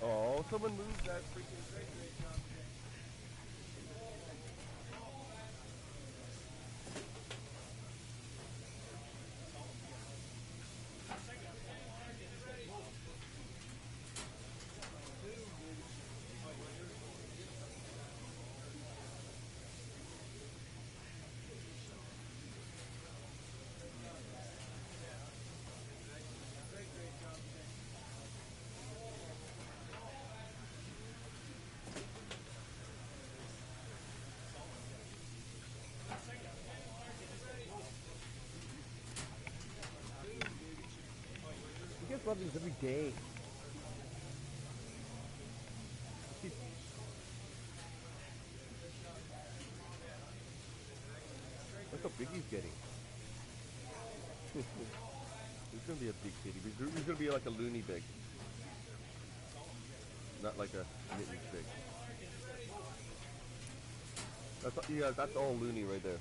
Oh, someone moved that freaking thing. You guys love these every day. Look how big he's getting. He's gonna be a big kitty. He's gonna be like a loony big. Not like a mitten big. That's all loony right there.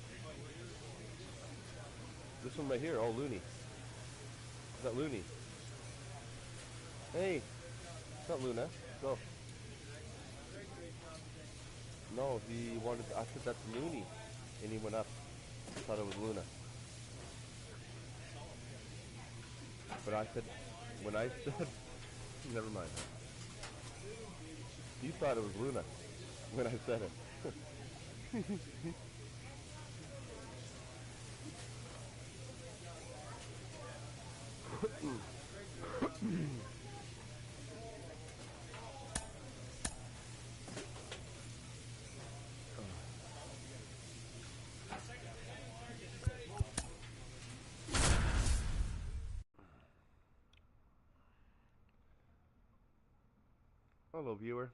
This one right here, all loony. Is that loony? Hey, it's not Luna. Go. No, he wanted. I said that's loony, and he went up. I thought it was Luna. But I said, when I said, never mind. You thought it was Luna when I said it. Hello, viewer.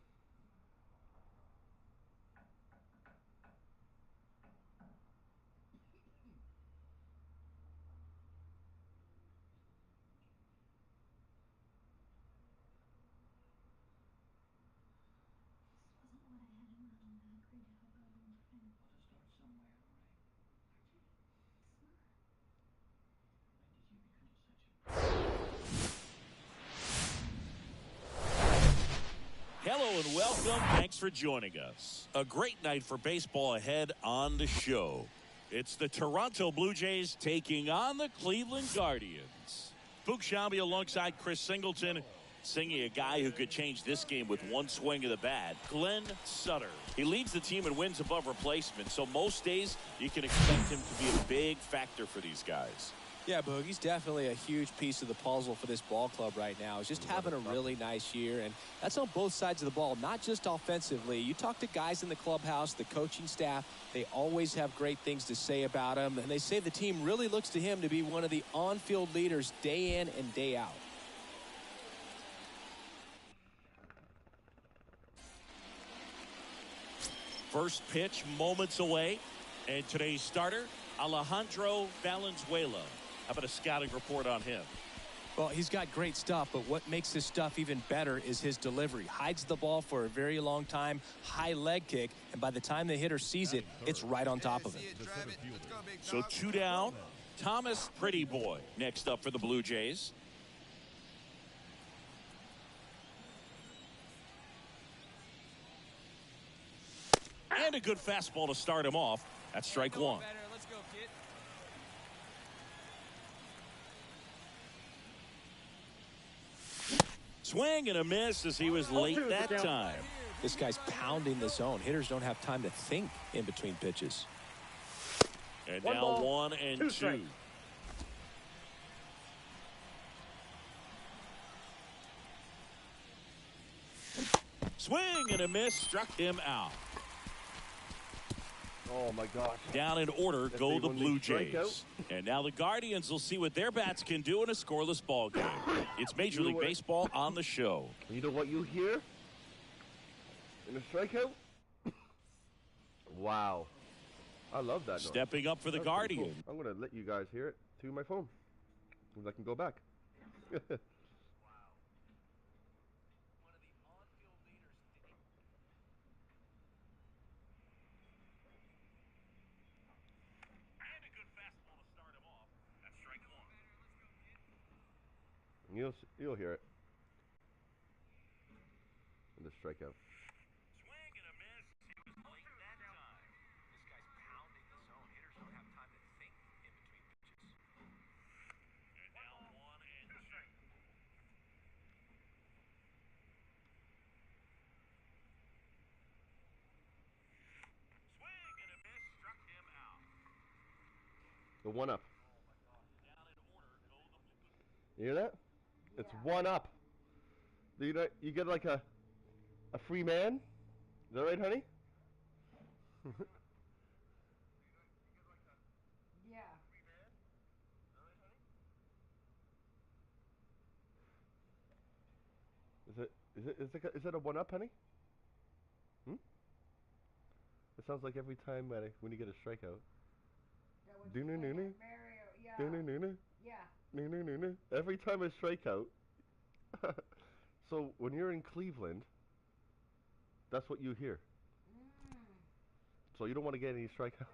Hello and welcome. Thanks for joining us. A great night for baseball ahead on the show. It's the Toronto Blue Jays taking on the Cleveland Guardians. Boog Sciambi alongside Chris Singleton, singing a guy who could change this game with one swing of the bat, Glenn Sutter. He leads the team in wins above replacement, so most days you can expect him to be a big factor for these guys. Yeah, Boog, he's definitely a huge piece of the puzzle for this ball club right now. He's just having a really nice year, and that's on both sides of the ball, not just offensively. You talk to guys in the clubhouse, the coaching staff, they always have great things to say about him, and they say the team really looks to him to be one of the on-field leaders day in and day out. First pitch moments away, and today's starter, Alejandro Valenzuela. How about a scouting report on him? Well, he's got great stuff, but what makes this stuff even better is his delivery. Hides the ball for a very long time, high leg kick, and by the time the hitter sees it, it's right on top of him. So 2 down. Thomas Pretty Boy next up for the Blue Jays. And a good fastball to start him off. That's strike one. Swing and a miss as he was late that time. This guy's pounding the zone. Hitters don't have time to think in between pitches. And now 1 and 2. Swing and a miss, struck him out. Oh my gosh. Down in order go the Blue Jays. And now the Guardians will see what their bats can do in a scoreless ball game. It's Major League Baseball on the show. You know what you hear? In a strikeout? Wow. I love that noise. Stepping up for the Guardians. Cool. I'm going to let you guys hear it through my phone. So I can go back. You'll hear it. And the strikeout. Swing and a miss. He was late that time. This guy's pounding the zone. Hitters don't have time to think in between pitches. And now 1-2. Swing and a miss. Struck him out. The 1-up. Down in order go the Blue. You hear that? It's 1-up. You get like a free man? Is that right, honey? Yeah. Is it a 1-up, honey? Hmm? It sounds like every time when you get a strikeout. Do no no no. Do no no no. Yeah. No no no no. Every time a strikeout. So when you're in Cleveland, that's what you hear. So you don't want to get any strikeouts.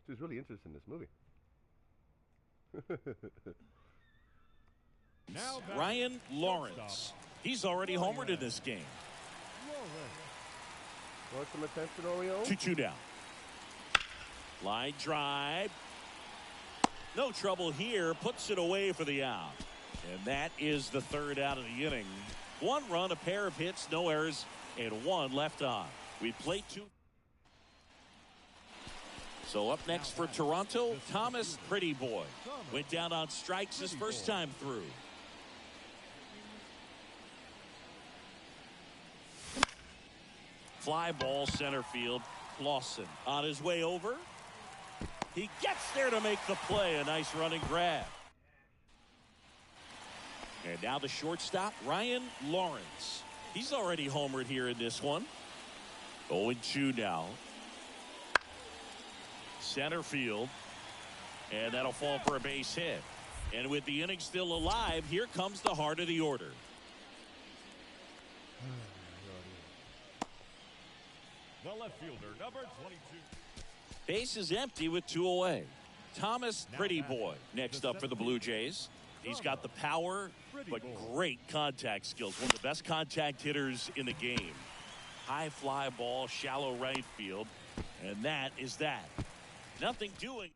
She's really interested in this movie. Now Ryan Lawrence. He's already homered in this game. Want some attention, Oreo? 2-2 down. Line drive. No trouble here. Puts it away for the out. And that is the third out of the inning. 1 run, a pair of hits, no errors, and 1 left on. We played 2. So up next for Toronto, Thomas Pretty Boy. Went down on strikes his first time through. Fly ball center field. Lawson on his way over. He gets there to make the play. A nice running grab. And now the shortstop, Ryan Lawrence. He's already homered here in this one. 0-2 now. Center field. And that'll fall for a base hit. And with the inning still alive, here comes the heart of the order. The left fielder, number 22. Base is empty with 2 away. Thomas Pretty Boy next up for the Blue Jays. He's got the power, but great contact skills. One of the best contact hitters in the game. High fly ball, shallow right field. And that is that. Nothing doing.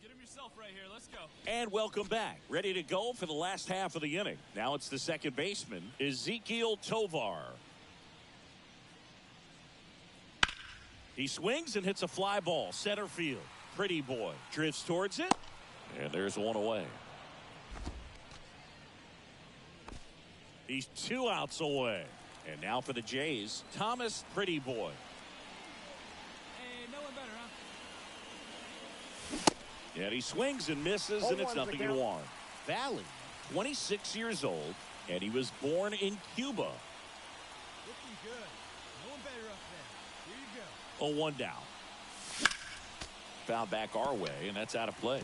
Get him yourself right here. Let's go. And welcome back. Ready to go for the last half of the inning. Now it's the second baseman, Ezekiel Tovar. He swings and hits a fly ball. Center field. Pretty Boy drifts towards it. And there's 1 away. He's 2 outs away. And now for the Jays, Thomas Pretty Boy. Hey, no one better, huh? And he swings and misses, and it's 0-1. Valley, 26 years old, and he was born in Cuba. Looking good. No one better up there. Here you go. 0-1 down. Foul back our way, and that's out of play.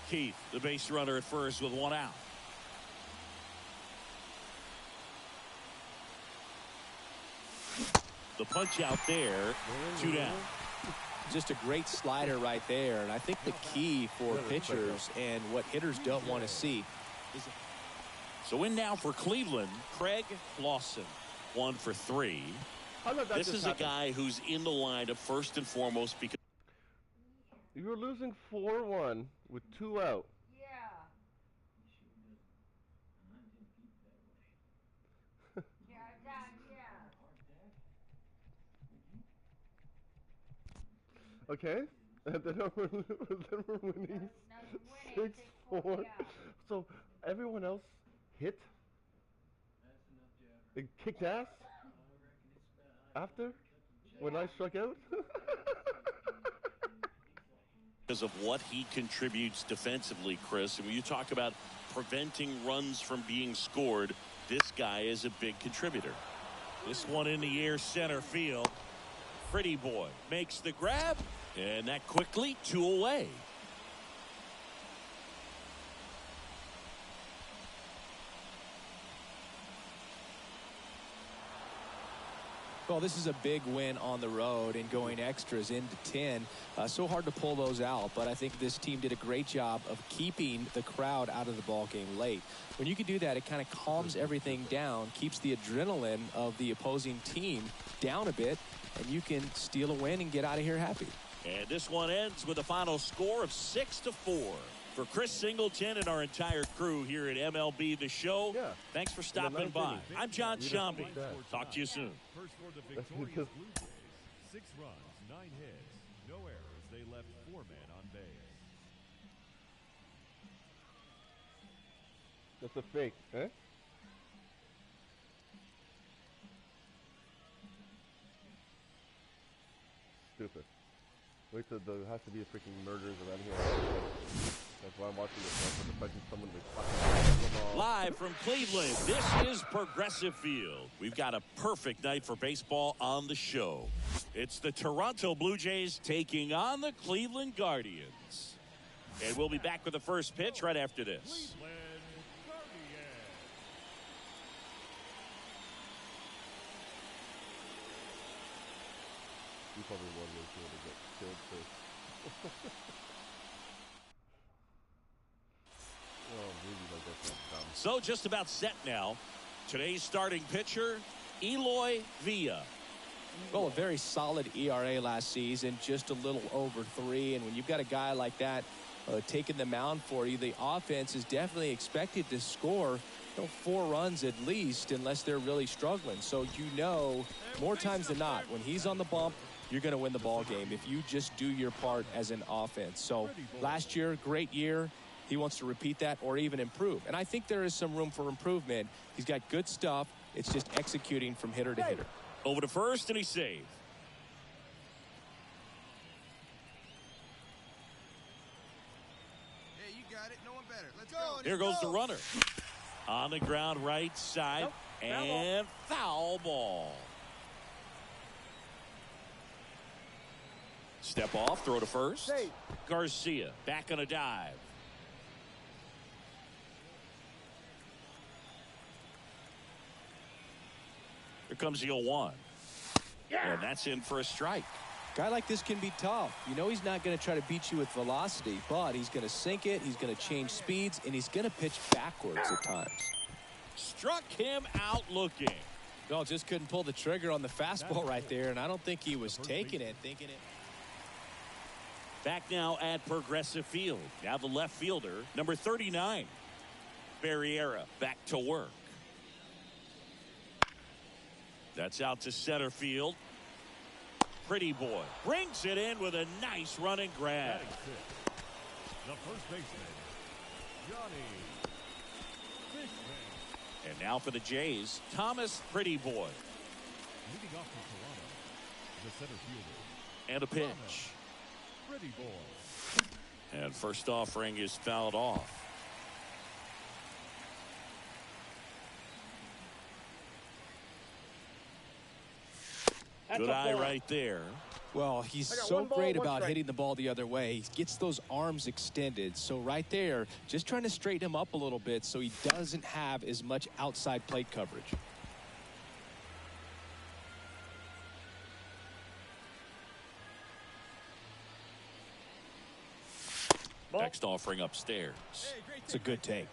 Keith, the base runner at first with 1 out. The punch out there, 2 down. Just a great slider right there. And I think the key for pitchers and what hitters don't want to see is. So in now for Cleveland, Craig Lawson, 1 for 3. This is a guy who's in the lineup first and foremost because You were losing 4-1 with 2 out. Yeah. Yeah, yeah. Okay? And then we're winning 6-4. Yeah. So everyone else hit? It kicked ass? After? When I struck out? because of what he contributes defensively, Chris. And when you talk about preventing runs from being scored, this guy is a big contributor. This one in the air, center field. Pretty Boy makes the grab, and that quickly 2 away. Well, this is a big win on the road and going extras into 10. So hard to pull those out, but I think this team did a great job of keeping the crowd out of the ball game late. When you can do that, it kind of calms everything down, keeps the adrenaline of the opposing team down a bit, and you can steal a win and get out of here happy. And this one ends with a final score of 6-4. For Chris Singleton and our entire crew here at MLB The Show, thanks for stopping by. I'm John Shambi. Talk to you soon. First for the victorious Blue Jays. 6 runs, 9 hits, no errors. They left 4 men on base. That's a fake, eh? Stupid. Wait till there has to be a freaking murderers around here. That's why I'm watching this. I'm expecting someone to be fucking Live from Cleveland, this is Progressive Field. We've got a perfect night for baseball on the show. It's the Toronto Blue Jays taking on the Cleveland Guardians. And we'll be back with the first pitch right after this. Cleveland Guardians. You probably won this one to get killed first. So just about set now. Today's starting pitcher, Eloy Villa. Well, a very solid ERA last season, just a little over 3. And when you've got a guy like that taking the mound for you, the offense is definitely expected to score 4 runs at least, unless they're really struggling. So more times than not, when he's on the bump, you're going to win the ball game if you just do your part as an offense. So last year, great year. He wants to repeat that or even improve. And I think there is some room for improvement. He's got good stuff. It's just executing from hitter to hitter. Over to first, and he's saved. Hey, you got it. No one better. Let's go. Here goes the runner. On the ground right side. And foul ball. Step off, throw to first. Garcia back on a dive. Here comes the 0-1. And that's in for a strike. Guy like this can be tough. You know he's not going to try to beat you with velocity, but he's going to sink it, he's going to change speeds, and he's going to pitch backwards at times. Struck him out looking. No, just couldn't pull the trigger on the fastball right there, and I don't think he was taking it, thinking it. Back now at Progressive Field. Now the left fielder, number 39. Barriera back to work. That's out to center field. Pretty boy brings it in with a nice running grab. The first baseman, Johnny Fishman. And now for the Jays, Thomas Pretty Boy. Leading off from Toronto, the center fielder. And a pitch. Pretty boy. And first offering is fouled off. Good eye right there. Well, he's so great about hitting the ball the other way. He gets those arms extended. So right there, just trying to straighten him up a little bit so he doesn't have as much outside plate coverage. Next offering upstairs. It's a good take.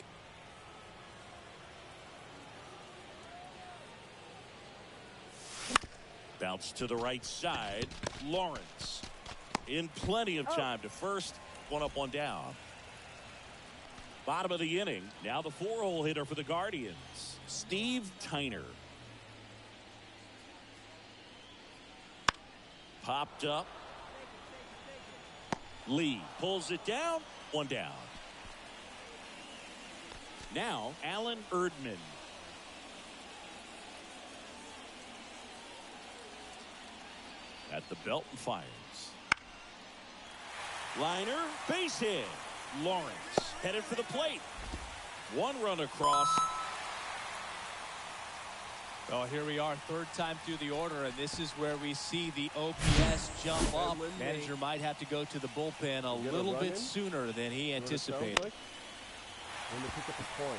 Bounce to the right side. Lawrence in plenty of time to first. 1 up, 1 down. Bottom of the inning. Now the 4-hole hitter for the Guardians, Steve Tyner. Popped up. Lee pulls it down. 1 down. Now Alan Erdman. At the belt and fires. Liner, base hit. Lawrence headed for the plate. 1 run across. Oh, here we are, 3rd time through the order, and this is where we see the OPS jump up. Manager might have to go to the bullpen a little bit sooner than he anticipated. When they pick up a coin.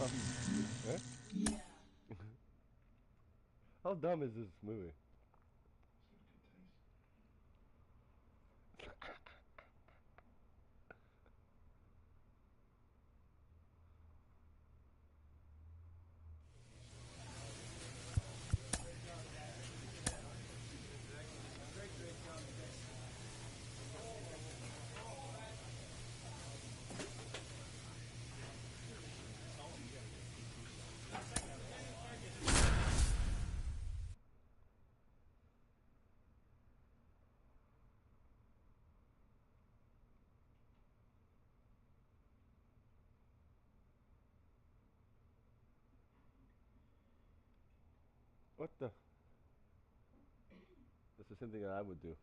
Huh? How dumb is this movie? What the? That's the same thing that I would do.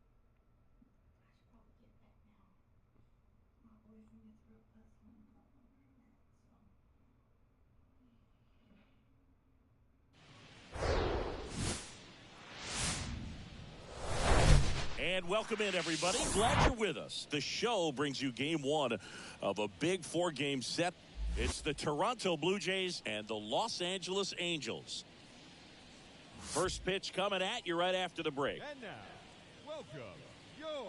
And welcome in, everybody. Glad you're with us. The show brings you game one of a big four-game set. It's the Toronto Blue Jays and the Los Angeles Angels. First pitch coming at you right after the break. And now, welcome your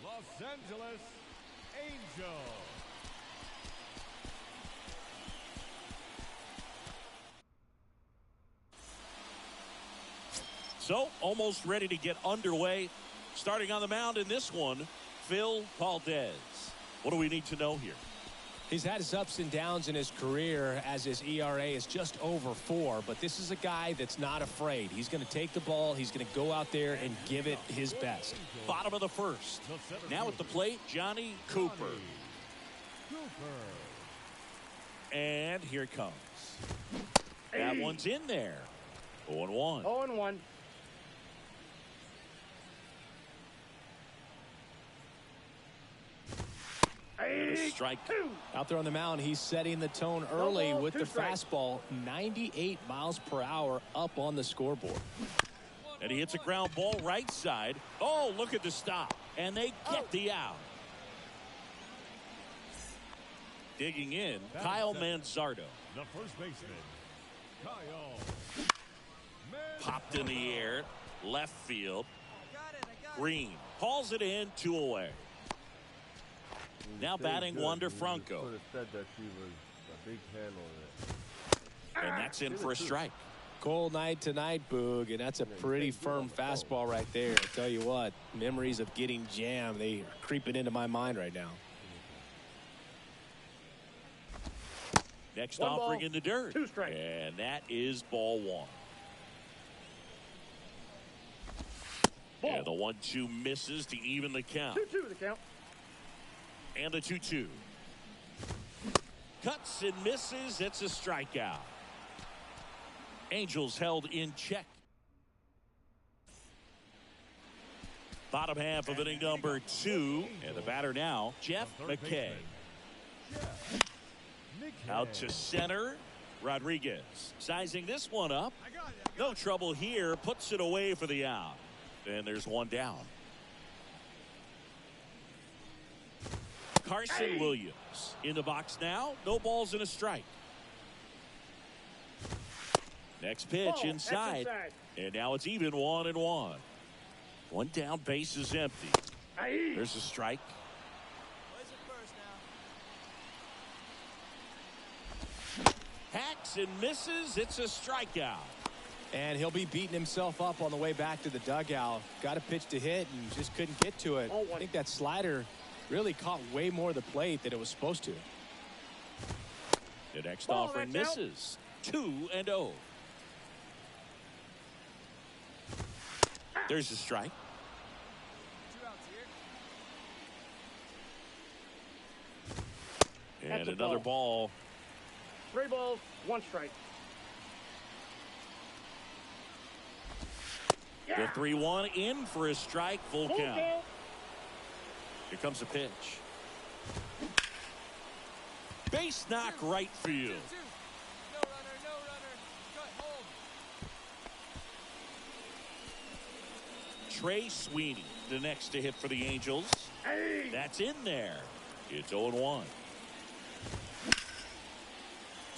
Los Angeles Angels. So, almost ready to get underway. Starting on the mound in this one, Phil Valdez. What do we need to know here? He's had his ups and downs in his career as his ERA is just over 4, but this is a guy that's not afraid. He's going to take the ball. He's going to go out there and give it his best. Bottom of the first. Now at the plate, Johnny Cooper. And here it comes. That one's in there. 0-1. 0-1. Strike. Out there on the mound, he's setting the tone early with the fastball. 98 miles per hour up on the scoreboard. And he hits a ground ball right side. Oh, look at the stop. And they get the out. Digging in, Kyle Manzardo. The first baseman, Kyle. Popped in the air, left field. Green hauls it in, 2 away. Now batting Wander Franco. Could have said that she was a big handle in it. And that's in for a strike. Cold night tonight, Boog, and that's a pretty firm fastball right there. I tell you what, memories of getting jammed, they are creeping into my mind right now. Next One offering ball, in the dirt. 2 strikes. And that is ball 1. Ball. And the 1-2 misses to even the count. 2-2 the count. And the 2-2. Cuts and misses. It's a strikeout. Angels held in check. Bottom half of inning number 2. And the batter now, Jeff McKay. Out to center. Rodriguez sizing this one up. No trouble here. Puts it away for the out. And there's one down. Carson Williams in the box now. No balls and a strike. Next pitch Ball. inside. And now it's even 1-1. One down, base is empty. There's a strike. Hacks and misses. It's a strikeout. And he'll be beating himself up on the way back to the dugout. Got a pitch to hit and just couldn't get to it. I think that slider really caught way more of the plate than it was supposed to. The next offering misses. 2-0. There's a strike. 2 outs here. And another ball. 3 balls, 1 strike. The 3-1 in for a strike. Full count. Here comes a pitch. Base knock right field. 2-2. No runner, no runner. Cut, hold. Trey Sweeney, the next to hit for the Angels. That's in there. It's 0-1.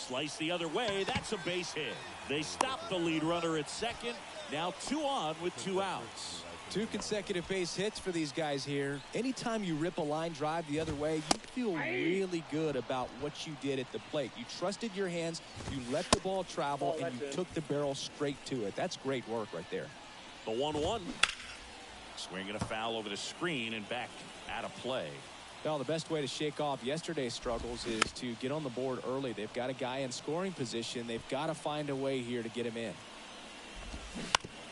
Slice the other way. That's a base hit. They stop the lead runner at second. Now 2 on with 2 outs. 2 consecutive base hits for these guys here. Anytime you rip a line drive the other way, you feel really good about what you did at the plate. You trusted your hands, you let the ball travel, and you took the barrel straight to it. That's great work right there. The 1-1. Swinging a foul over the screen and back out of play. Well, the best way to shake off yesterday's struggles is to get on the board early. They've got a guy in scoring position. They've got to find a way here to get him in.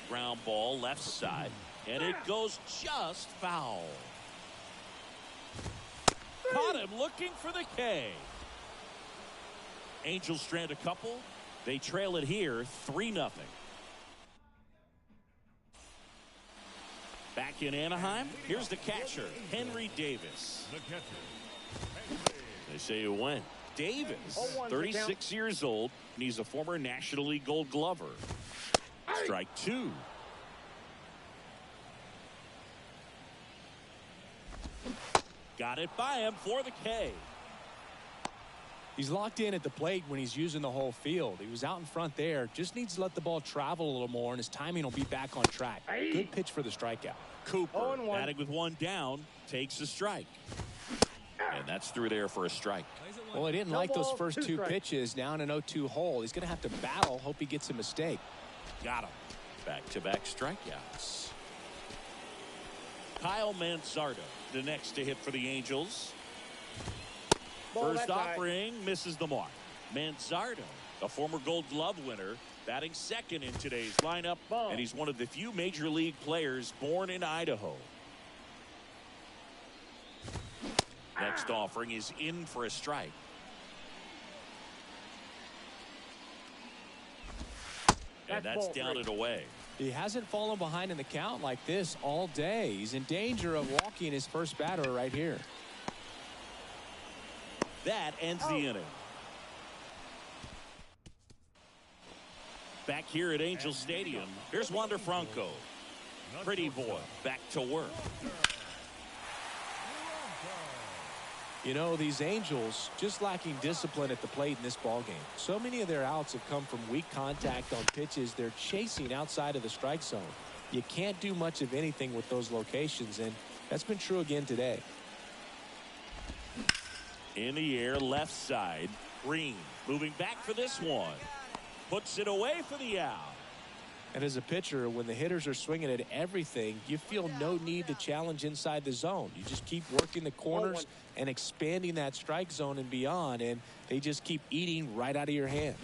Ground ball left side. And it goes just foul. Caught him looking for the K. Angels strand a couple. They trail it here 3-0. Back in Anaheim, here's the catcher, Henry Davis. The catcher, They say it went. Davis, 36 years old, and he's a former National League Gold Glover. Strike 2. Got it by him for the K. He's locked in at the plate when he's using the whole field. He was out in front there. Just needs to let the ball travel a little more, and his timing will be back on track. Good pitch for the strikeout. Cooper, batting with 1 down, takes a strike. And that's through there for a strike. Well, he didn't like those first 2 pitches down an 0-2 hole. He's going to have to battle, hope he gets a mistake. Got him. Back-to-back strikeouts. Kyle Manzardo, the next to hit for the Angels. First offering misses the mark. Manzardo, a former Gold Glove winner, batting second in today's lineup, and he's one of the few major league players born in Idaho. Next offering is in for a strike. And that's down and away. He hasn't fallen behind in the count like this all day. He's in danger of walking his first batter right here. That ends the inning. Back here at Angel Stadium, here's Wander Franco. Pretty boy, back to work. You know, these Angels just lacking discipline at the plate in this ballgame. So many of their outs have come from weak contact on pitches they're chasing outside of the strike zone. You can't do much of anything with those locations, and that's been true again today. In the air, left side. Green moving back for this one. Puts it away for the out. And as a pitcher, when the hitters are swinging at everything, you feel no need to challenge inside the zone. You just keep working the corners and expanding that strike zone and beyond, and they just keep eating right out of your hand.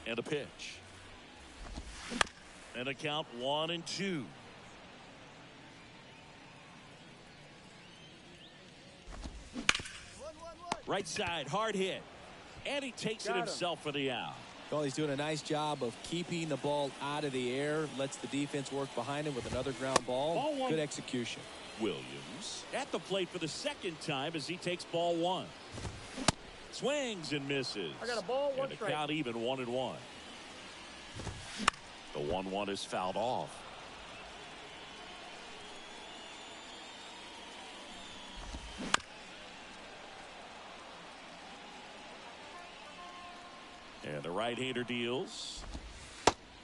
And a pitch. And a count 1-2. Right side, hard hit. And he takes it himself for the out. Well, he's doing a nice job of keeping the ball out of the air. Lets the defense work behind him with another ground ball. Good execution. Williams at the plate for the second time as he takes ball 1. Swings and misses. I got a ball, 1 and strike. the count even 1-1. The 1-1 is fouled off. And the right-hander deals.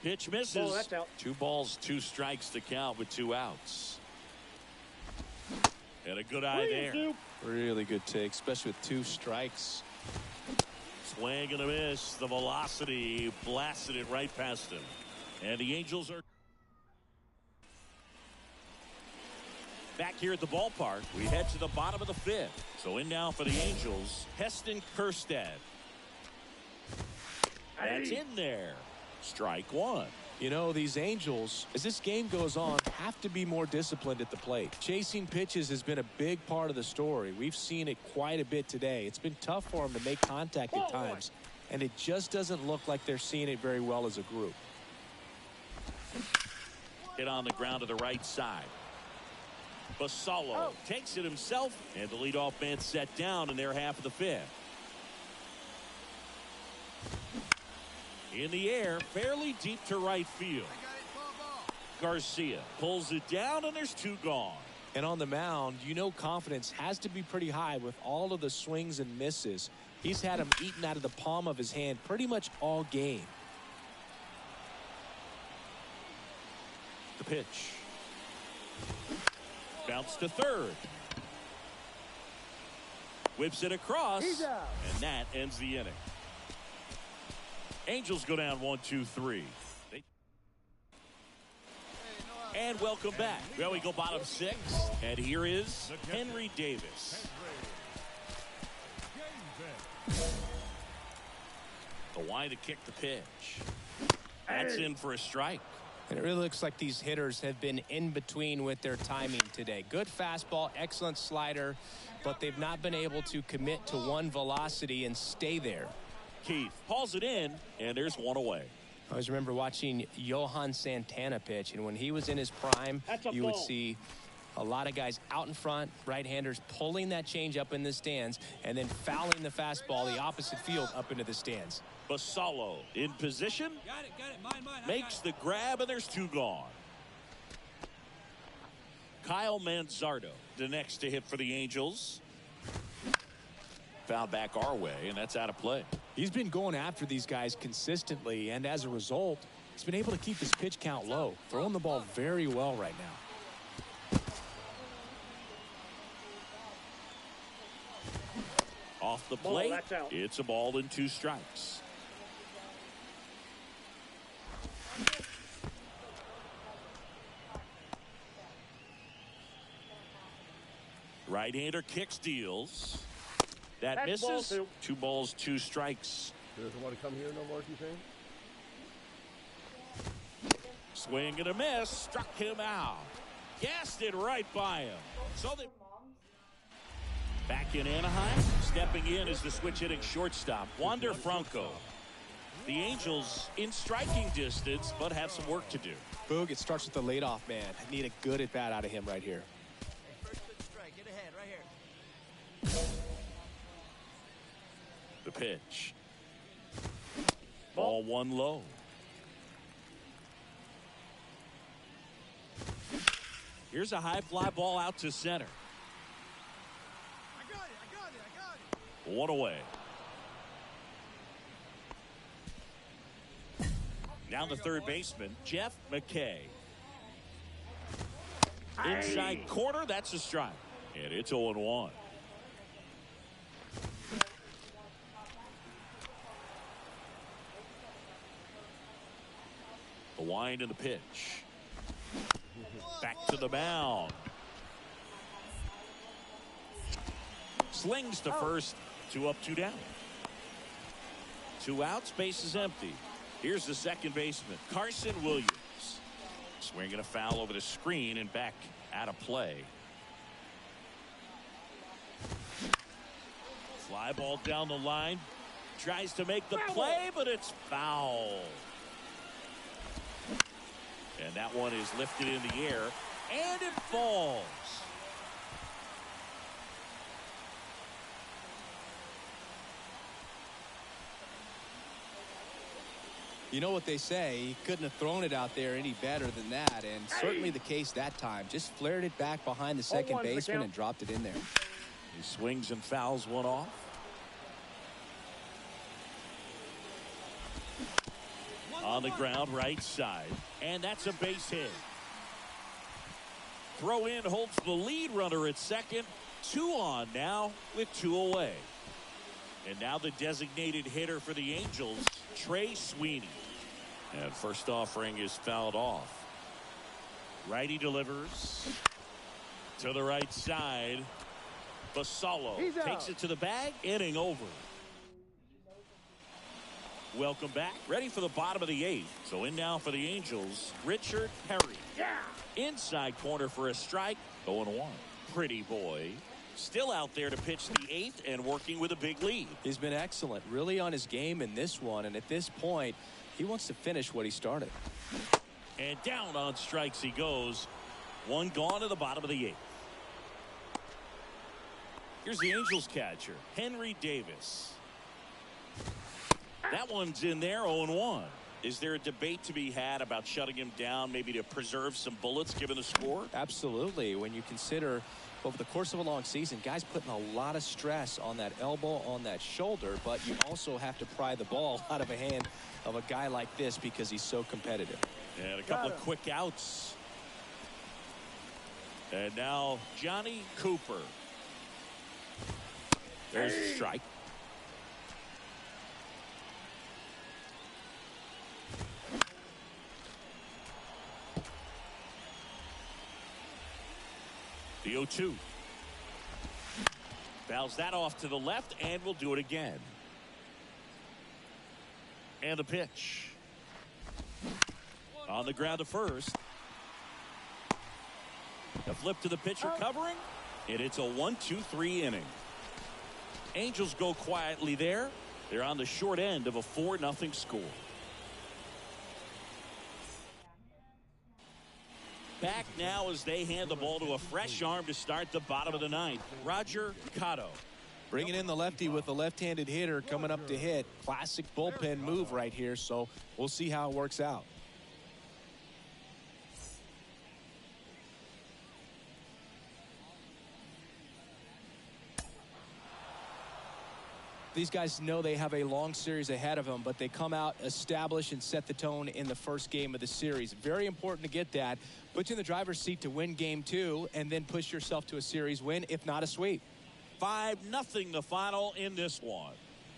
Pitch misses. That's out. 2 balls, 2 strikes to count with 2 outs. And a good eye there. Really good take, especially with 2 strikes. Swing and a miss. The velocity blasted it right past him. And the Angels are back here at the ballpark. We head to the bottom of the 5th. So in now for the Angels, Heston Kjerstad. That's in there. Strike 1. You know, these Angels, as this game goes on, have to be more disciplined at the plate. Chasing pitches has been a big part of the story. We've seen it quite a bit today. It's been tough for them to make contact at times, and it just doesn't look like they're seeing it very well as a group. Hit on the ground to the right side. Basallo takes it himself, and the leadoff man set down in their half of the 5th. In the air, fairly deep to right field. Garcia pulls it down, and there's 2 gone. And on the mound, you know confidence has to be pretty high with all of the swings and misses. He's had them eaten out of the palm of his hand pretty much all game. The pitch. Bounce to third. Whips it across. And that ends the inning. Angels go down 1-2-3. And welcome back. Well, we go bottom 6. And here is Henry Davis. The wind to kick the pitch. That's in for a strike. And it really looks like these hitters have been in between with their timing today. Good fastball, excellent slider, but they've not been able to commit to one velocity and stay there. Keith hauls it in, and there's one away. I always remember watching Johan Santana pitch, and when he was in his prime, you would see a lot of guys out in front, right-handers pulling that change up in the stands, and then fouling the fastball the opposite field up into the stands. Basallo in position. Got it. Mine. Makes the grab, and there's 2 gone. Kyle Manzardo, the next to hit for the Angels. Foul back our way, and that's out of play. He's been going after these guys consistently, and as a result, he's been able to keep his pitch count low, throwing the ball very well right now. Off the plate, that's out. it's a ball and 2 strikes. Right-hander kicks, deals. That That's ball misses. 2. 2 balls, 2 strikes. He doesn't want to come here no more, you saying? Swing and a miss. Struck him out. Gassed it right by him. So they back in Anaheim. Stepping in is the switch hitting shortstop, Wander Franco. The Angels in striking distance, but have some work to do. Boog, it starts with the leadoff man. I need a good at-bat out of him right here. First pitch strike. Get ahead right here. The pitch. Ball 1 low. Here's a high fly ball out to center. I got it. 1 away. Down the third baseman, Jeff McKay. Inside corner, that's a strike. And it's 0-1. The wind and the pitch. Back to the mound. Slings to first. 2 up, 2 down. 2 outs, base is empty. Here's the second baseman, Carson Williams. Swinging a foul over the screen and back out of play. Fly ball down the line. Tries to make the play, but it's foul. And that one is lifted in the air, and it falls. You know what they say, he couldn't have thrown it out there any better than that, and certainly the case that time. Just flared it back behind the second baseman and dropped it in there. He swings and fouls one off. On the ground, right side, and that's a base hit. Throw in holds the lead runner at second. 2 on now with 2 away. And now the designated hitter for the Angels, Trey Sweeney. And first offering is fouled off. Righty delivers to the right side. Basallo takes it to the bag. Inning over. Welcome back. Ready for the bottom of the 8th. So in now for the Angels, Richard Perry. Inside corner for a strike. 0-1. Pretty boy. Still out there to pitch the 8th and working with a big lead. He's been excellent, really on his game in this one, and at this point, he wants to finish what he started. And down on strikes he goes. 1 gone to the bottom of the 8th. Here's the Angels catcher, Henry Davis. That one's in there, 0-1. Is there a debate to be had about shutting him down, maybe to preserve some bullets given the score? Absolutely. When you consider over the course of a long season, guys putting a lot of stress on that elbow, on that shoulder, but you also have to pry the ball out of a hand of a guy like this because he's so competitive. And a couple of quick outs. And now Johnny Cooper. There's a strike. The 0-2. Fouls that off to the left, and we'll do it again. And the pitch. On the ground to first. The flip to the pitcher covering, and it's a 1-2-3 inning. Angels go quietly there. They're on the short end of a 4-0 score. Back now as they hand the ball to a fresh arm to start the bottom of the ninth. Roger Cotto. Bringing in the lefty with a left-handed hitter coming up to hit. Classic bullpen move right here, so we'll see how it works out. These guys know they have a long series ahead of them, but they come out, establish, and set the tone in the first game of the series. Very important to get that. Put you in the driver's seat to win game 2, and then push yourself to a series win, if not a sweep. 5-0 the final in this one.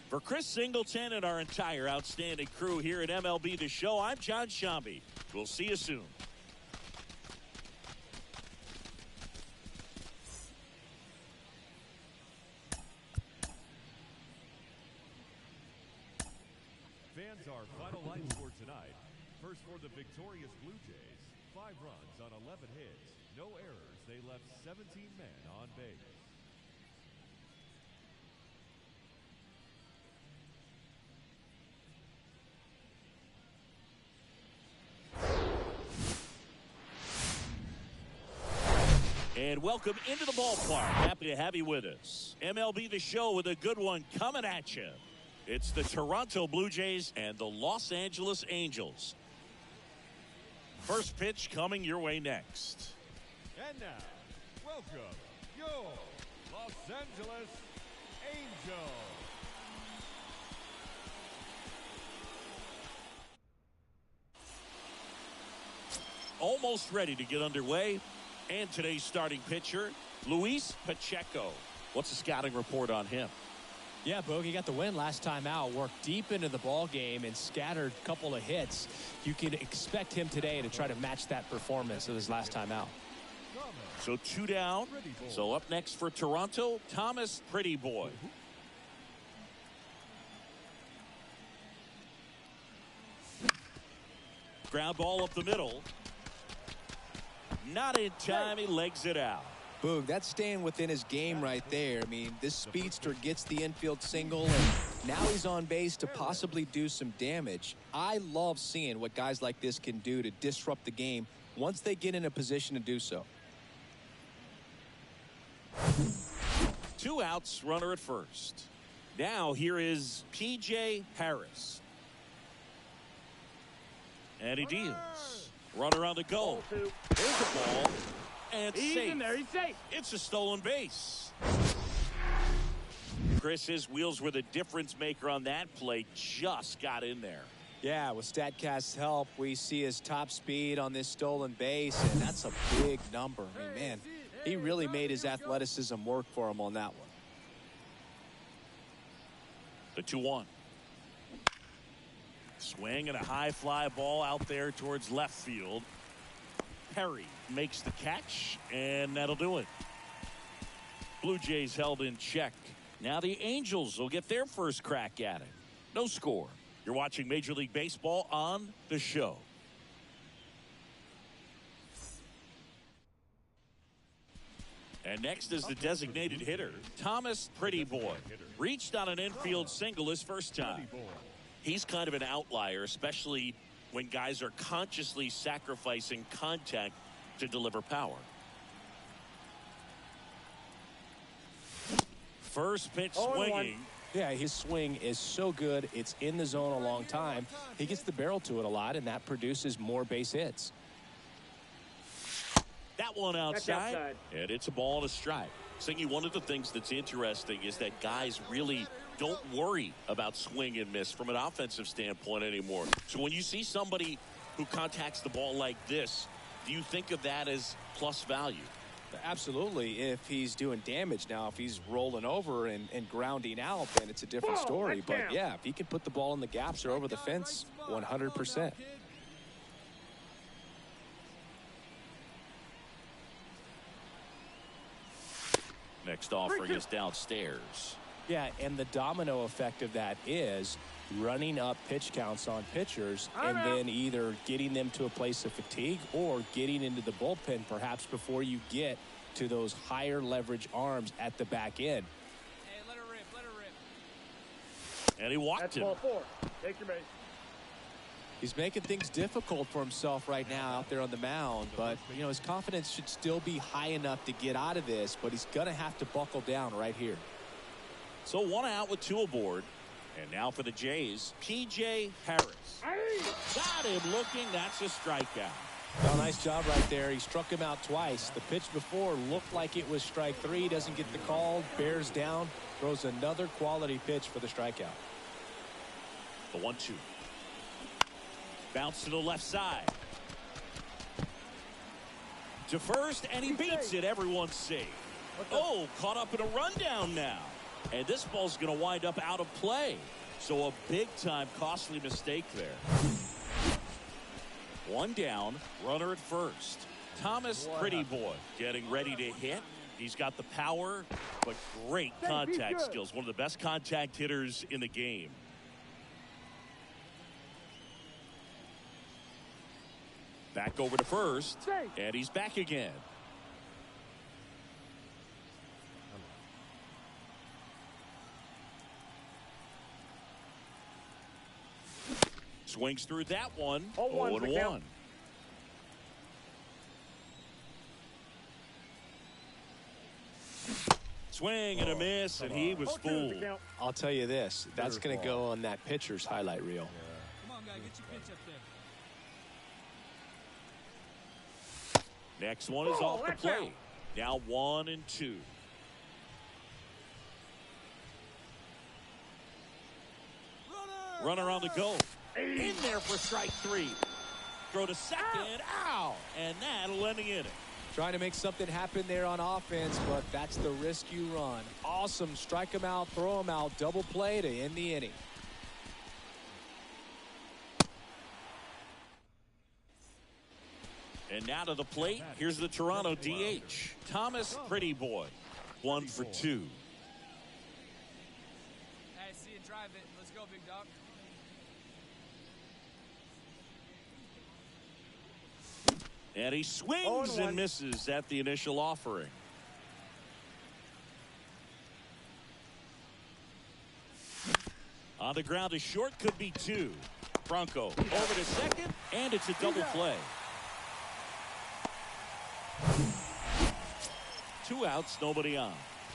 For Chris Singleton and our entire outstanding crew here at MLB The Show, I'm John Shambi. We'll see you soon. Fans, our final line score tonight. First for the victorious Blue Jays, 5 runs on 11 hits, no errors. They left 17 men on base. And welcome into the ballpark. Happy to have you with us. MLB The Show with a good one coming at you. It's the Toronto Blue Jays and the Los Angeles Angels. First pitch coming your way next. And now, welcome your Los Angeles Angels. Almost ready to get underway. And today's starting pitcher, Luis Pacheco. What's the scouting report on him? Yeah, Bogey got the win last time out, worked deep into the ball game and scattered a couple of hits. You can expect him today to try to match that performance of his last time out. So 2 down. So up next for Toronto, Thomas Pretty Boy. Ground ball up the middle. Not in time. He legs it out. Boog, that's staying within his game right there. I mean, this speedster gets the infield single, and now he's on base to possibly do some damage. I love seeing what guys like this can do to disrupt the game once they get in a position to do so. 2 outs, runner at first. Now here is P.J. Harris. And he deals. Runner on the go. Here's the ball. And He's safe. in there. He's safe. It's a stolen base. Chris, his wheels were the difference maker on that play. Just got in there. Yeah, with StatCast's help, we see his top speed on this stolen base, and that's a big number. I mean, man, he really made his athleticism work for him on that one. The 2-1. Swing and a high fly ball out there towards left field. Perry makes the catch, and that'll do it. Blue Jays held in check. Now the Angels will get their first crack at it. No score. You're watching Major League Baseball on The Show. And next is the designated hitter, Thomas Pretty Boy. Reached on an infield single his first time. He's kind of an outlier, especially when guys are consciously sacrificing contact to deliver power. First pitch swinging. Yeah, his swing is so good. It's in the zone a long time. He gets the barrel to it a lot, and that produces more base hits. That one outside, outside. And it's a ball and a strike. Singy, one of the things that's interesting is that guys really don't worry about swing and miss from an offensive standpoint anymore. So when you see somebody who contacts the ball like this, do you think of that as plus value? Absolutely. If he's doing damage now, if he's rolling over and grounding out, then it's a different story. But yeah, if he can put the ball in the gaps or over the fence, 100%. Next offering is downstairs. Yeah, and the domino effect of that is running up pitch counts on pitchers and then either getting them to a place of fatigue or getting into the bullpen perhaps before you get to those higher leverage arms at the back end. Hey, let her rip, let her rip. And he walked That's him. ball 4. Take your base. He's making things difficult for himself right now out there on the mound, but you know his confidence should still be high enough to get out of this, but he's gonna have to buckle down right here. So 1 out with 2 aboard. And now for the Jays, P.J. Harris. Got him looking. That's a strikeout. Well, nice job right there. He struck him out twice. The pitch before looked like it was strike 3. Doesn't get the call. Bears down. Throws another quality pitch for the strikeout. The 1-2. Bounce to the left side. To first, and he beats it. Everyone's safe. Oh, caught up in a rundown now. And this ball's going to wind up out of play. So a big-time costly mistake there. 1 down, runner at first. Thomas Pretty Boy getting ready to hit. He's got the power, but great contact skills. One of the best contact hitters in the game. Back over to first, and he's back again. Swings through that one. 0-1. Swing and a miss, and he was fooled. I'll tell you this, that's going to go on that pitcher's highlight reel. Come on, guy, get your pitch up there. Next one is off the plate. Now 1-2. Runner on the go. In there for strike 3. Throw to second. Ow! And that'll end the inning. Trying to make something happen there on offense, but that's the risk you run. Awesome. Strike him out, throw him out, double play to end the inning. And now to the plate. Here's the Toronto DH. Thomas Pretty Boy. 1 for 2. Hey, see you drive it. Let's go, big dog. And he swings and misses at the initial offering. On the ground to short, could be 2. Bronco over to second, and it's a double play. 2 outs, nobody on.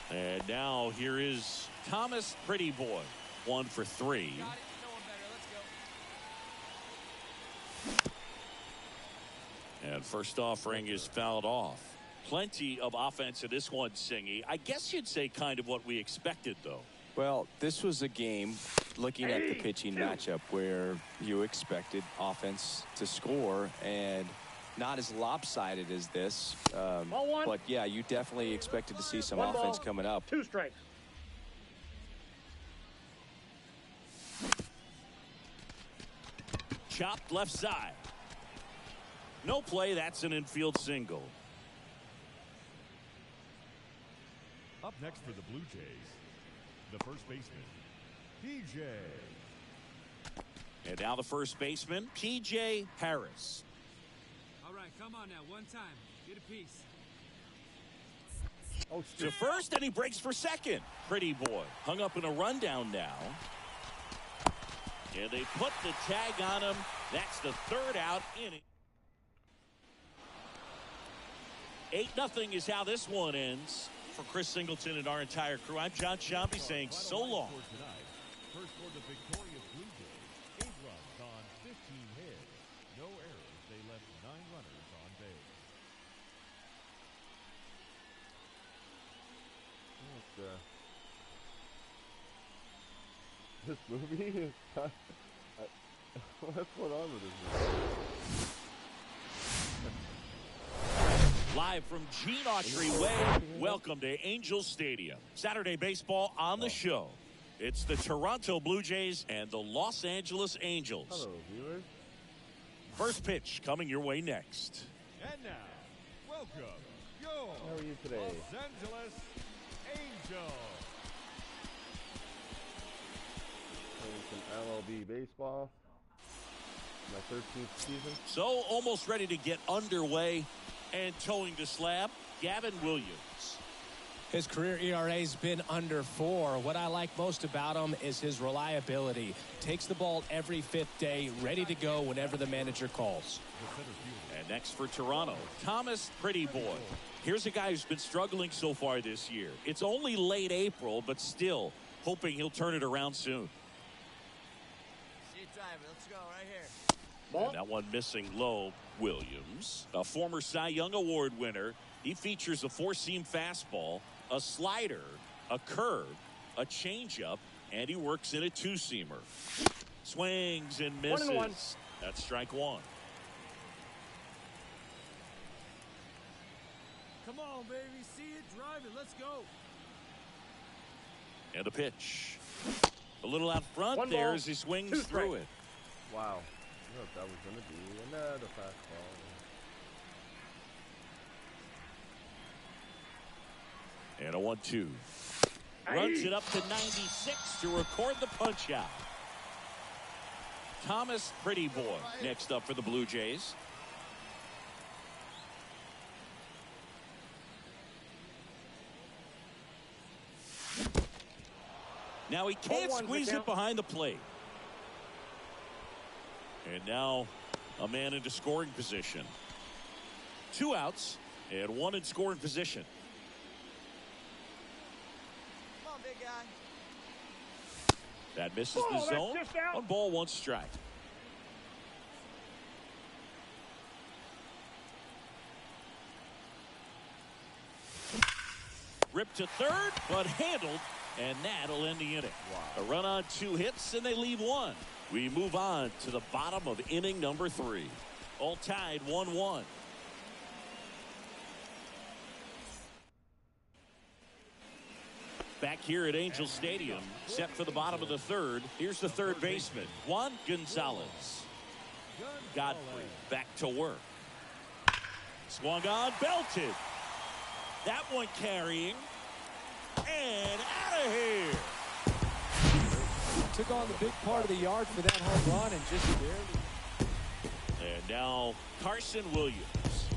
And now here is Thomas Pretty Boy. 1 for 3. Got it. No one better. Let's go. And first offering is fouled off. Plenty of offense in this one, Singy. I guess you'd say kind of what we expected, though. Well, this was a game, looking at the pitching matchup, where you expected offense to score, and not as lopsided as this. But, yeah, you definitely expected to see some offense coming up. 2 strikes. Chopped left side. No play. That's an infield single. Up next for the Blue Jays, the first baseman, P.J. And now the first baseman, P.J. Harris. All right, come on now. One time. Get a piece. To first, and he breaks for second. Pretty Boy hung up in a rundown now. And they put the tag on him. That's the 3rd out inning. 8-0 is how this one ends. For Chris Singleton and our entire crew, I'm John Shambi saying so long. First for the victorious Blue Jays, 8 runs on 15 hits. No errors. They left 9 runners on base. This movie is what's going on with this movie? Live from Gene Autry Way, welcome to Angels Stadium. Saturday baseball on the show. It's the Toronto Blue Jays and the Los Angeles Angels. Hello, viewers. First pitch coming your way next. And now, welcome your How are you today? Los Angeles Angels. Playing some MLB baseball. My 13th season. So almost ready to get underway and towing the slab, Gavin Williams. His career ERA's been under 4. What I like most about him is his reliability. Takes the ball every 5th day, ready to go whenever the manager calls. And next for Toronto, Thomas Prettyboy. Here's a guy who's been struggling so far this year. It's only late April, but still hoping he'll turn it around soon. See it driving. Let's go right here. And that one missing low. Williams, a former Cy Young Award winner. He features a 4-seam fastball, a slider, a curve, a changeup, and he works in a 2-seamer. Swings and misses. 1-1. That's strike 1. Come on, baby. See it driving. Let's go. And a pitch. A little out front One there ball, as he swings 2 through strikes. it. Wow. I thought that was going to be another fastball. And a 1-2. Runs it up to 96 to record the punch out. Thomas Prettyboy next up for the Blue Jays. Now he can't 0-1 squeeze down. it behind the plate. And now a man into scoring position. 2 outs and 1 in scoring position. Come on, big guy. That misses the that's zone. just out. 1 ball, 1 strike. Ripped to third, but handled, and that'll end the inning. Wow. A run on 2 hits, and they leave 1. We move on to the bottom of inning number 3. All tied 1-1. Back here at Angel Stadium, set for the bottom of the 3rd. Here's the 3rd baseman, Juan Gonzalez. Godfrey back to work. Swung on, belted. That one carrying. And out of here. Took on the big part of the yard for that home run and just barely. And now Carson Williams.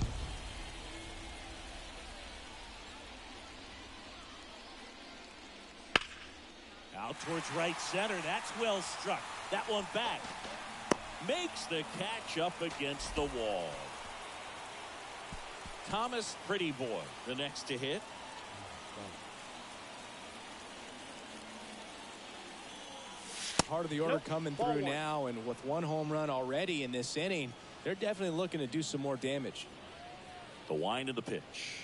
Out towards right center. That's well struck. That one back. Makes the catch up against the wall. Thomas Prettyboy, the next to hit. Part of the order coming Ball through 1. now, and with 1 home run already in this inning, they're definitely looking to do some more damage. The wind of the pitch.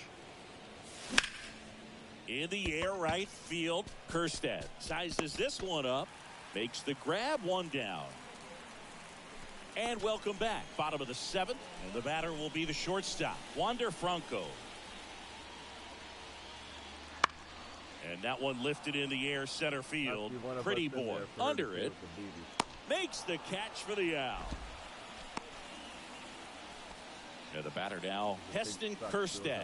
In the air, right field. Kjerstad sizes this one up. Makes the grab, 1 down. And welcome back. Bottom of the 7th. And the batter will be the shortstop, Wander Franco. And that one lifted in the air, center field. Prettyboy under it. Makes the catch for the out. And the batter now, Heston Kjerstad.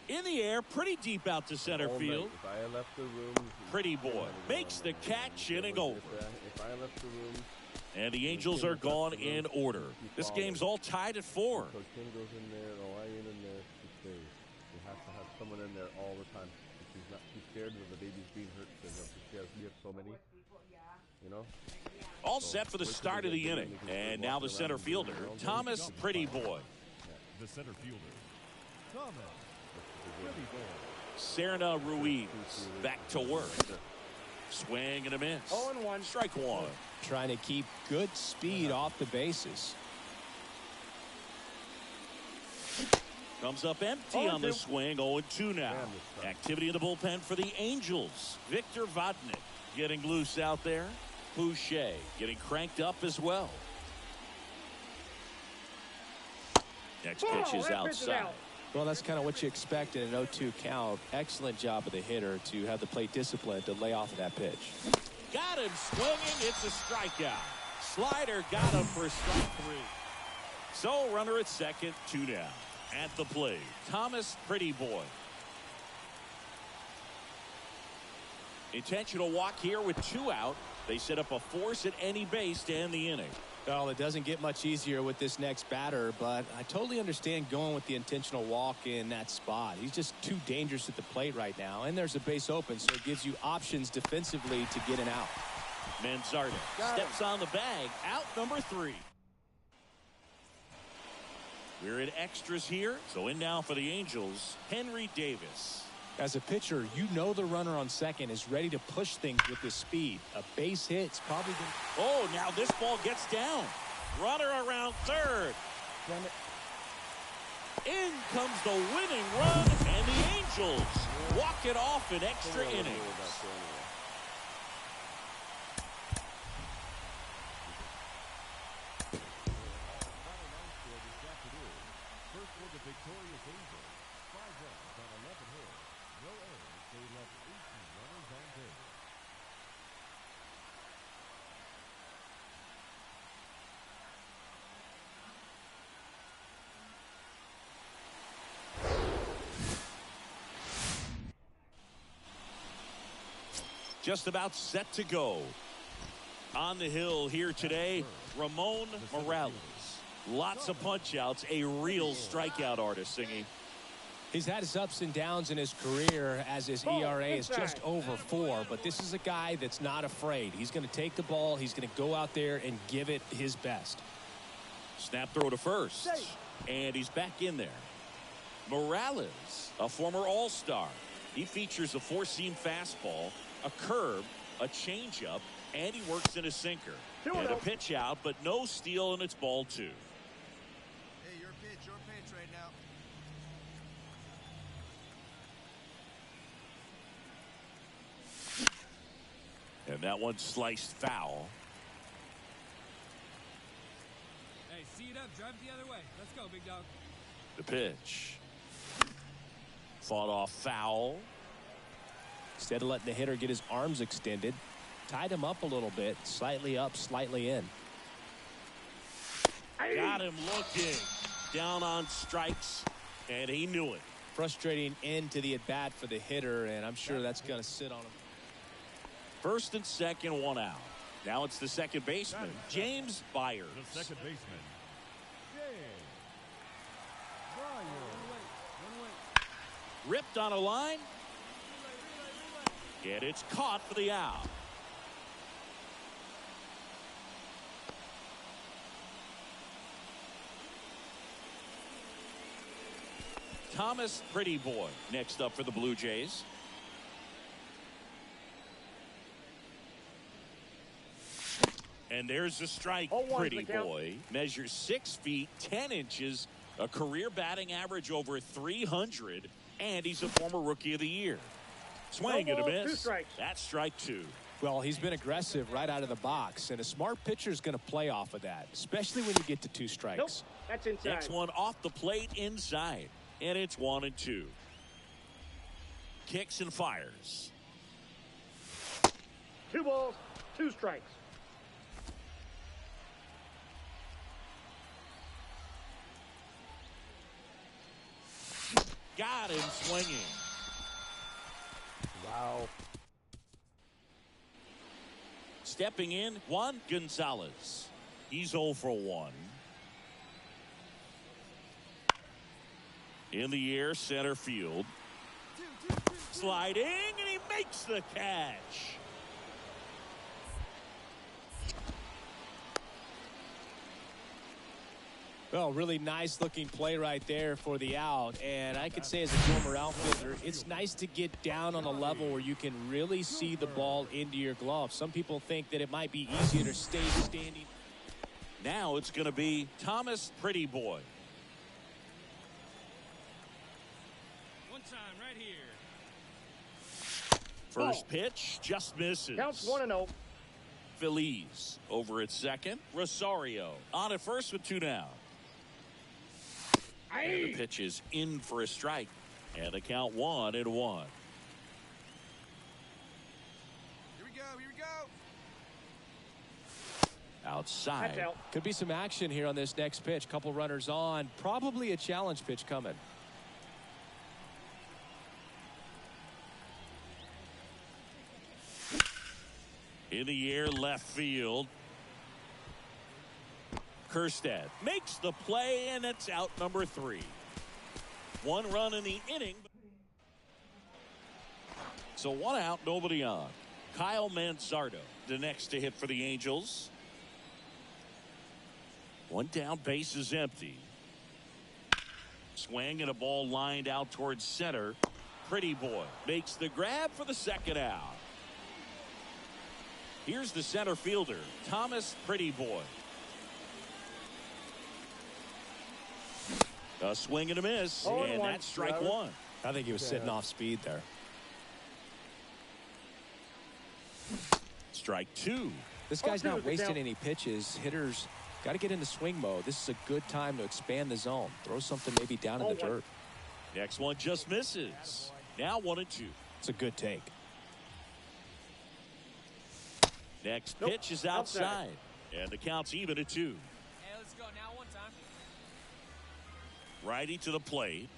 In the air, pretty deep out to center field. If I had left the room, Prettyboy makes the catch, inning over. If I left the room, and the Angels are gone in order. This game's all tied at 4. so Kim goes in there, Orion in there, she stays. You have to have someone in there all the time. She's not. She's scared that the baby's being hurt. So she has so many. you know. All set for the start of the inning. And now the center fielder, Thomas Pretty Boy. The center fielder, Thomas Pretty Boy. Serna Ruiz back to work. Swing and a miss. 0-1. Strike one. Trying to keep good speed off the bases. Comes up empty on the swing. 0-2 now. Activity in the bullpen for the Angels. Victor Vodnik getting loose out there. Boucher getting cranked up as well. Next pitch is outside. Well, that's kind of what you expect in an 0-2 count. Excellent job of the hitter to have the plate discipline to lay off of that pitch. Got him swinging. It's a strikeout. Slider got him for strike three. So runner at second, 2 down. At the plate, Thomas Pretty Boy. Intentional walk here with 2 out. They set up a force at any base to end the inning. Well, it doesn't get much easier with this next batter, but I totally understand going with the intentional walk in that spot. He's just too dangerous at the plate right now, and there's a base open, so it gives you options defensively to get an out. Manzardo steps on the bag. Out number 3. We're in extras here, so in now for the Angels, Henry Davis. As a pitcher, you know the runner on second is ready to push things with his speed. A base hit's probably going to... Oh, now this ball gets down. Runner around third. Damn it. In comes the winning run, and the Angels walk it off in extra innings. First for the victorious Angels, 5 runs on 11 hits, no errors. They left 18 runners on base. Just about set to go. On the hill here today, Ramon Morales. Lots of punch-outs, a real strikeout artist, Singy. He's had his ups and downs in his career as his ERA is just over 4, but this is a guy that's not afraid. He's going to take the ball, he's going to go out there and give it his best. Snap throw to first, and he's back in there. Morales, a former All-Star. He features a 4-seam fastball, a curve, a changeup, and he works in a sinker. And a pitch out, but no steal, and it's ball 2. Hey, your pitch right now. And that one sliced foul. Hey, see it up, drive it the other way. Let's go, big dog. The pitch. Fought off foul. Instead of letting the hitter get his arms extended, tied him up a little bit, slightly up, slightly in. Got him looking. Down on strikes, and he knew it. Frustrating end to the at-bat for the hitter, and I'm sure that's going to sit on him. First and second, 1 out. Now it's the second baseman, James Byers. The second baseman, James Byers. Ripped on a line. And it's caught for the out. Thomas Pretty Boy next up for the Blue Jays. And there's the strike. Pretty Boy measures 6 feet 10 inches, a career batting average over 300, and he's a former Rookie of the Year. Swing and a miss. That's strike 2. Well, he's been aggressive right out of the box, and a smart pitcher is going to play off of that, especially when you get to 2 strikes. That's inside. Next one off the plate inside, and it's 1-2. Kicks and fires. 2 balls, 2 strikes. Got him swinging. Wow. Stepping in, Juan Gonzalez. He's 0 for 1. In the air, center field. Sliding, and he makes the catch. Well, really nice looking play right there for the out. And I could say as a former outfielder, it's nice to get down on a level where you can really see the ball into your glove. Some people think that it might be easier to stay standing. Now it's going to be Thomas Pretty Boy. One time right here. First pitch just misses. Counts 1-0. Feliz over at second. Rosario on at first with 2 down. And the pitch is in for a strike. And the count 1-1. Here we go. Here we go. Outside. That's out. Could be some action here on this next pitch. Couple runners on. Probably a challenge pitch coming. In the air, left field. Kjerstad makes the play, and it's out number 3. 1 run in the inning. So 1 out, nobody on. Kyle Manzardo, the next to hit for the Angels. 1 down, base is empty. Swing and a ball lined out towards center. Pretty Boy makes the grab for the 2nd out. Here's the center fielder, Thomas Pretty Boy. A swing and a miss, and that's strike 1. I think he was sitting off speed there. Strike 2. This guy's not wasting any pitches. Hitters got to get into swing mode. This is a good time to expand the zone. Throw something maybe down in the dirt. Next one just misses. Now 1-2. It's a good take. Next pitch is outside. And the count's even at 2. Hey, let's go now. One time. Righty to the plate.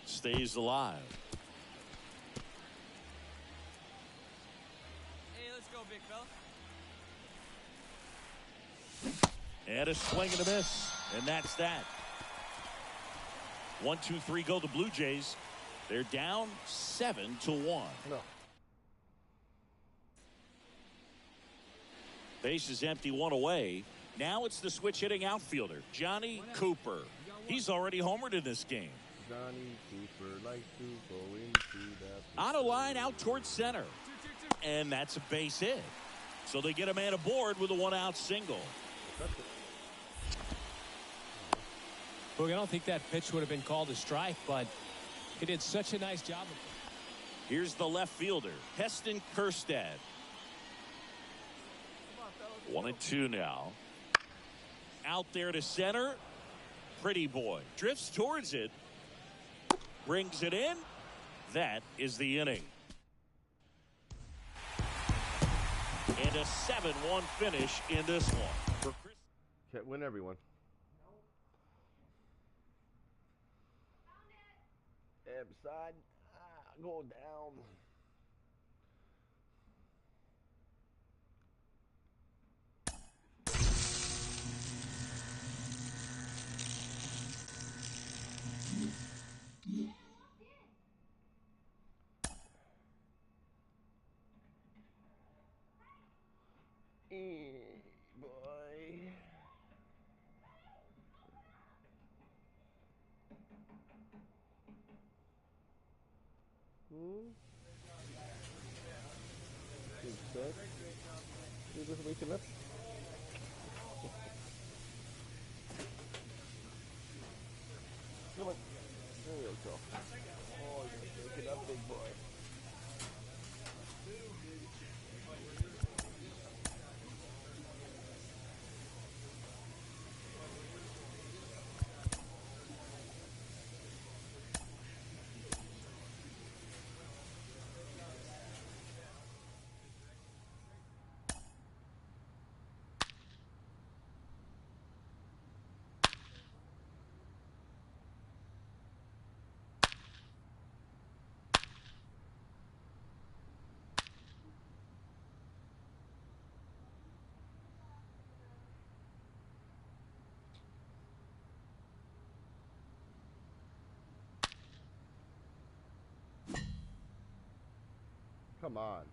Stays alive. Hey, let's go, big fella. And a swing and a miss. And that's that. 1, 2, 3 go the Blue Jays. They're down 7-1. No. Base is empty, 1 away. Now it's the switch hitting outfielder, Johnny Cooper. He's already homered in this game. Johnny Cooper likes to go into that. On a line out towards center. And that's a base hit. So they get a man aboard with a 1-out single. Look, I don't think that pitch would have been called a strike, but he did such a nice job. Here's the left fielder, Heston Kjerstad. 1-2 now. Out there to center. Pretty Boy drifts towards it. Brings it in. That is the inning. And a 7-1 finish in this one. For Chris. Can't win everyone. Side. Go down. Boy. You just waking up? Come on. There we go. Oh, you're waking up, big boy. Come on.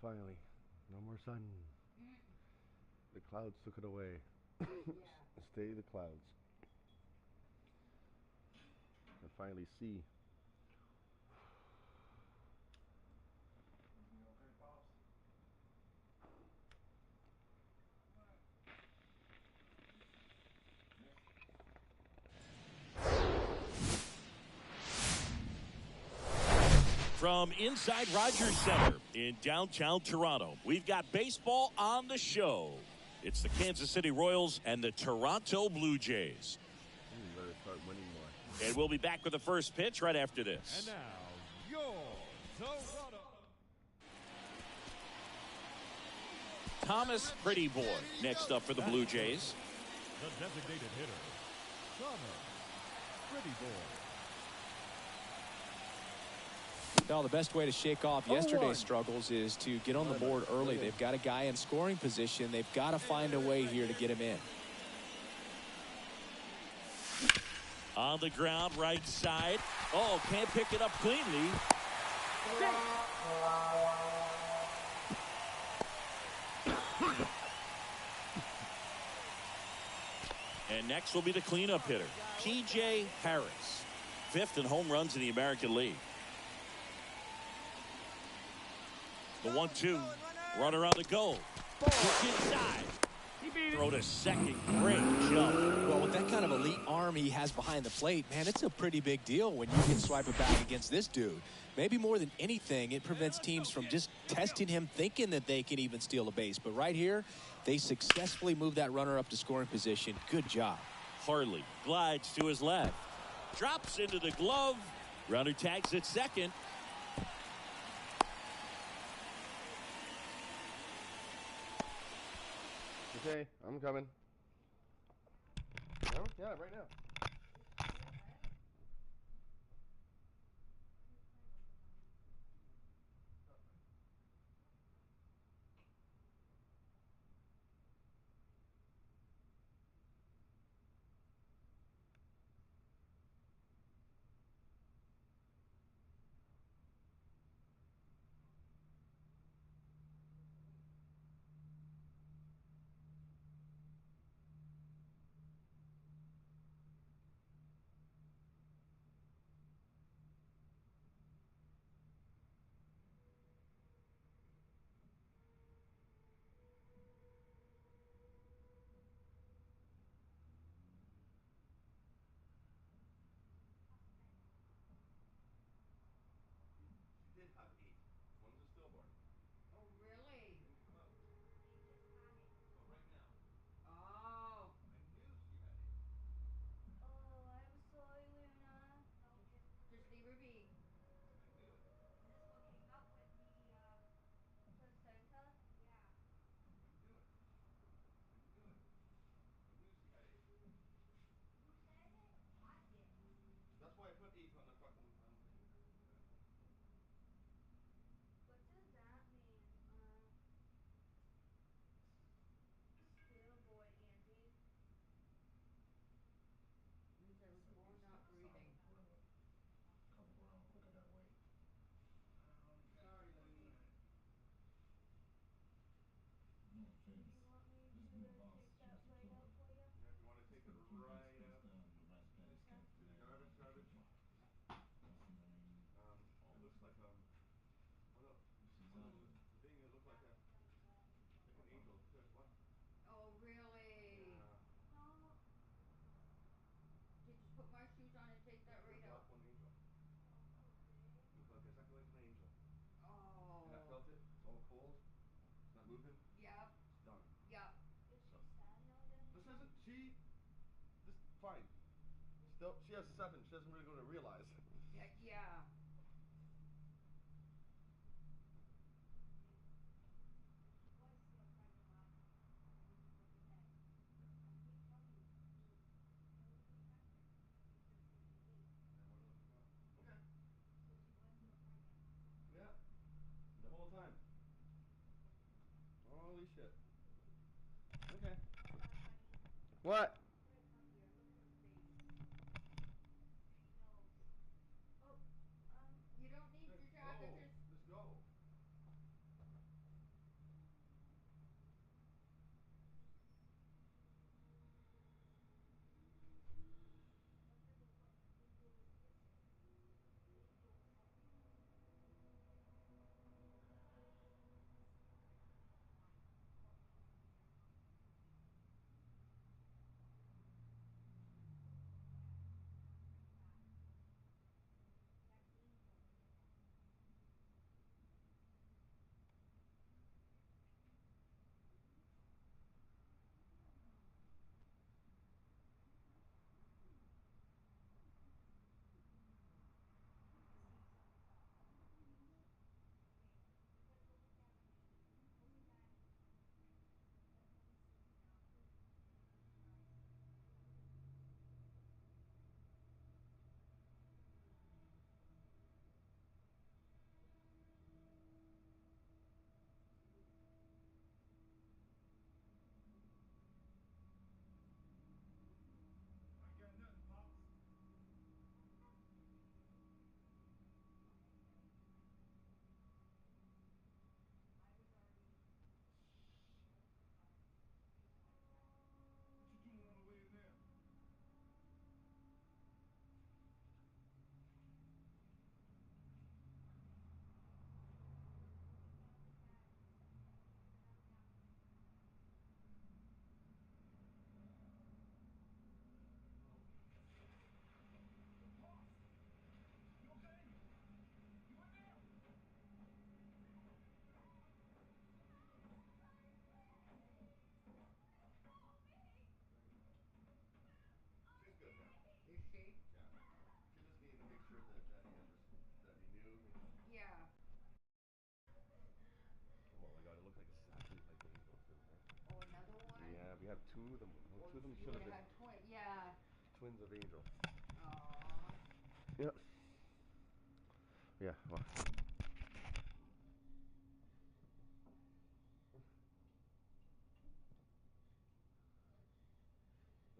finally. No more sun. The clouds took it away. Stay the clouds. And finally see. Okay, Pops. From inside Rogers Center in downtown Toronto, we've got baseball on the show. It's the Kansas City Royals and the Toronto Blue Jays. You better start winning more. And we'll be back with the first pitch right after this. And now, your Toronto. Thomas Pretty Boy next up for the Blue Jays. The designated hitter, Thomas Pretty Boy. Well, the best way to shake off yesterday's struggles is to get on the board early. They've got a guy in scoring position. They've got to find a way here to get him in. On the ground, right side. Oh, can't pick it up cleanly. And next will be the cleanup hitter, P.J. Harris. 5th in home runs in the American League. The 1-2, runner on the goal. Pitch inside. Throw to second. Great jump. Well, with that kind of elite arm he has behind the plate, man, it's a pretty big deal when you can swipe it back against this dude. Maybe more than anything, it prevents teams from just testing him, thinking that they can even steal a base. But right here, they successfully move that runner up to scoring position. Good job. Harley glides to his left. Drops into the glove. Runner tags at second. Okay, I'm coming. No? Yeah, right now. Did have 8. One's a stillborn. Oh, really? In the clouds. So right now. Oh. I knew she had 8. Oh, I'm sorry, Luna. Just leave her be. I knew it. Is this hooking up with the placenta? Yeah. I knew it. I knew it. I knew she had 8. Who said it? I did. That's why I put 8 on the fucking thing. What does that mean? Still boy, Andy. Means I was born not breathing. Couple round quick, I gotta wait. Sorry, Looney. No, in Do fairness, you want me this to new boss take is that supposed to right kill out her. for you? Yeah, if you want to take it Put the right face out down, the rice paddy's Okay. kept to the today. garbage, garbage. That's the main. It looks like oh no, She's one of out. the thing it looked like an angel. Good. What? Oh, really? Yeah. No. Okay, just put my shoes on and take that The right black out. one angel. Looked like exactly like an angel. Oh. And I felt it. It's all cold. It's not moving. Yep. It's done. Yep. Is So. she sad now then? This isn't she. This fine. Still, she has 7. She doesn't really going to realize. Yeah. Yeah. Was still pregnant last week. The week before today. I keep telling you, delivery center, it's been 14 weeks. Yeah, what else you got? Okay. So she was still pregnant. Yeah. The whole time. Holy shit. Okay. Hold on, honey. What? Come here. Look at her face. She knows. Oh. You don't need Let's your jacket. go. Just. Let's go. have two of them. Well, two of them You should would have have been had yeah. twins of Angel. Aww. Yeah. Yeah. Well.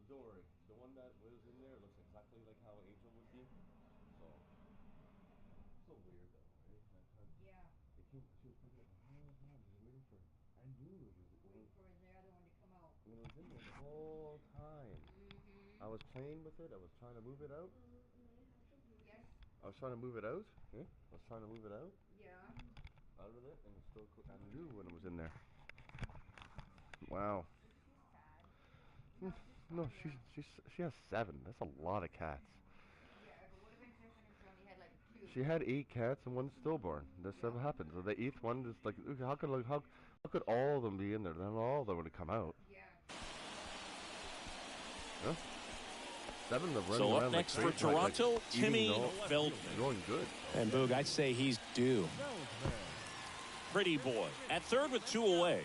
Don't worry. The one that was in there looks exactly like how Angel would be. So weird though, right? Yeah. It came. She was picking it the whole time. We were waiting for it. I knew it was. Waiting for the other one to come out. When it was in there the whole time. I was playing with it. I was trying to move it out. Yes. I was trying to move it out. Yeah. I was trying to move it out. Yeah. Out of it, and it's still. I knew when it was in there. Wow. She's sad. No, No, she has 7. That's a lot of cats. Yeah, if it would have been different if she only had like 2. She had 8 cats and 1 stillborn. This never happens. So the 8th one is like, how could all of them be in there? Then all of them would come out. Yeah. Huh? 7 of them running So around up next like for Toronto, Timmy Feldman. Going good. And Boog, I'd say he's due. Pretty boy at third with 2 away.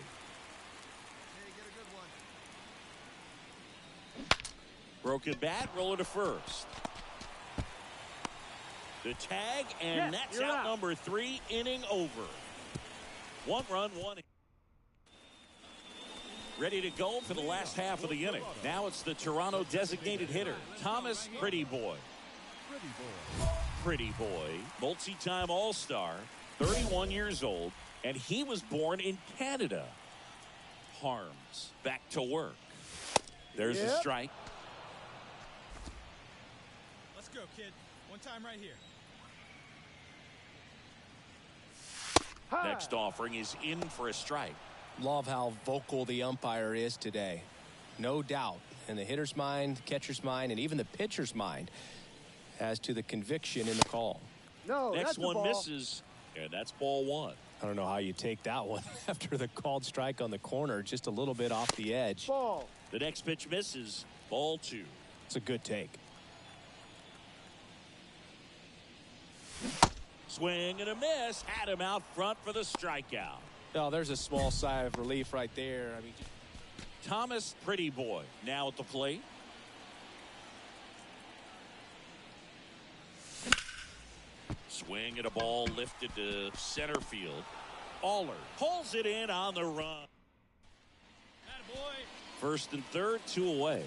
Broken bat, roller to first. The tag, and that's out number 3, inning over. 1 run, 1. Ready to go for the last half of the inning. Now it's the Toronto designated hitter, Thomas Pretty Boy. Pretty Boy, multi-time All-Star, 31 years old, and he was born in Canada. Harms back to work. There's a strike. Let's go, kid. One time right here. Next offering is in for a strike. Love how vocal the umpire is today. No doubt in the hitter's mind, catcher's mind, and even the pitcher's mind as to the conviction in the call. No, Next that's the one ball. misses, and that's ball 1. I don't know how you take that one after the called strike on the corner, just a little bit off the edge. Ball. The next pitch misses, ball 2. It's a good take. Swing and a miss. Had him out front for the strikeout. Oh, there's a small sigh of relief right there. I mean, Thomas Pretty Boy now at the plate. Swing and a ball lifted to center field. Aller pulls it in on the run. Attaboy. First and third, 2 away.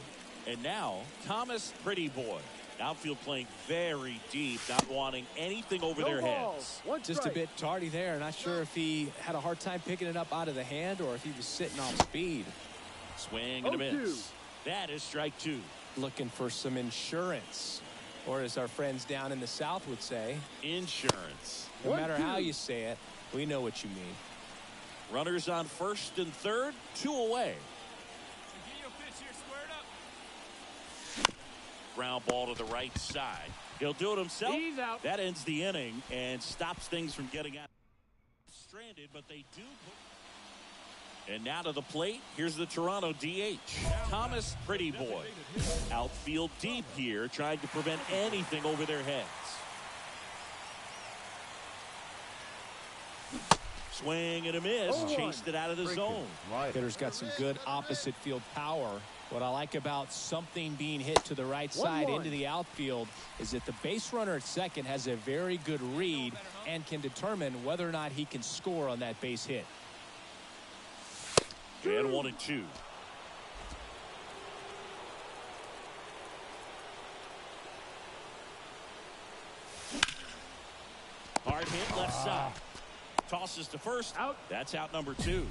And now Thomas Pretty Boy. Outfield playing very deep, not wanting anything over their heads. Just a bit tardy there. Not sure if he had a hard time picking it up out of the hand or if he was sitting off speed. Swing and a miss. That is strike 2. Looking for some insurance, or as our friends down in the South would say, insurance. No matter how you say it, we know what you mean. Runners on first and third, 2 away. Ground ball to the right side. He'll do it himself. He's out. That ends the inning and stops things from getting out. Stranded, but they do. And now to the plate. Here's the Toronto DH, Thomas Pretty Boy. Outfield deep here, trying to prevent anything over their heads. Swing and a miss. Chased it out of the zone. Hitter's got some good opposite field power. What I like about something being hit to the right side into the outfield is that the base runner at second has a very good read and can determine whether or not he can score on that base hit. And 1 and 2. Hard hit left side. Tosses to first. Out. That's out number 2.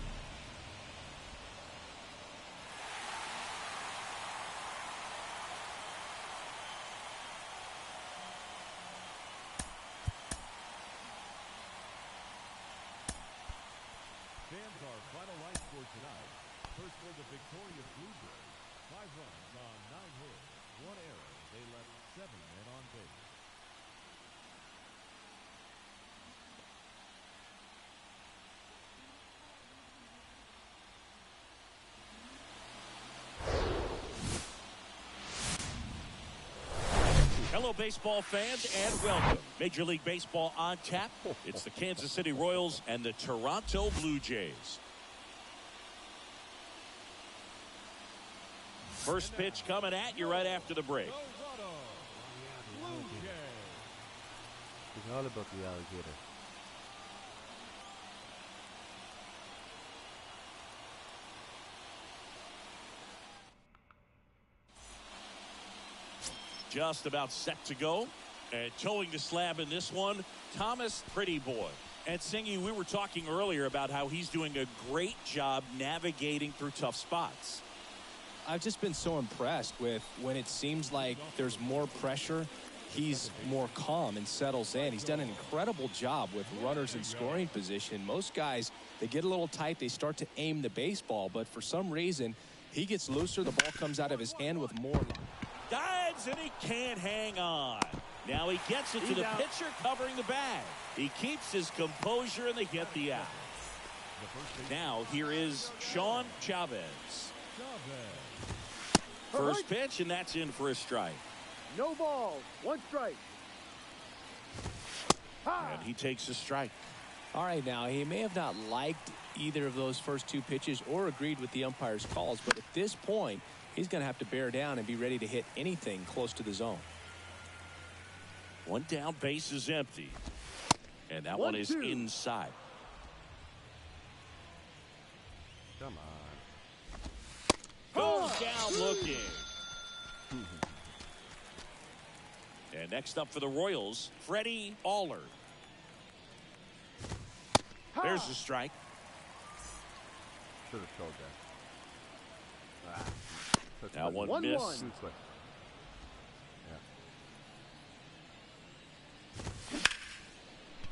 Fans, our final line score tonight. First for the victorious Blue Jays. 5 runs on 9 hits, 1 error. They left 7 men on base. Hello, baseball fans, and welcome. Major League Baseball on tap. It's the Kansas City Royals and the Toronto Blue Jays. First pitch coming at you right after the break. Toronto Blue Jays. It's all about the alligator. Just about set to go. And towing the slab in this one, Thomas Pretty Boy. And Singy, we were talking earlier about how he's doing a great job navigating through tough spots. I've just been so impressed with when it seems like there's more pressure, he's more calm and settles in. He's done an incredible job with runners in scoring position. Most guys, they get a little tight, they start to aim the baseball, but for some reason, he gets looser, the ball comes out of his hand with more. Dives and he can't hang on. Now he gets it to the pitcher covering the bag. He keeps his composure and they get the out. Now here is Sean Chavez. First pitch, and that's in for a strike. No ball. 1 strike. And he takes a strike. All right, now he may have not liked either of those first 2 pitches or agreed with the umpire's calls, but at this point, he's going to have to bear down and be ready to hit anything close to the zone. 1 down, base is empty. And that one is inside. Come on. Goes down looking. And next up for the Royals, Freddie Aller. There's the strike. Should have showed that. Now one miss.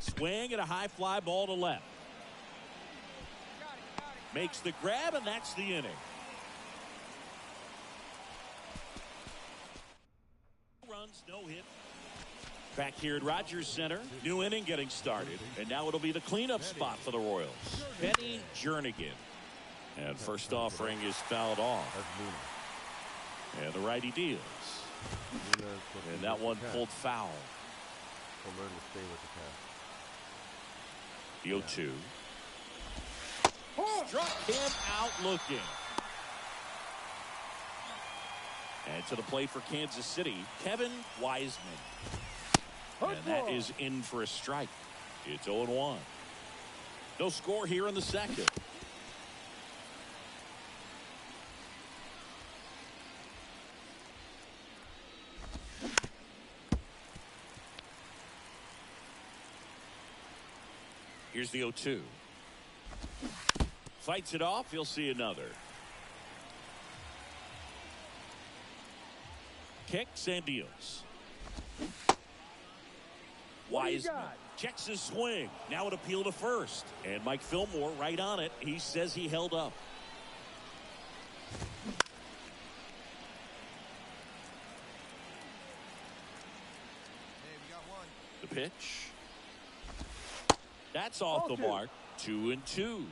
Swing and a high fly ball to left. Makes the grab, and that's the inning. Runs, no hit. Back here at Rogers Center, new inning getting started, and now it'll be the cleanup spot for the Royals. Benny Jernigan. And first offering is fouled off. And the righty deals. And that one pulled foul. We'll learn to stay with the pass. The 0-2. Struck him out looking. And to the plate for Kansas City, Kevin Wiseman. And that is in for a strike. It's 0-1. No score here in the second. Here's the 0-2. Fights it off. You'll see another. Kicks and deals. Wiseman checks his swing. Now an appeal to first. And Mike Fillmore right on it. He says he held up. Hey, we got one. The pitch. That's off the mark. 2-2.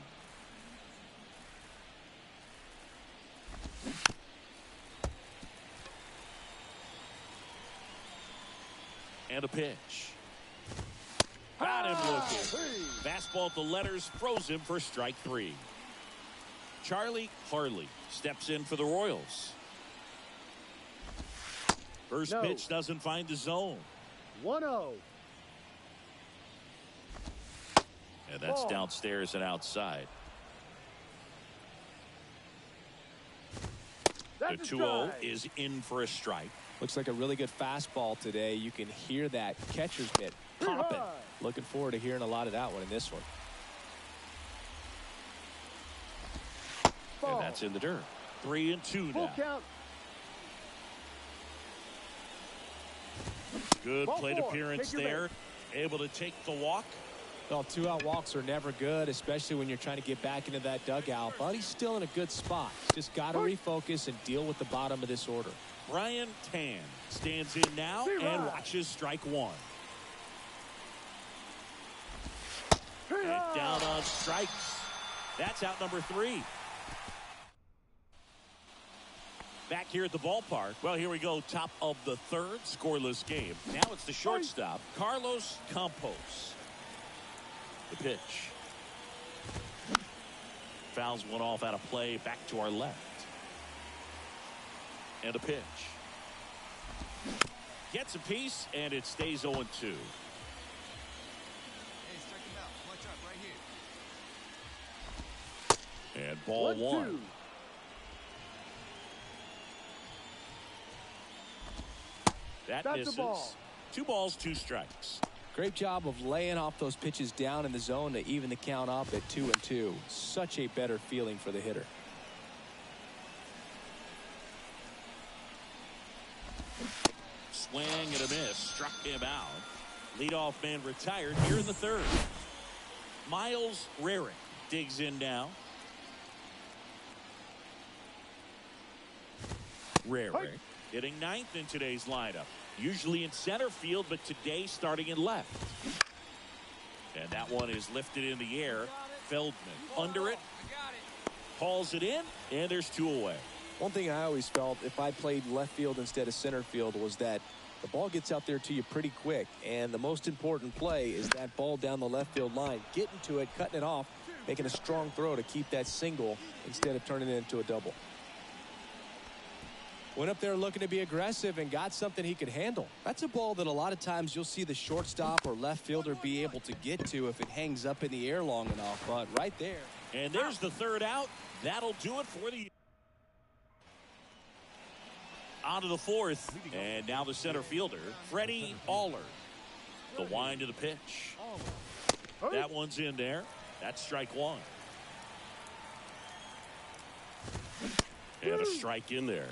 And a pitch. Got him looking. Fastball at the letters, throws him for strike 3. Charlie Harley steps in for the Royals. First pitch doesn't find the zone. 1-0. And that's downstairs and outside. The 2-0 is in for a strike. Looks like a really good fastball today. You can hear that catcher's mitt popping. Looking forward to hearing a lot of that one in this one. And that's in the dirt. 3-2 now. Count. Good plate appearance there. Able to take the walk. Well, 2-out walks are never good, especially when you're trying to get back into that dugout. But he's still in a good spot. Just got to refocus and deal with the bottom of this order. Brian Tan stands in now and watches strike 1. And down on strikes. That's out number 3. Back here at the ballpark. Well, here we go. Top of the third. Scoreless game. Now it's the shortstop, Carlos Campos. The pitch. Fouls one off out of play. Back to our left. And a pitch. Gets a piece, and it stays 0-2. Hey, strike him out. Watch out right here. And ball 1. That That's misses. a ball. 2 balls, 2 strikes. Great job of laying off those pitches down in the zone to even the count up at 2-2. Such a better feeling for the hitter. Swing and a miss. Struck him out. Leadoff man retired here in the 3rd. Miles Rarick digs in now. Rarick hitting 9th in today's lineup. Usually in center field, but today starting in left. And that one is lifted in the air. Feldman under it. Hauls it in, and there's 2 away. One thing I always felt if I played left field instead of center field was that the ball gets out there to you pretty quick, and the most important play is that ball down the left field line, getting to it, cutting it off, making a strong throw to keep that single instead of turning it into a double. Went up there looking to be aggressive and got something he could handle. That's a ball that a lot of times you'll see the shortstop or left fielder be able to get to if it hangs up in the air long enough, but right there. And there's the 3rd out. That'll do it for the... On to the 4th, and now the center fielder, Freddie Aller. The wind of the pitch. That one's in there. That's strike 1. And a strike in there.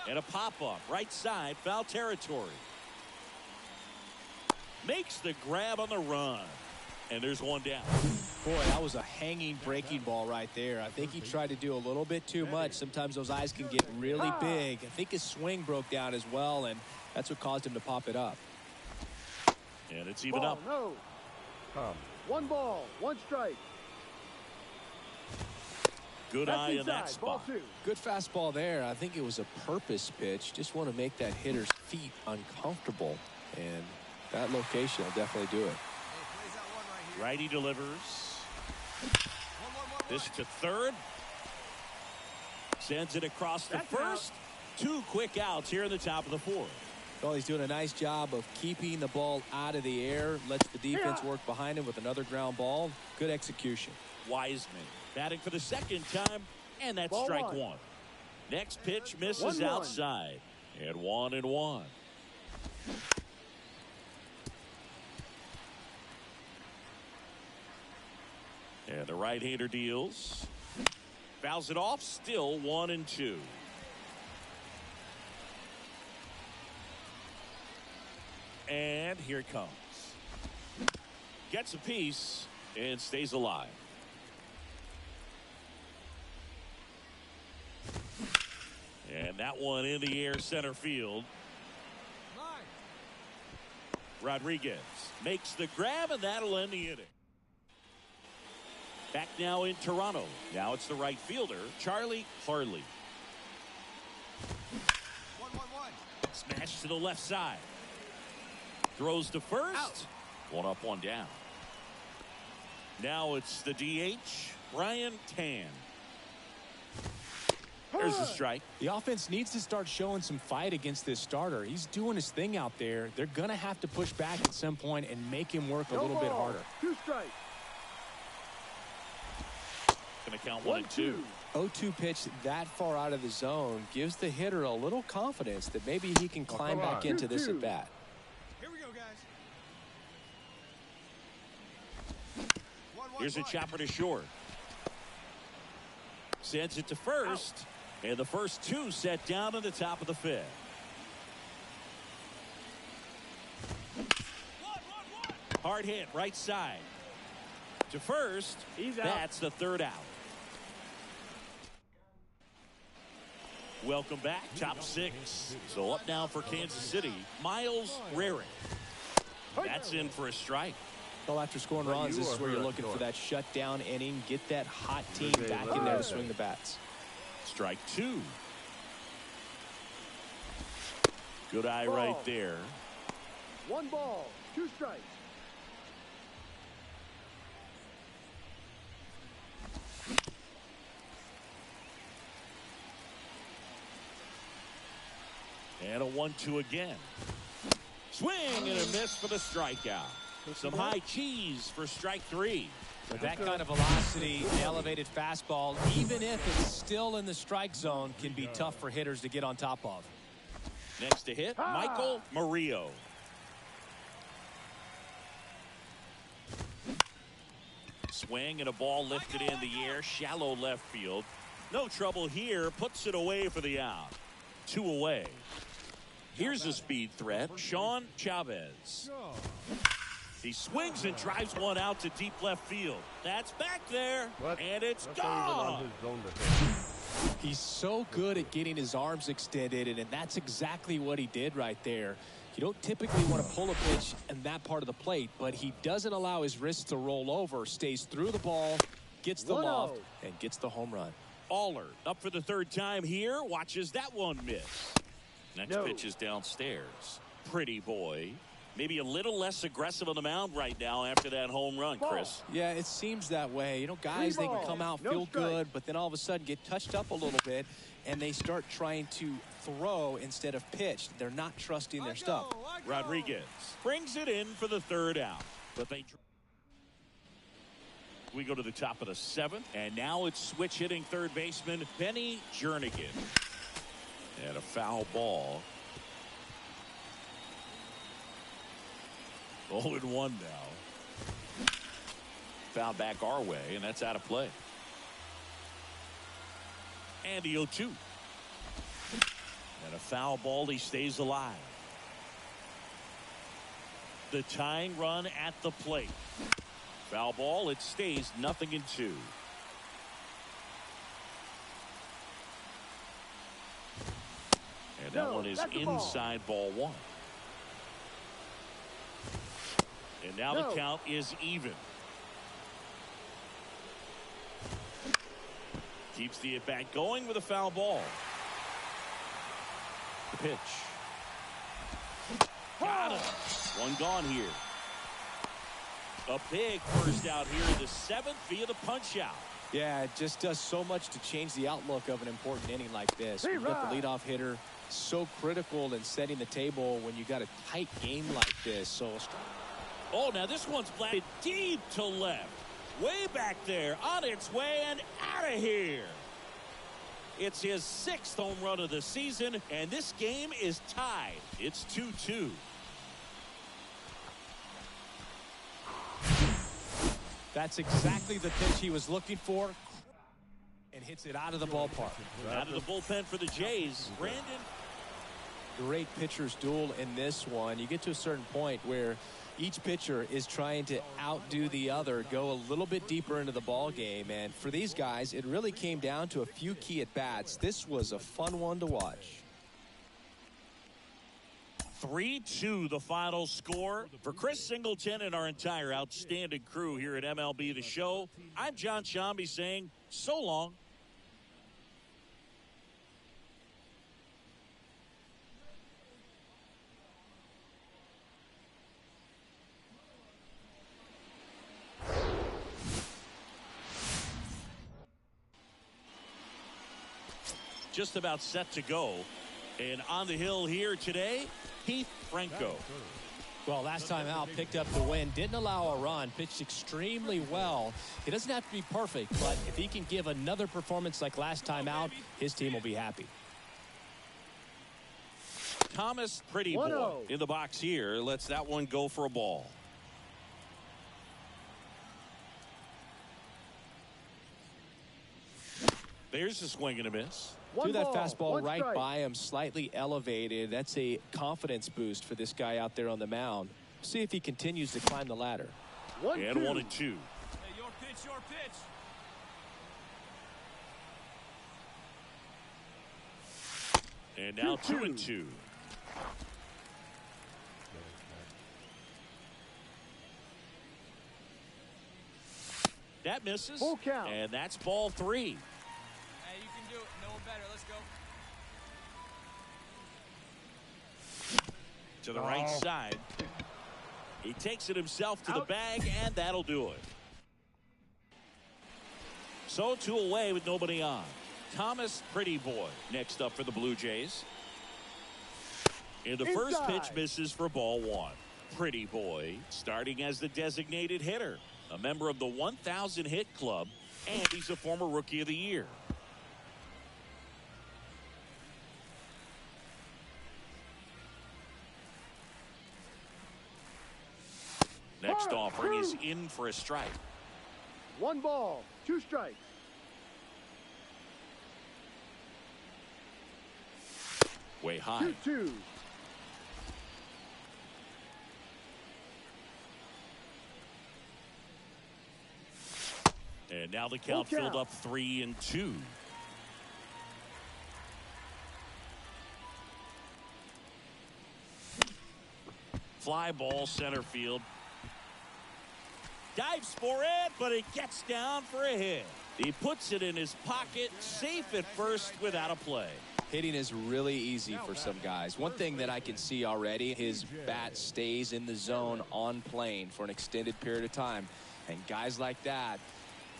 And a pop-up, right side, foul territory. Makes the grab on the run. And there's 1 down. Boy, that was a hanging breaking ball right there. I think he tried to do a little bit too much. Sometimes those eyes can get really big. I think his swing broke down as well, and that's what caused him to pop it up. And it's even Ball, up. no. 1 ball, 1 strike. Good That's eye in that inside. Ball spot. 2. Good fastball there. I think it was a purpose pitch. Just want to make that hitter's feet uncomfortable, and that location will definitely do it. Righty delivers. This to 3rd. Sends it across the 1st. 2 quick outs here in the top of the 4th. Well, he's doing a nice job of keeping the ball out of the air. Lets the defense work behind him with another ground ball. Good execution. Wiseman batting for the 2nd time, and that's Ball strike 1. 1. Next pitch misses 1-1. outside. And 1-1. And the right-hander deals. Fouls it off. Still 1-2. And here it comes. Gets a piece and stays alive. And that one in the air center field. Rodriguez makes the grab, and that'll end the inning. Back now in Toronto. Now it's the right fielder, Charlie Harley. 1-1-1. Smash to the left side. Throws to first. Out. 1 up, 1 down. Now it's the DH, Brian Tan. There's the strike. The offense needs to start showing some fight against this starter. He's doing his thing out there. They're going to have to push back at some point and make him work a little bit harder. 2 strikes. Going to count 1-2. 0-2 pitch that far out of the zone gives the hitter a little confidence that maybe he can climb back into this at bat. Here we go, guys. Here's a chopper to short. Sends it to first. And the first 2 set down in the top of the 5th. Hard hit right side. To first. He's out. That's the 3rd out. Welcome back. Top 6. So up now for Kansas City. Miles Rarick. That's in for a strike. Well, after scoring runs, this is where you're looking for that shutdown inning. Get that hot team back in there to swing the bats. Strike 2. Good eye right there. 1 ball, 2 strikes. And a 1-2 again. Swing and a miss for the strikeout. Some high cheese for strike 3. With that kind of velocity, an elevated fastball, even if it's still in the strike zone, can be tough for hitters to get on top of. Next to hit, Michael Murillo. Swing and a ball lifted in the air, shallow left field. No trouble here, puts it away for the out. 2 away. Here's a speed threat, Sean Chavez. He swings and drives one out to deep left field. That's back there, and it's gone. He's so good at getting his arms extended, and that's exactly what he did right there. You don't typically want to pull a pitch in that part of the plate, but he doesn't allow his wrists to roll over, stays through the ball, gets the loft, and gets the home run. Aller up for the 3rd time here, watches that one miss. Next pitch is downstairs. Pretty boy. Maybe a little less aggressive on the mound right now after that home run, Chris. Yeah, it seems that way. You know, guys, they can come out, feel good, but then all of a sudden get touched up a little bit, and they start trying to throw instead of pitch. They're not trusting their stuff. Rodriguez brings it in for the 3rd out. But we go to the top of the 7th, and now it's switch hitting 3rd baseman Benny Jernigan. And a foul ball. 0-1 now. Foul back our way, and that's out of play. And the 0-2. And a foul ball, he stays alive. The tying run at the plate. Foul ball, it stays 0-2. And that one is inside ball 1. And now the count is even. Keeps the at-bat going with a foul ball. The pitch. Got him. One gone here. A big first out here in the 7th via the punch out. Yeah, it just does so much to change the outlook of an important inning like this. You've got the leadoff hitter, so critical in setting the table when you got a tight game like this. So. Oh, now this one's blatted deep to left. Way back there, on its way and out of here. It's his 6th home run of the season, and this game is tied. It's 2-2. That's exactly the pitch he was looking for, and hits it out of the ballpark. Out of the bullpen for the Jays, Brandon. Great pitcher's duel in this one. You get to a certain point where each pitcher is trying to outdo the other, go a little bit deeper into the ball game, and for these guys, it really came down to a few key at bats. This was a fun one to watch. 3-2 the final score. For Chris Singleton and our entire outstanding crew here at MLB The Show, I'm John Shambi saying so long. Just about set to go. And on the hill here today, Keith Franco. Well, last time out, picked up the win, didn't allow a run, pitched extremely well. He doesn't have to be perfect, but if he can give another performance like last time out, his team will be happy. Thomas Pretty Boy in the box here lets that one go for a ball. There's a swing and a miss. Threw that fastball right by him, slightly elevated. That's a confidence boost for this guy out there on the mound. See if he continues to climb the ladder. 1-2. Hey, your pitch, your pitch. And now 2-2. That misses. Full count. And that's ball 3. Hey, you can do it. No one better. Let's go. To the right side. He takes it himself to the bag, and that'll do it. So 2 away with nobody on. Thomas Pretty Boy next up for the Blue Jays. And the first pitch misses for ball one. Pretty Boy starting as the designated hitter, a member of the 1,000 hit club, and he's a former Rookie of the Year. Next offering is in for a strike. 1 ball, 2 strikes. Way high. 2-2. And now the count filled up 3-2. Fly ball center field. Dives for it, but it gets down for a hit. He puts it in his pocket, safe at first without a play. Hitting is really easy for some guys. One thing that I can see already, his bat stays in the zone on plane for an extended period of time. And guys like that,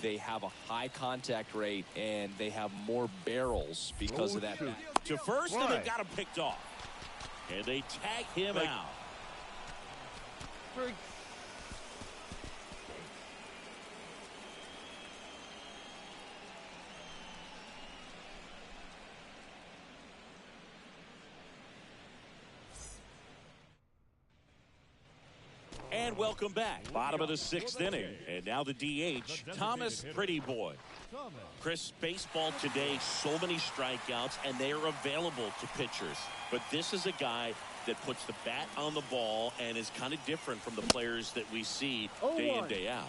they have a high contact rate and they have more barrels because of that bat. To first, and they got him picked off. And they tag him out. And welcome back. Bottom of the 6th inning. And now the DH, Thomas Pretty Boy. Chris, baseball today, so many strikeouts, and they are available to pitchers. But this is a guy that puts the bat on the ball and is kind of different from the players that we see day in, day out.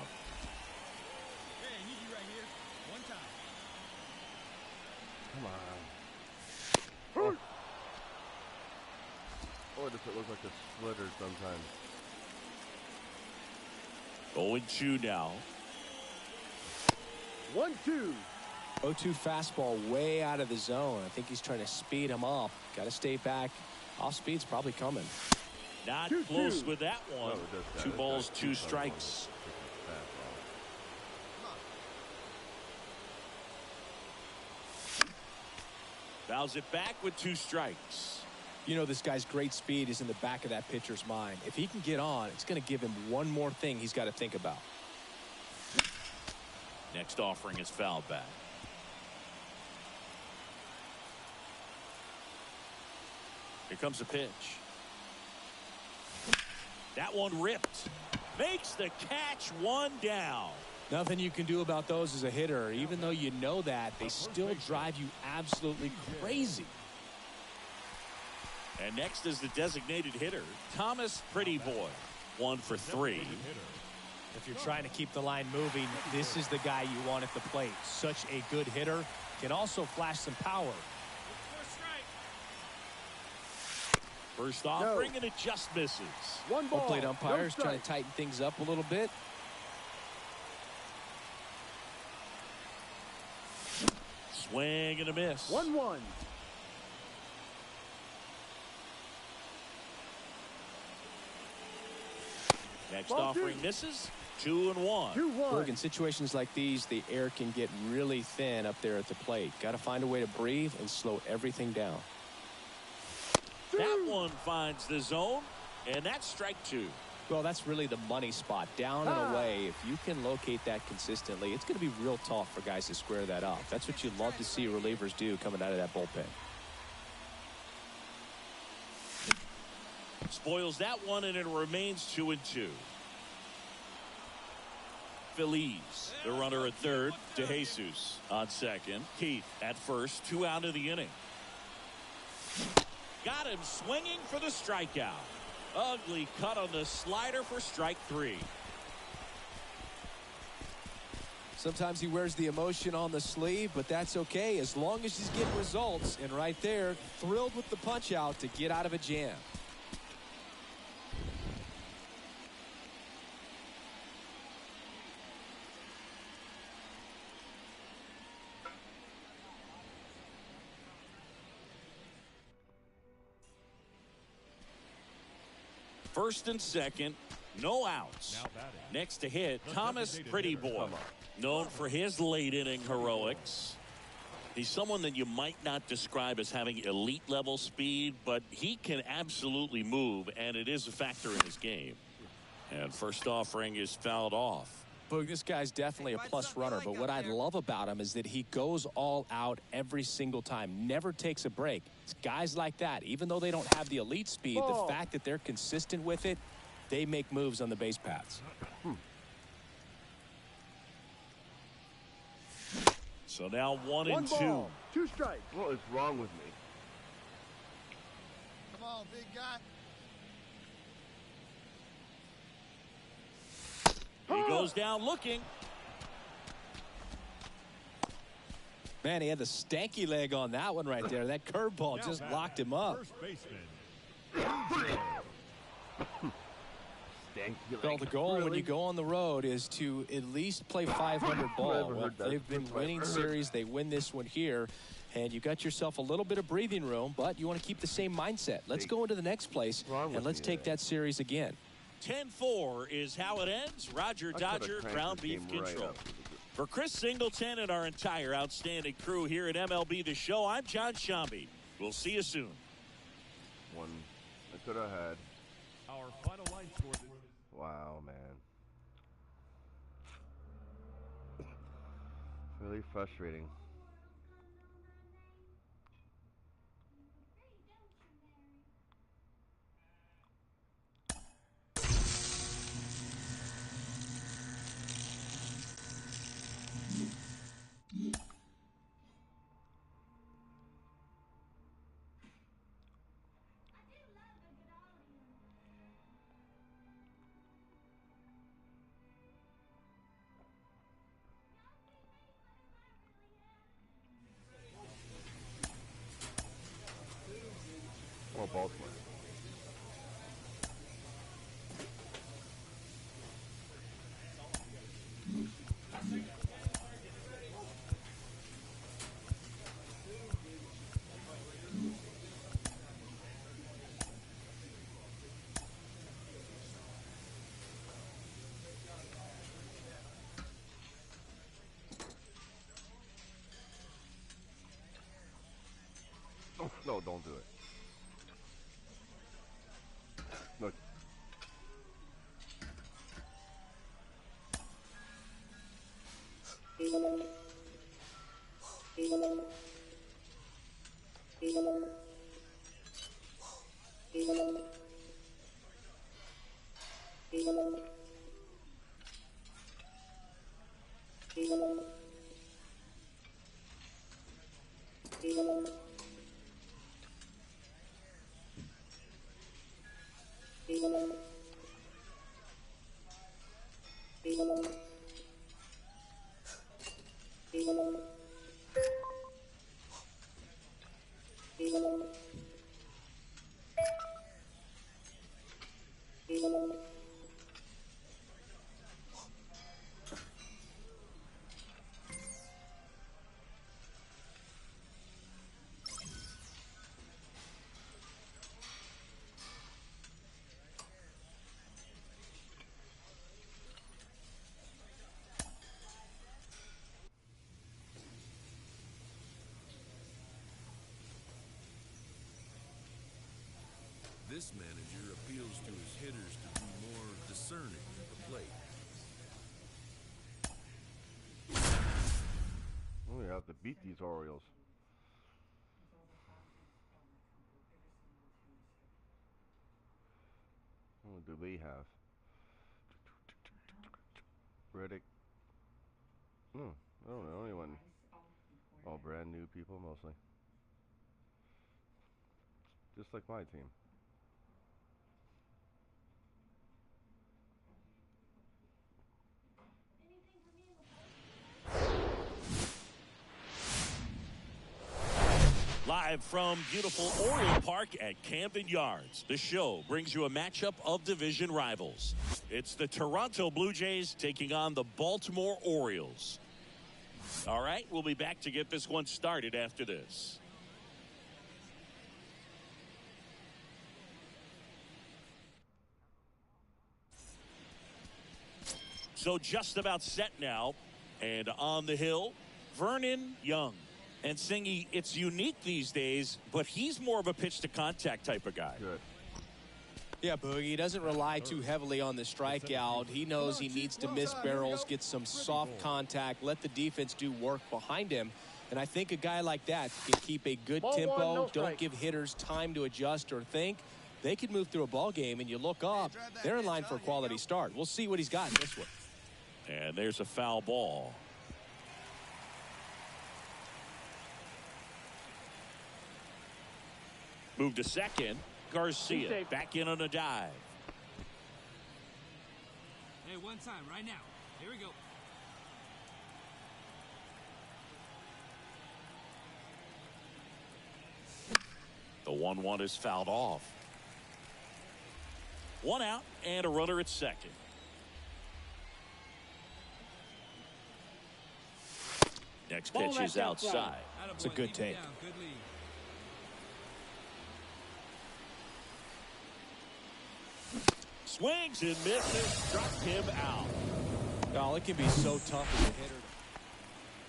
Hey, easy right here. 1 time. Come on. Or does it look like a splitter sometimes? 0-2 now. 1-2. 0-2 fastball way out of the zone. I think he's trying to speed him up. Got to stay back. Off speed's probably coming. Not close with that one. 2 balls, 2 strikes. Fouls it back with 2 strikes. You know, this guy's great speed is in the back of that pitcher's mind. If he can get on, it's going to give him one more thing he's got to think about. Next offering is fouled back. Here comes a pitch. That one ripped. Makes the catch, 1 down. Nothing you can do about those as a hitter. Even though you know that, they still drive you absolutely crazy. And next is the designated hitter, Thomas Pretty Boy. 1 for 3. If you're trying to keep the line moving, this is the guy you want at the plate. Such a good hitter. Can also flash some power. First offering, and it just misses. 1 ball. Home plate umpires trying to tighten things up a little bit. Swing and a miss. 1-1. Next offering misses. 2-1. 2-1. Look, in situations like these, the air can get really thin up there at the plate. Got to find a way to breathe and slow everything down. That one finds the zone, and that's strike 2. Well, that's really the money spot. Down and away, if you can locate that consistently, it's going to be real tough for guys to square that up. That's what you love to see relievers do coming out of that bullpen. Spoils that one, and it remains 2-2. Phillies, the runner at third, to Jesus on second. Keith at first, 2 out of the inning. Got him swinging for the strikeout. Ugly cut on the slider for strike 3. Sometimes he wears the emotion on the sleeve, but that's okay as long as he's getting results. And right there, thrilled with the punch out to get out of a jam. First and second, no outs. Next to hit, Thomas Pretty Boy, known for his late inning heroics. He's someone that you might not describe as having elite level speed, but he can absolutely move, and it is a factor in his game. And first offering is fouled off. Boog, this guy's definitely a plus runner, but what I love about him is that he goes all out every single time, never takes a break. It's guys like that, even though they don't have the elite speed, the fact that they're consistent with it, they make moves on the base paths. So now 1-2. 2 strikes. What is wrong with me? Come on, big guy. He goes down looking. Man, he had the stanky leg on that one right there. That curveball just locked him up. First baseman. Well, the goal when you go on the road is to at least play 500 ball. Well, they've been winning series. They win this one here. And you got yourself a little bit of breathing room, but you want to keep the same mindset. Let's go into the next place, and let's take that series again. 10-4 is how it ends. Roger Dodger, ground beef control. For Chris Singleton and our entire outstanding crew here at MLB The Show, I'm John Shambi. We'll see you soon. One I could have had. Our final line score. Wow, man. Really frustrating. Oh, Baltimore. Oh, no, don't do it. Look. This manager appeals to his hitters to be more discerning at the plate. Oh, we have to beat these Orioles. What do we have? Riddick. No, oh, the only one. All brand new people mostly. Just like my team. Live from beautiful Oriole Park at Camden Yards, the show brings you a matchup of division rivals. It's the Toronto Blue Jays taking on the Baltimore Orioles. All right, we'll be back to get this one started after this. So just about set now, and on the hill, Vernon Young. And Singy, it's unique these days, but he's more of a pitch-to-contact type of guy. Good. Yeah, Boogie, he doesn't rely too heavily on the strikeout. He knows he needs to miss barrels, get some soft contact, let the defense do work behind him. And I think a guy like that can keep a good tempo, don't give hitters time to adjust or think. They could move through a ball game, and you look up, they're in line for a quality start. We'll see what he's got in this one. And there's a foul ball. Move to second. Garcia back in on a dive. Hey, one time, right now. Here we go. The 1-1 is fouled off. 1 out and a runner at second. Next pitch is outside. It's a good take. Swings and misses, struck him out. Oh, it can be so tough as a hitter.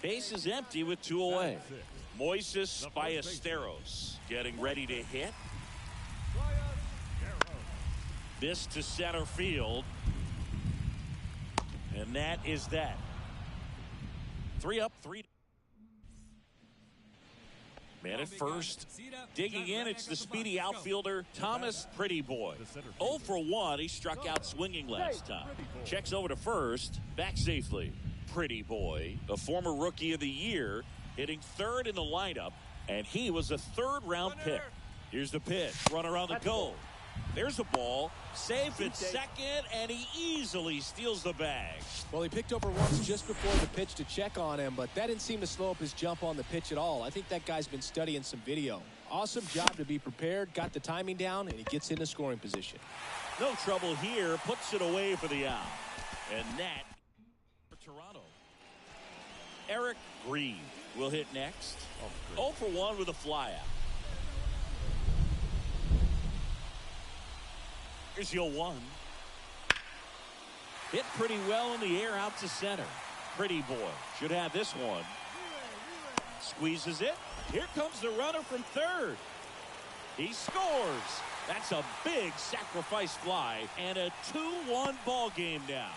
Base is empty with 2 away. Moises Ballesteros getting ready to hit. This to center field. And that is that. 3 up, 3. Man at first. Digging in, it's the speedy outfielder, Thomas Pretty Boy. 0 for 1. He struck out swinging last time. Checks over to first. Back safely. Pretty Boy, a former Rookie of the Year, hitting third in the lineup, and he was a third-round pick. Here's the pitch. Runner on the goal. There's a ball. Safe at second, and he easily steals the bag. Well, he picked over once just before the pitch to check on him, but that didn't seem to slow up his jump on the pitch at all. I think that guy's been studying some video. Awesome job to be prepared, got the timing down, and he gets into scoring position. No trouble here. Puts it away for the out. And that for Toronto. Eric Green will hit next. 0 for 1 with a flyout. Here's your 1. Hit pretty well in the air out to center. Pretty Boy should have this one. Squeezes it. Here comes the runner from third. He scores. That's a big sacrifice fly and a 2-1 ball game now.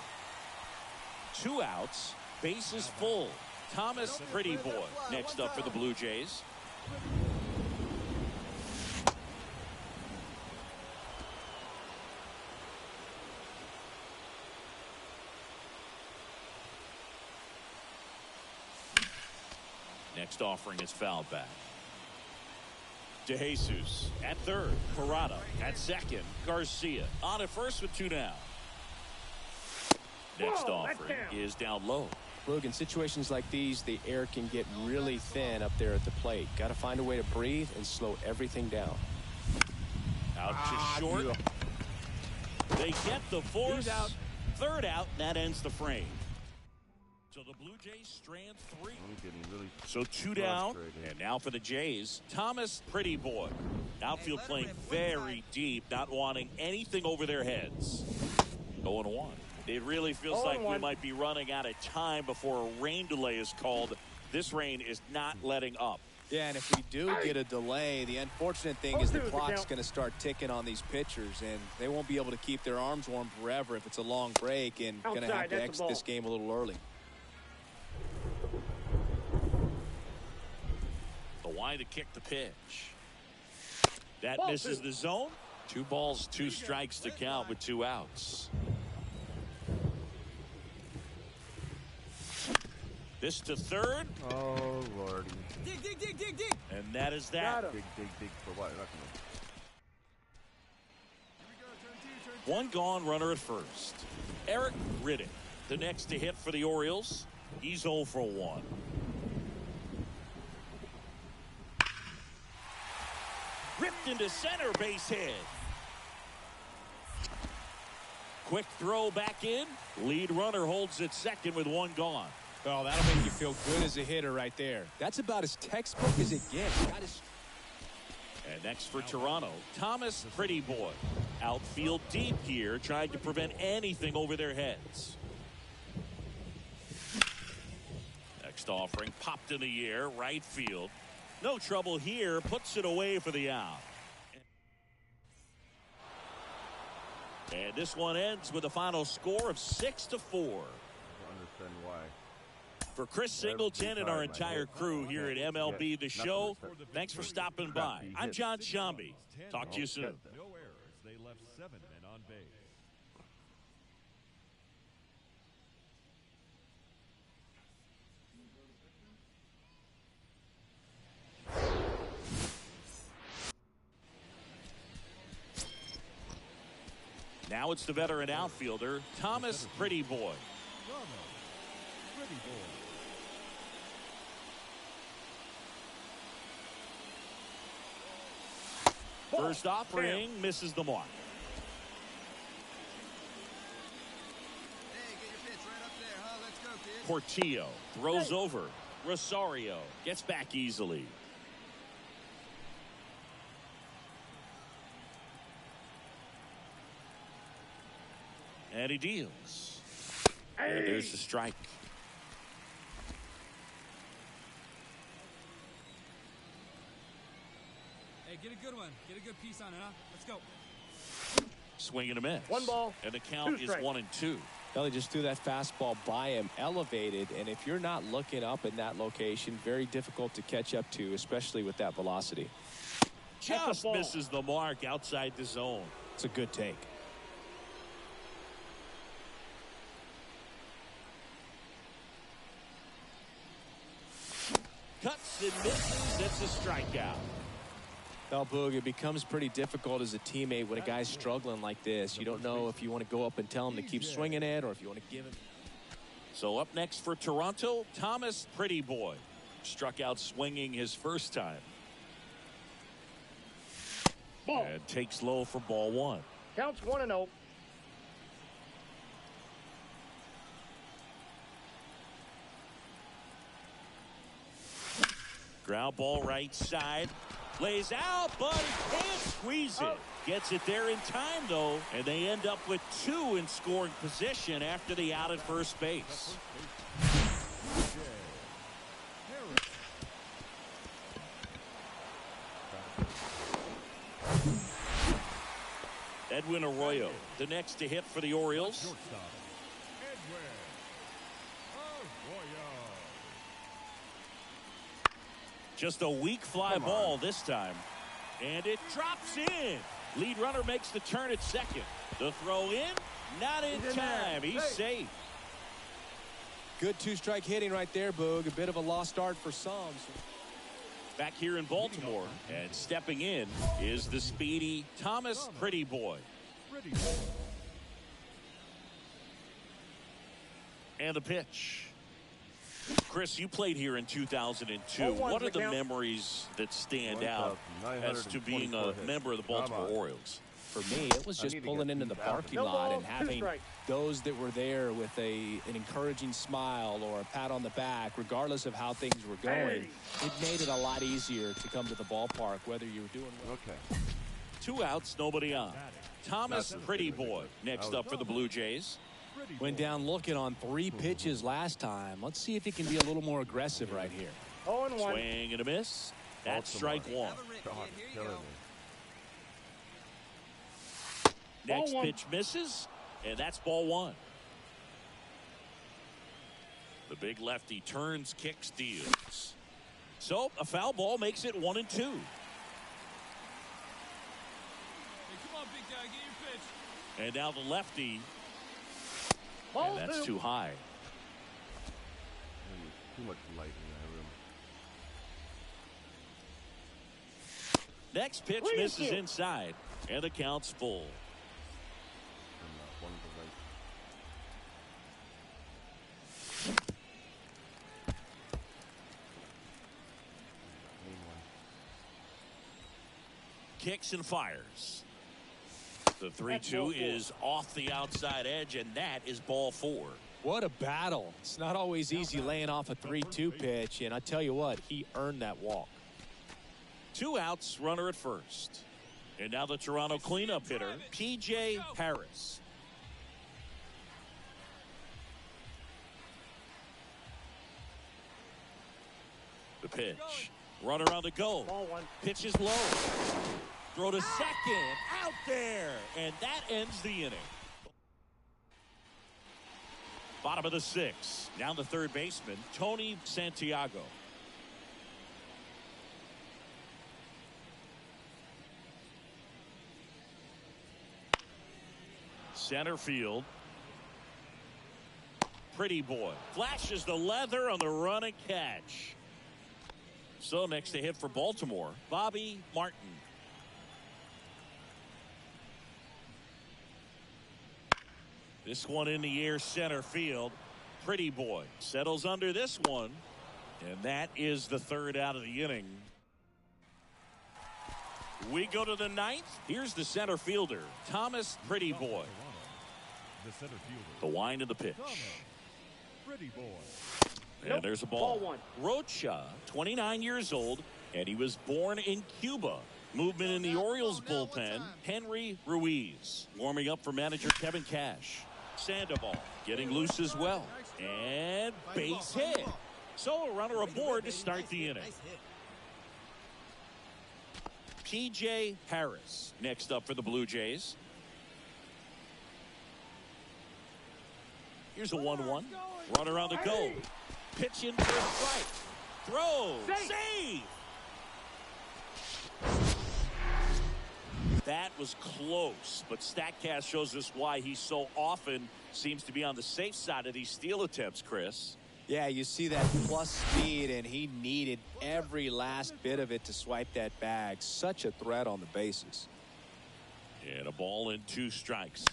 2 outs. Bases full. Thomas Pretty Boy next up for the Blue Jays. Next offering is fouled back. DeJesus at third. Corrado at second. Garcia on at first with 2 down. Next offering is down low. Look, in situations like these, the air can get really thin up there at the plate. Got to find a way to breathe and slow everything down. Out to short. They get the force. Third out, and that ends the frame. So the Blue Jays strand 3. So 2 down, and now for the Jays, Thomas Pretty Boy. Outfield playing very deep, not wanting anything over their heads. 0-1. It really feels like we might be running out of time before a rain delay is called. This rain is not letting up. Yeah, and if we do get a delay, the unfortunate thing is the clock's going to start ticking on these pitchers, and they won't be able to keep their arms warm forever if it's a long break, and going to have to exit this game a little early. The wide to kick the pitch. That misses the zone. 2 balls, 2 strikes to count with 2 outs. This to third. Oh, Lordy. Dig, dig, dig, dig, dig. And that is that. Dig for what? 1 gone, runner at first. Eric Riddick, the next to hit for the Orioles. He's 0 for 1. Ripped into center, base hit. Quick throw back in. Lead runner holds at second with 1 gone. Oh, that'll make you feel good as a hitter right there. That's about as textbook as it gets. And next for Toronto, Thomas Pretty Boy. Outfield deep here, trying to prevent anything over their heads. Next Last offering popped in the air, right field. No trouble here, puts it away for the out. And this one ends with a final score of 6-4. I don't understand why. For Chris Singleton and our entire crew here at MLB The Show, thanks for stopping by. I'm John Shambi. Talk to you soon. No errors. They left 7 men on base. Now it's the veteran outfielder, Thomas Pretty Boy. Pretty boy. First offering misses the mark. Hey, get your pitch right up there, huh? Let's go, kid. Portillo throws over. Rosario gets back easily. And he deals. And there's the strike. Hey, get a good one. Get a good piece on it, huh? Let's go. Swing and a miss. 1 ball, And the count 2 is strikes. 1-2. Kelly just threw that fastball by him, elevated, and if you're not looking up in that location, very difficult to catch up to, especially with that velocity. Just misses the mark outside the zone. It's a good take. Cuts and misses. That's a strikeout. Well, Boog, it becomes pretty difficult as a teammate when a guy's struggling like this. You don't know if you want to go up and tell him to keep swinging it or if you want to give him. So up next for Toronto, Thomas Pretty Boy. Struck out swinging his first time. Ball. And takes low for ball 1. Counts 1-0. Ground ball right side. Lays out, but he can't squeeze it. Gets it there in time, though, and they end up with 2 in scoring position after the out at first base. Edwin Arroyo, the next to hit for the Orioles. Shortstop, Edwin Arroyo. Just a weak fly ball this time. And it drops in. Lead runner makes the turn at second. The throw in, not in time. He's safe. Good 2-strike hitting right there, Boog. A bit of a lost start for some. Back here in Baltimore, and stepping in is the speedy Thomas Pretty Boy. Pretty boy. And the pitch. Chris, you played here in 2002. What are the memories that stand out as to being a member of the Baltimore Orioles? For me, it was just pulling into the parking lot and having those that were there with an encouraging smile or a pat on the back, regardless of how things were going. It made it a lot easier to come to the ballpark, whether you were doing well. Okay. 2 outs, nobody on. Thomas Pretty Boy next up for the Blue Jays. Went down looking on 3 pitches last time. Let's see if he can be a little more aggressive right here. 0-1. Swing and a miss. That's strike 1. God, killing me. Next Ball 1. pitch misses, and that's ball 1. The big lefty turns, kicks, deals. So a foul ball makes it 1-2. Hey, come on, big guy, get your pitch. And now the lefty, Ball and that's 2. too high. Too much light in that room. Next pitch misses inside, and the count's full. One of the right. Kicks and fires. The 3-2 is off the outside edge, and that is ball 4. What a battle. It's not always easy laying off a 3-2 pitch, and I tell you what, he earned that walk. 2 outs, runner at first. And now the Toronto cleanup hitter, P.J. Harris. The pitch. Runner on the go. Ball one. Pitch is low. Throw to second. Out there. And that ends the inning. Bottom of the 6th. Down the third baseman, Tony Santiago. Center field. Pretty boy. Flashes the leather on the run and catch. So next to hit for Baltimore, Bobby Martin. This one in the air, center field. Pretty boy settles under this one. And that is the third out of the inning. We go to the 9th. Here's the center fielder, Thomas Pretty Boy. The center fielder. The wind of the pitch. Thomas Pretty Boy. And there's a ball. Ball one. Rocha, 29 years old, and he was born in Cuba. Movement in the Orioles bullpen, Henry Ruiz. Warming up for manager Kevin Cash. Sandoval getting loose as well. And base hit. So a runner aboard to start the inning. P.J. Harris next up for the Blue Jays. Here's a 1-1. Runner on the go. Pitch in for a strike. Throw. Save. That was close, but StatCast shows us why he so often seems to be on the safe side of these steal attempts, Chris. Yeah, you see that plus speed, and he needed every last bit of it to swipe that bag. Such a threat on the bases. And a ball and 2 strikes.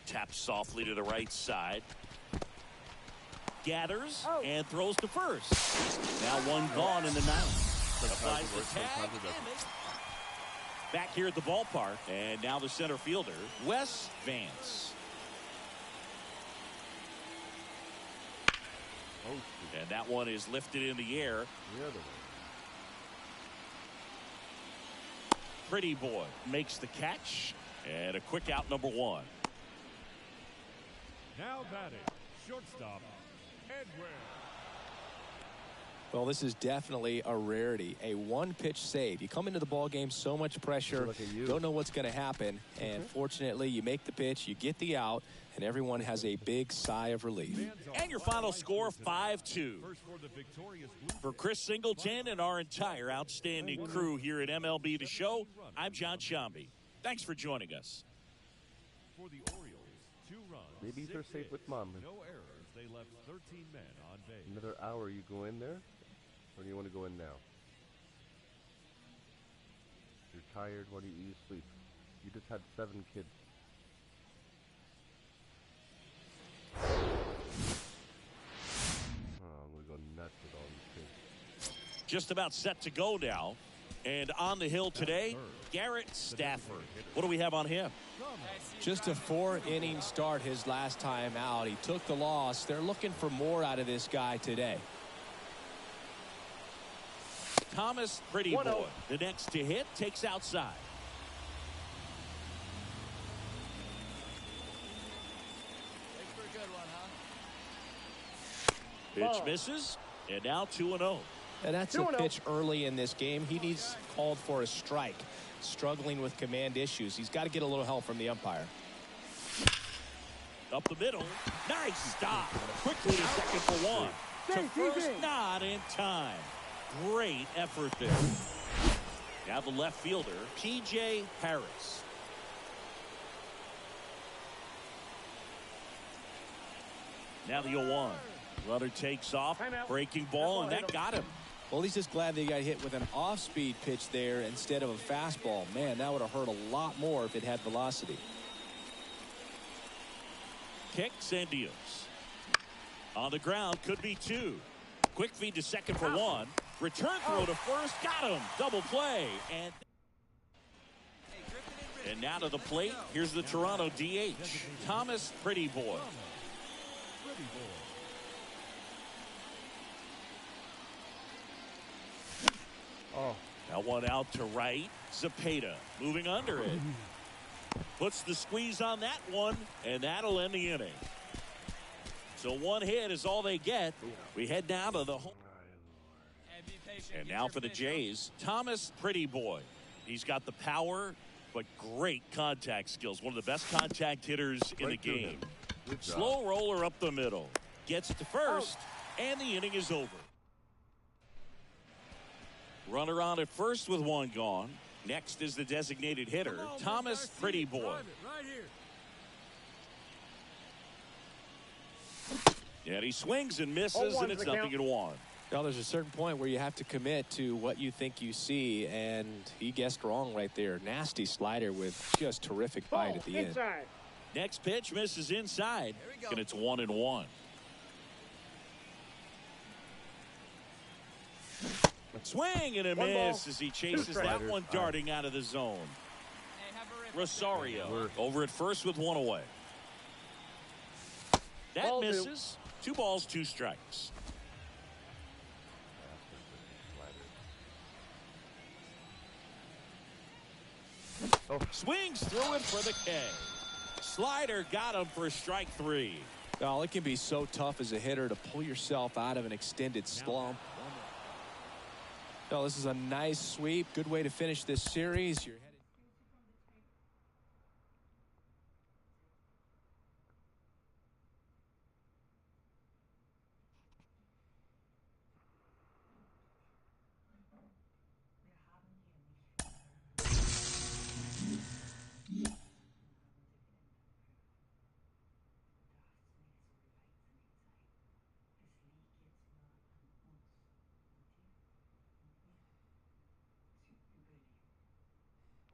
Taps softly to the right side. Gathers and throws to first. Now one gone in the 9th. Applies the tag. Back here at the ballpark, and now the center fielder, Wes Vance. And that one is lifted in the air. The other way. Pretty boy makes the catch, and a quick out, number 1. Now batting, shortstop, Edwin. Well, this is definitely a rarity. A one-pitch save. You come into the ball game, so much pressure, don't know what's going to happen, and fortunately, you make the pitch, you get the out, and everyone has a big sigh of relief. And your final score, 5-2. For Chris Singleton and our entire outstanding crew here at MLB The Show, I'm John Shambi. Thanks for joining us. For the Orioles, 2 runs. Maybe they're safe with Mom. No errors. They left 13 men on base. Another hour, you go in there? Or do you want to go in now? You're tired, why do you sleep? You just had 7 kids. Oh, I'm going to go nuts with all these kids. Just about set to go now. And on the hill today, Garrett Stafford. What do we have on him? Just a 4-inning start his last time out. He took the loss. They're looking for more out of this guy today. Thomas Pretty Boy, the next to hit, takes outside. Pitch misses, and now 2-0. And that's a pitch early in this game. He needs called for a strike. Struggling with command issues. He's got to get a little help from the umpire. Up the middle. Nice stop. Quickly to second for 1. To first, not in time. Great effort there. Now the left fielder, P.J. Harris. Now the 0-1. Runner takes off. Breaking ball, and that got him. Well, he's just glad they got hit with an off-speed pitch there instead of a fastball. Man, that would have hurt a lot more if it had velocity. Kicks and deals. On the ground, could be 2. Quick feed to second for 1. Return throw to first. Got him. Double play. And now to the plate. Here's the Toronto DH, Thomas Pretty Boy. Oh. Now one out to right. Zepeda moving under it. Puts the squeeze on that one, and that'll end the inning. So 1 hit is all they get. We head down to the home. And now for the Jays, Thomas Pretty Boy. He's got the power, but great contact skills. One of the best contact hitters in the game. Slow roller up the middle. Gets it to first, and the inning is over. Runner on at first with one gone. Next is the designated hitter, Thomas Pretty Boy. Right here. And he swings and misses, and it's 0-1. Well, there's a certain point where you have to commit to what you think you see, and he guessed wrong right there. Nasty slider with just terrific bite at the end. Next pitch misses inside, and it's 1-1. Swing and a miss as he chases that one darting out of the zone. Rosario over at first with one away. That misses. 2 balls, 2 strikes. Swings through it for the K. Slider got him for strike 3. Well, it can be so tough as a hitter to pull yourself out of an extended slump. Well, this is a nice sweep. Good way to finish this series. You're headed.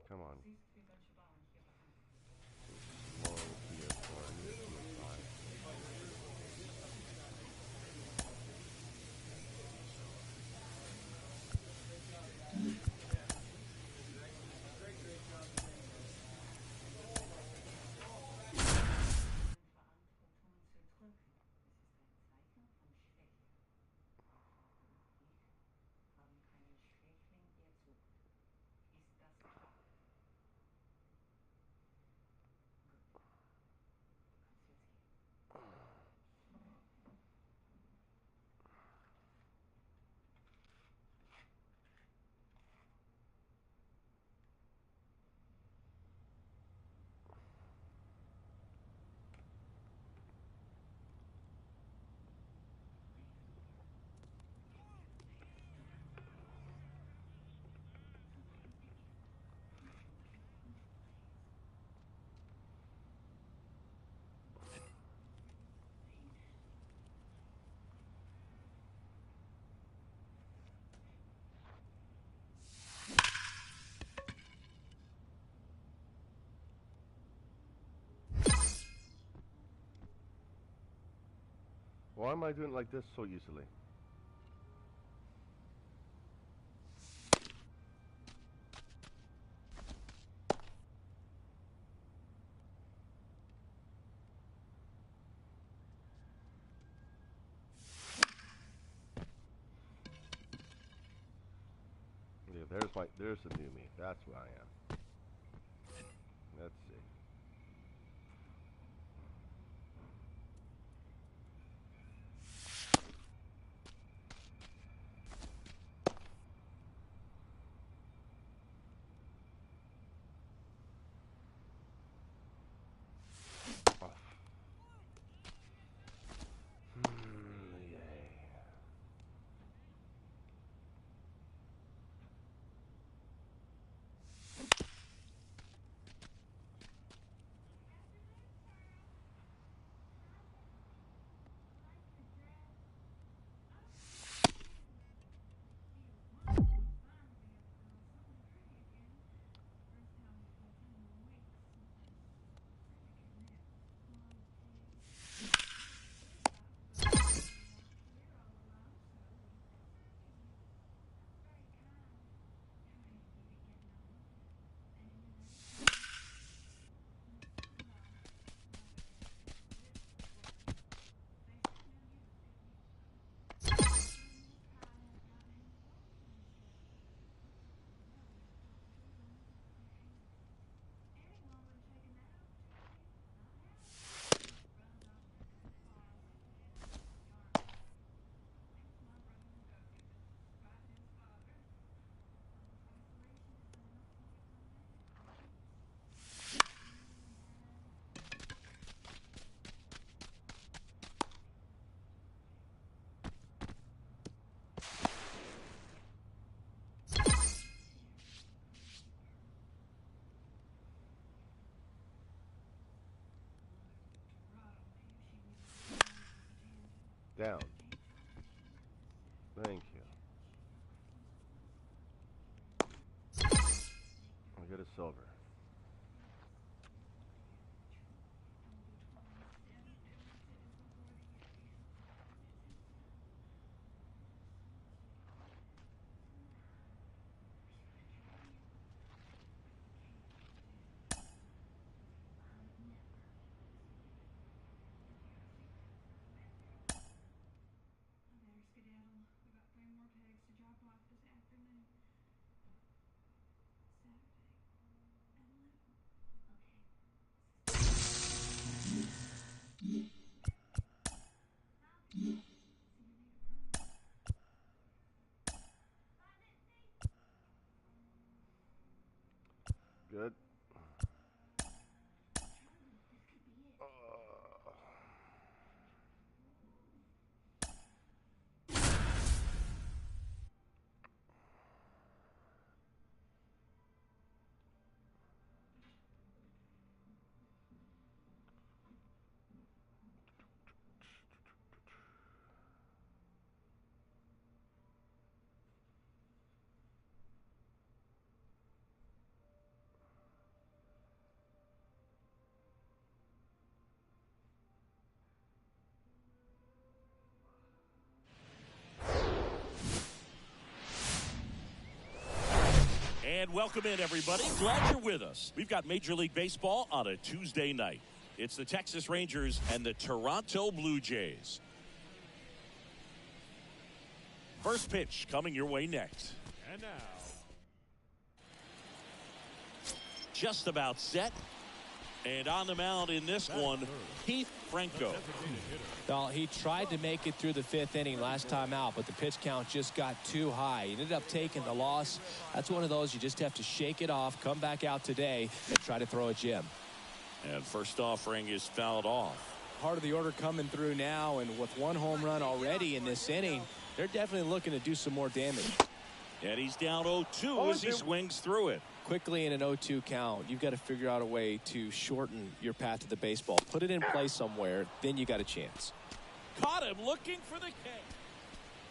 Come on. Why am I doing it like this so easily? Yeah, there's the new me. That's what I am. Let's see. down. Thank you. I'll get a silver. Good. And welcome in, everybody. Glad you're with us. We've got Major League Baseball on a Tuesday night. It's the Texas Rangers and the Toronto Blue Jays. First pitch coming your way next. And now, Just about set. And on the mound in this one, Keith Franco. Well, he tried to make it through the 5th inning last time out, but the pitch count just got too high. He ended up taking the loss. That's one of those you just have to shake it off, come back out today, and try to throw a gem. And first offering is fouled off. Part of the order coming through now, and with one home run already in this inning, they're definitely looking to do some more damage. And he's down 0-2 as he swings through it. Quickly in an 0-2 count, you've got to figure out a way to shorten your path to the baseball. Put it in play somewhere, then you got a chance. Caught him looking for the K.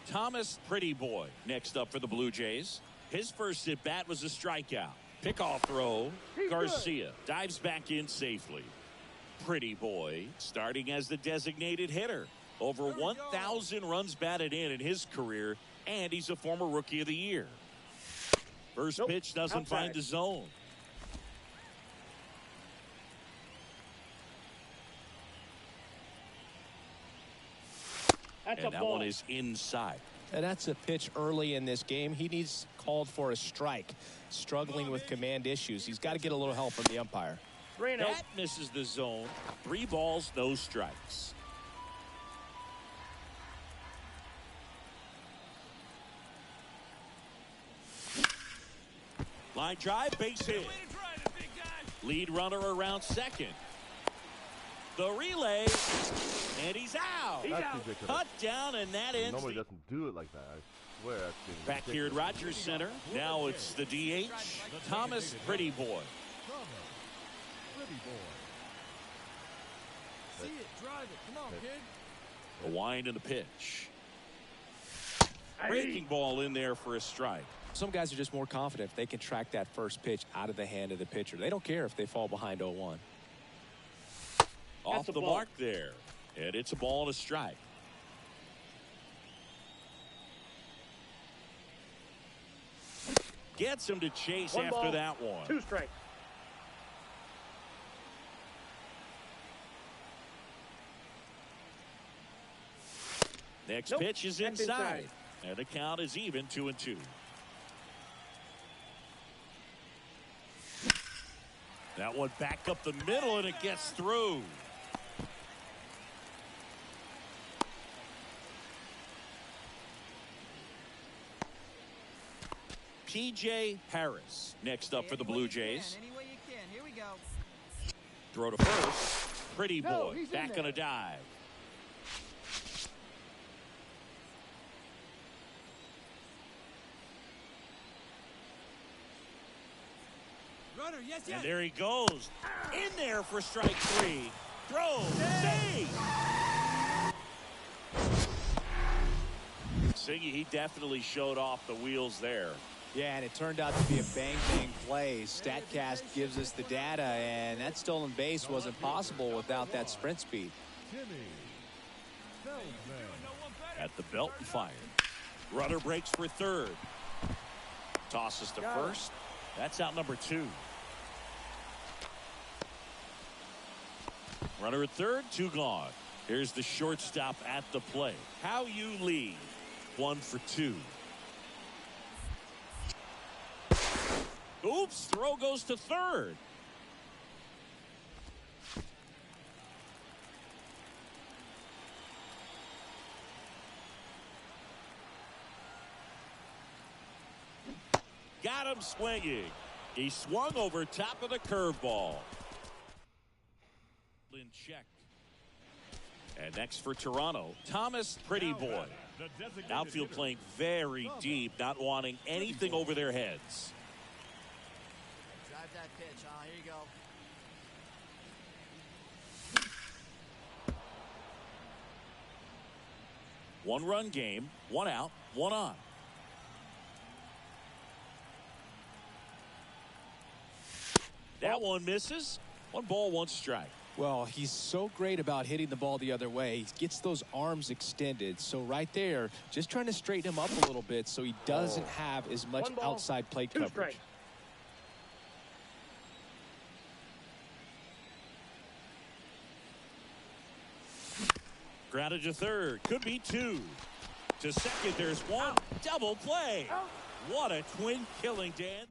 Thomas Pretty Boy next up for the Blue Jays. His first at bat was a strikeout. Pickoff throw. Garcia dives back in safely. Pretty Boy starting as the designated hitter. Over 1,000 runs batted in his career, and he's a former Rookie of the Year. First pitch doesn't find the zone. And that one is inside. And that's a pitch early in this game. He needs called for a strike. Struggling with command issues. He's got to get a little help from the umpire. That misses the zone. 3 balls, no strikes. Line drive, base hit. Lead runner around second. The relay, and he's out. Cut down, and that ends. Nobody doesn't do it like that. I swear. That's back here at Rogers Center. Now it's the DH, Thomas Pretty Boy. Pretty boy. See it, drive it. Come on, kid. A wind and the pitch. Breaking ball in there for a strike. Some guys are just more confident if they can track that first pitch out of the hand of the pitcher. They don't care if they fall behind 0-1. Off the mark there. And it's a ball and a strike. Gets him to chase after that one. 2 strikes. Next pitch is inside. And the count is even 2-2. That one back up the middle, and it gets through. P.J. Harris next up for the Blue Jays. Any way you can. Here we go. Throw to first. Pretty Boy back on a dive. Runner, yes, yes. And there he goes. In there for strike 3. Throw. Save. Singy, he definitely showed off the wheels there. Yeah, and it turned out to be a bang-bang play. StatCast gives us the data, and that stolen base wasn't possible without that sprint speed. At the belt and fired. Runner breaks for third. Tosses to first. That's out number 2. Runner at third, 2 gone. Here's the shortstop at the plate. How you lead. 1 for 2. Oops, throw goes to third. Got him swinging. He swung over top of the curveball. In check. And next for Toronto, Thomas Pretty Boy. Outfield playing very deep, not wanting anything over their heads. Drive that pitch. Here you go. 1-run game, 1 out, 1 on. That one misses. 1 ball, 1 strike. Well, he's so great about hitting the ball the other way. He gets those arms extended. So right there, just trying to straighten him up a little bit so he doesn't have as much outside plate coverage. Strike. Grounded to third. Could be 2. To second, there's 1. Double play. What a twin killing, Dan.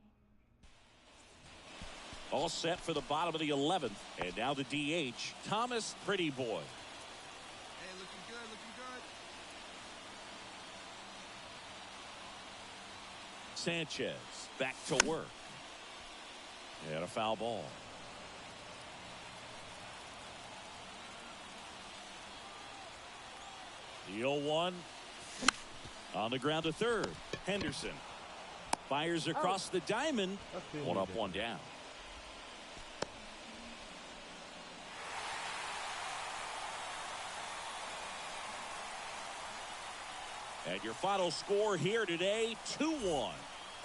All set for the bottom of the 11th. And now the DH, Thomas Pretty Boy. Hey, looking good, looking good. Sanchez back to work. And a foul ball. The 0-1 on the ground to third. Henderson fires across the diamond. 1 up, 1 down. And your final score here today, 2-1.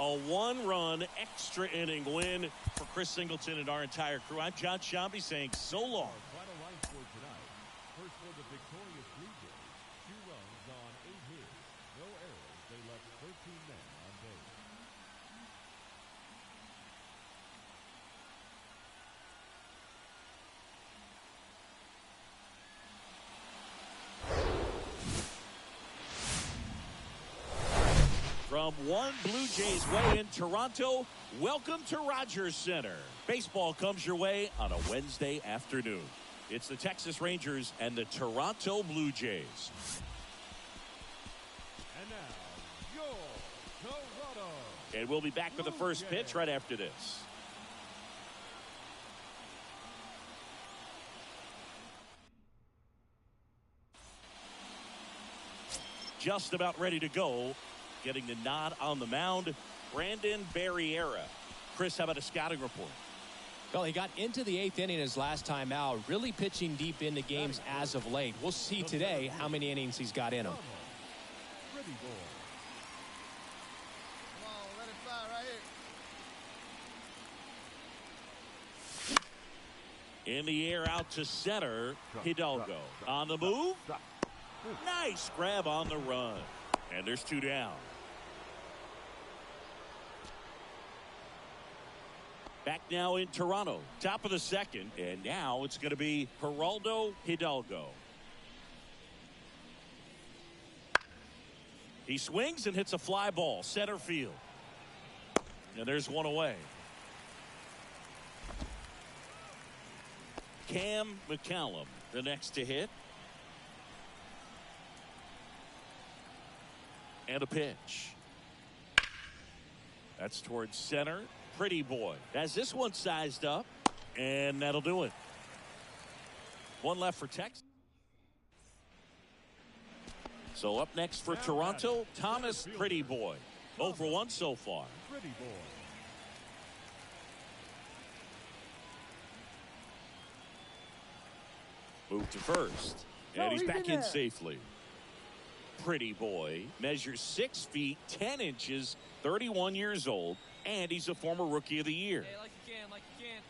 A 1-run extra inning win for Chris Singleton and our entire crew. I'm John Shambi saying so long. Final line for tonight. First for the victorious Blue Jays. 2 runs on 8 hits. No errors. They left 13 men on base. From one Blue Jays way in Toronto, welcome to Rogers Center. Baseball comes your way on a Wednesday afternoon. It's the Texas Rangers and the Toronto Blue Jays. And now, your Toronto. And we'll be back for the first pitch right after this. Just about ready to go. Getting the nod on the mound, Brandon Barriera. Chris, how about a scouting report? Well, he got into the 8th inning his last time out, really pitching deep into games as of late. We'll see today how many innings he's got in him. Pretty boy. Come on, let it fly right here. In the air out to center, Hidalgo. On the move. Nice grab on the run. And there's 2 down. Back now in Toronto, top of the 2nd, and now it's going to be Geraldo Hidalgo. He swings and hits a fly ball, center field. And there's 1 away. Cam McCallum, the next to hit. And a pitch. That's towards center. Pretty Boy has this one sized up, and that'll do it. 1 left for Texas. So up next for Toronto, Thomas Pretty Boy. 0 for 1 so far. Pretty boy. Move to first, and he's back in safely. Pretty Boy measures 6 feet 10 inches, 31 years old, and he's a former Rookie of the Year. Hey, like you can.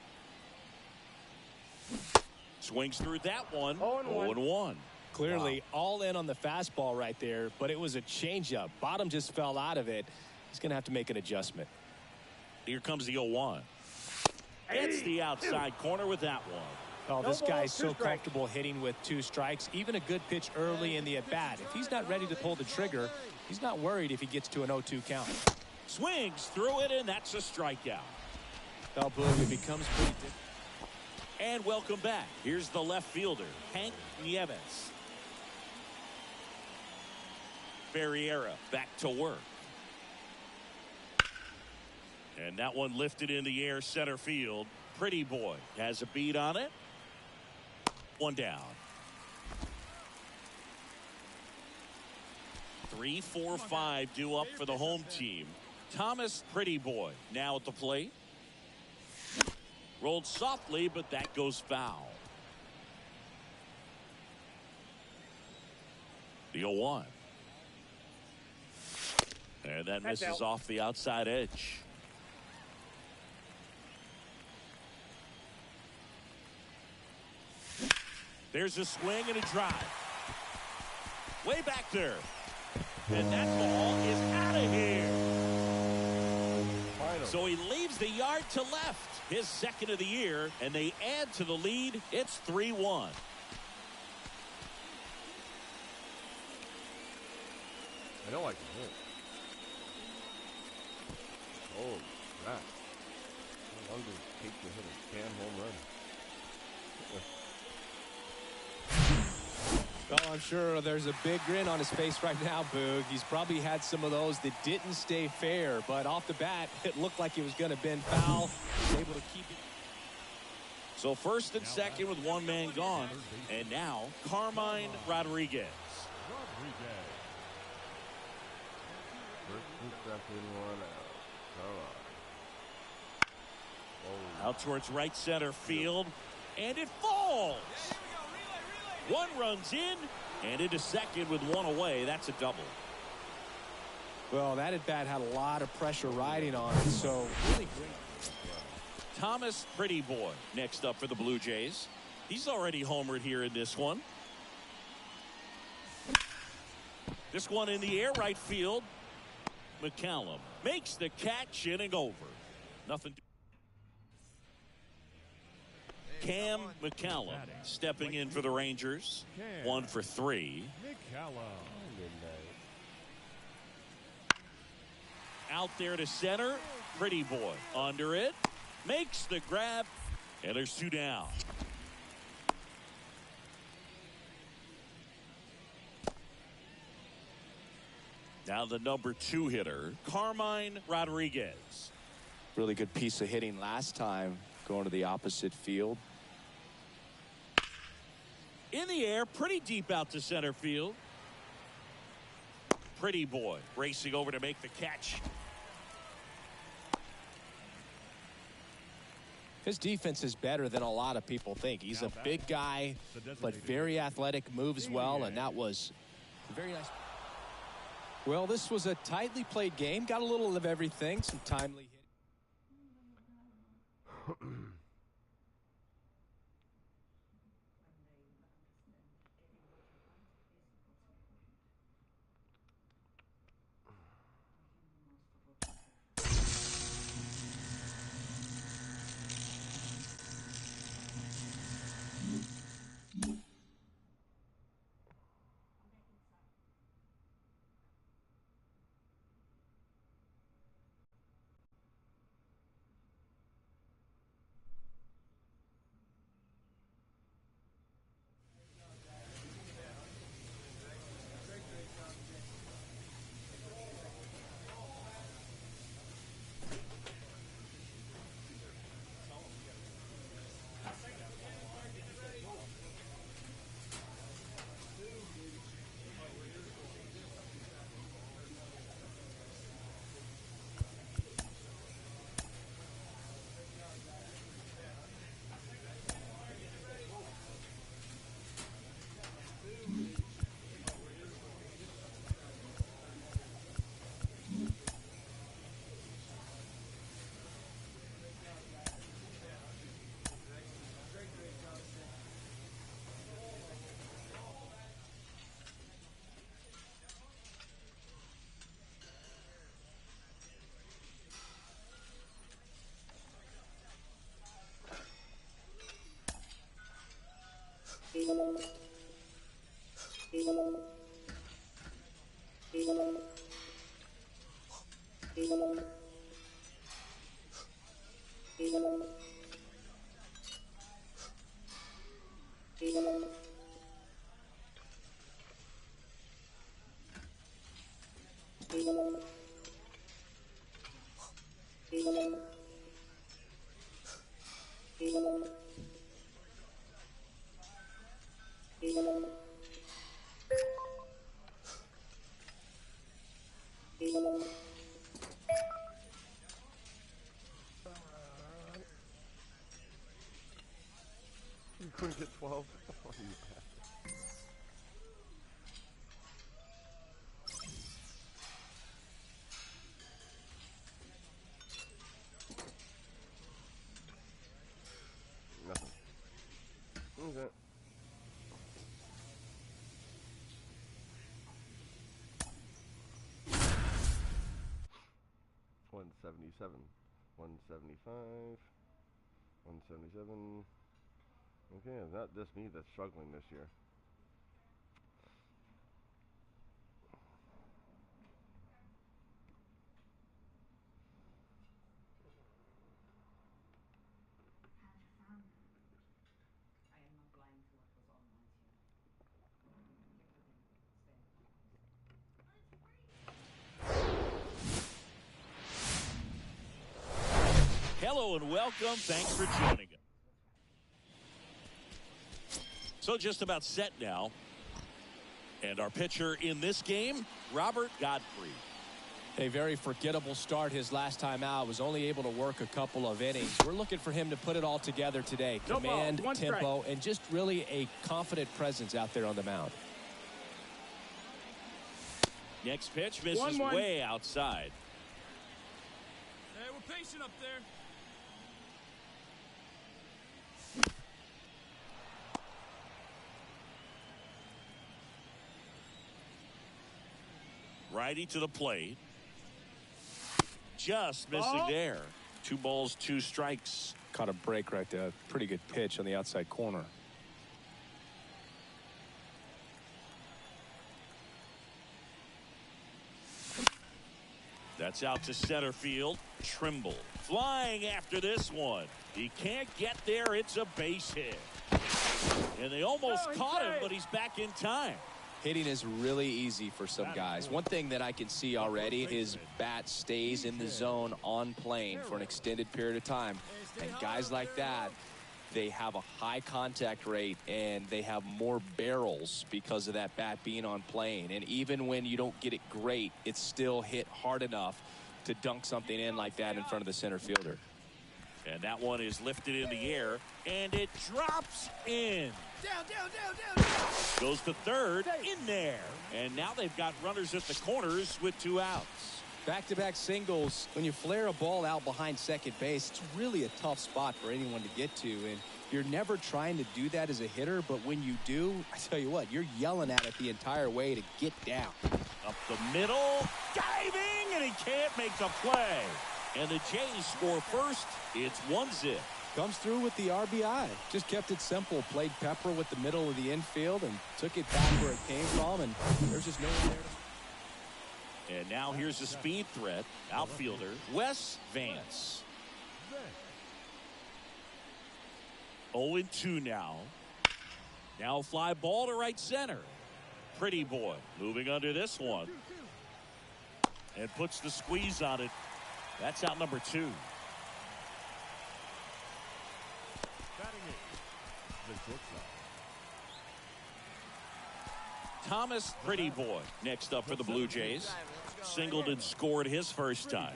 Swings through that one. 0-1. Clearly all in on the fastball right there, but it was a changeup. Bottom just fell out of it. He's going to have to make an adjustment. Here comes the 0-1. Gets the outside corner with that one. Oh, this No ball, guy's 2 so strikes. comfortable hitting with 2 strikes. Even a good pitch early in the at-bat. If he's not ready to pull the trigger, he's not worried if he gets to an 0-2 count. Swings through it, and that's a strikeout. Well, Boog, it becomes pretty difficult. And welcome back. Here's the left fielder, Hank Nieves. Ferreira back to work. And that one lifted in the air center field. Pretty Boy has a beat on it. One down. 3, 4, 5 due up for the home team. Thomas Pretty Boy now at the plate. Rolled softly, but that goes foul. The 0-1. And that That's misses out. off the outside edge. There's a swing and a drive. Way back there. And that ball is out of here. Final. So he leaves the yard to left. His second of the year, and they add to the lead. It's 3-1. I don't like the hit. Oh, crap. No longer take the hit a damn home run. Well, I'm sure there's a big grin on his face right now, Boog. He's probably had some of those that didn't stay fair, but off the bat, it looked like it was going to bend foul. He was able to keep it. So first and second with one man gone. And now, Carmine Rodriguez. First and second, one out. Come on. Out towards right center field. And it falls. One runs in and into second with one away. That's a double. Well, that at-bat had a lot of pressure riding on it, so really great. Thomas Pretty Boy next up for the Blue Jays. He's already homered here in this one. This one in the air, right field. McCallum makes the catch, inning over. Nothing. Cam McCallum stepping in for the Rangers. 1 for 3. Out there to center. Pretty Boy under it. Makes the grab. And there's 2 down. Now the number 2 hitter, Carmine Rodriguez. Really good piece of hitting last time, going to the opposite field. In the air, pretty deep out to center field. Pretty Boy racing over to make the catch. His defense is better than a lot of people think. He's a big guy, but very athletic, moves well, and that was very nice. Well, this was a tightly played game. Got a little of everything, some timely hitting. You couldn't get 12? Oh, you bastard. Nothing. Okay. $177, $175, $177. Okay, it's not just me that's struggling this year. I am not blind to what goes on around here. Get within, stay in focus. Hello and welcome. Thanks for joining us. So just about set now. And our pitcher in this game, Robert Godfrey. A very forgettable start his last time out. Was only able to work a couple of innings. We're looking for him to put it all together today. Command, tempo, and just really a confident presence out there on the mound. Next pitch misses way outside. Hey, we're patient up there. Righty to the plate. Just missing there. 2 balls, 2 strikes. Caught a break right there. Pretty good pitch on the outside corner. That's out to center field. Trimble flying after this one. He can't get there. It's a base hit. And they almost caught him, but he's back in time. Hitting is really easy for some guys. One thing that I can see already, his bat stays in the zone on plane for an extended period of time. And guys like that, they have a high contact rate and they have more barrels because of that bat being on plane. And even when you don't get it great, it's still hit hard enough to dunk something in like that in front of the center fielder. And that one is lifted in the air, and it drops in. Down. Goes to third, in there. And now they've got runners at the corners with 2 outs. Back-to-back singles. When you flare a ball out behind second base, it's really a tough spot for anyone to get to. And you're never trying to do that as a hitter, but when you do, I tell you what, you're yelling at it the entire way to get down. Up the middle, diving, and he can't make the play. And the Jays score first. It's 1-0. Comes through with the RBI. Just kept it simple. Played pepper with the middle of the infield and took it back where it came from. And there's just no one there. And now here's the speed threat. Outfielder Wes Vance. 0-2 now. Now fly ball to right center. Pretty boy moving under this one. And puts the squeeze on it. That's out number 2. Thomas Pretty Boy next up for the Blue Jays. Singled and scored his first time.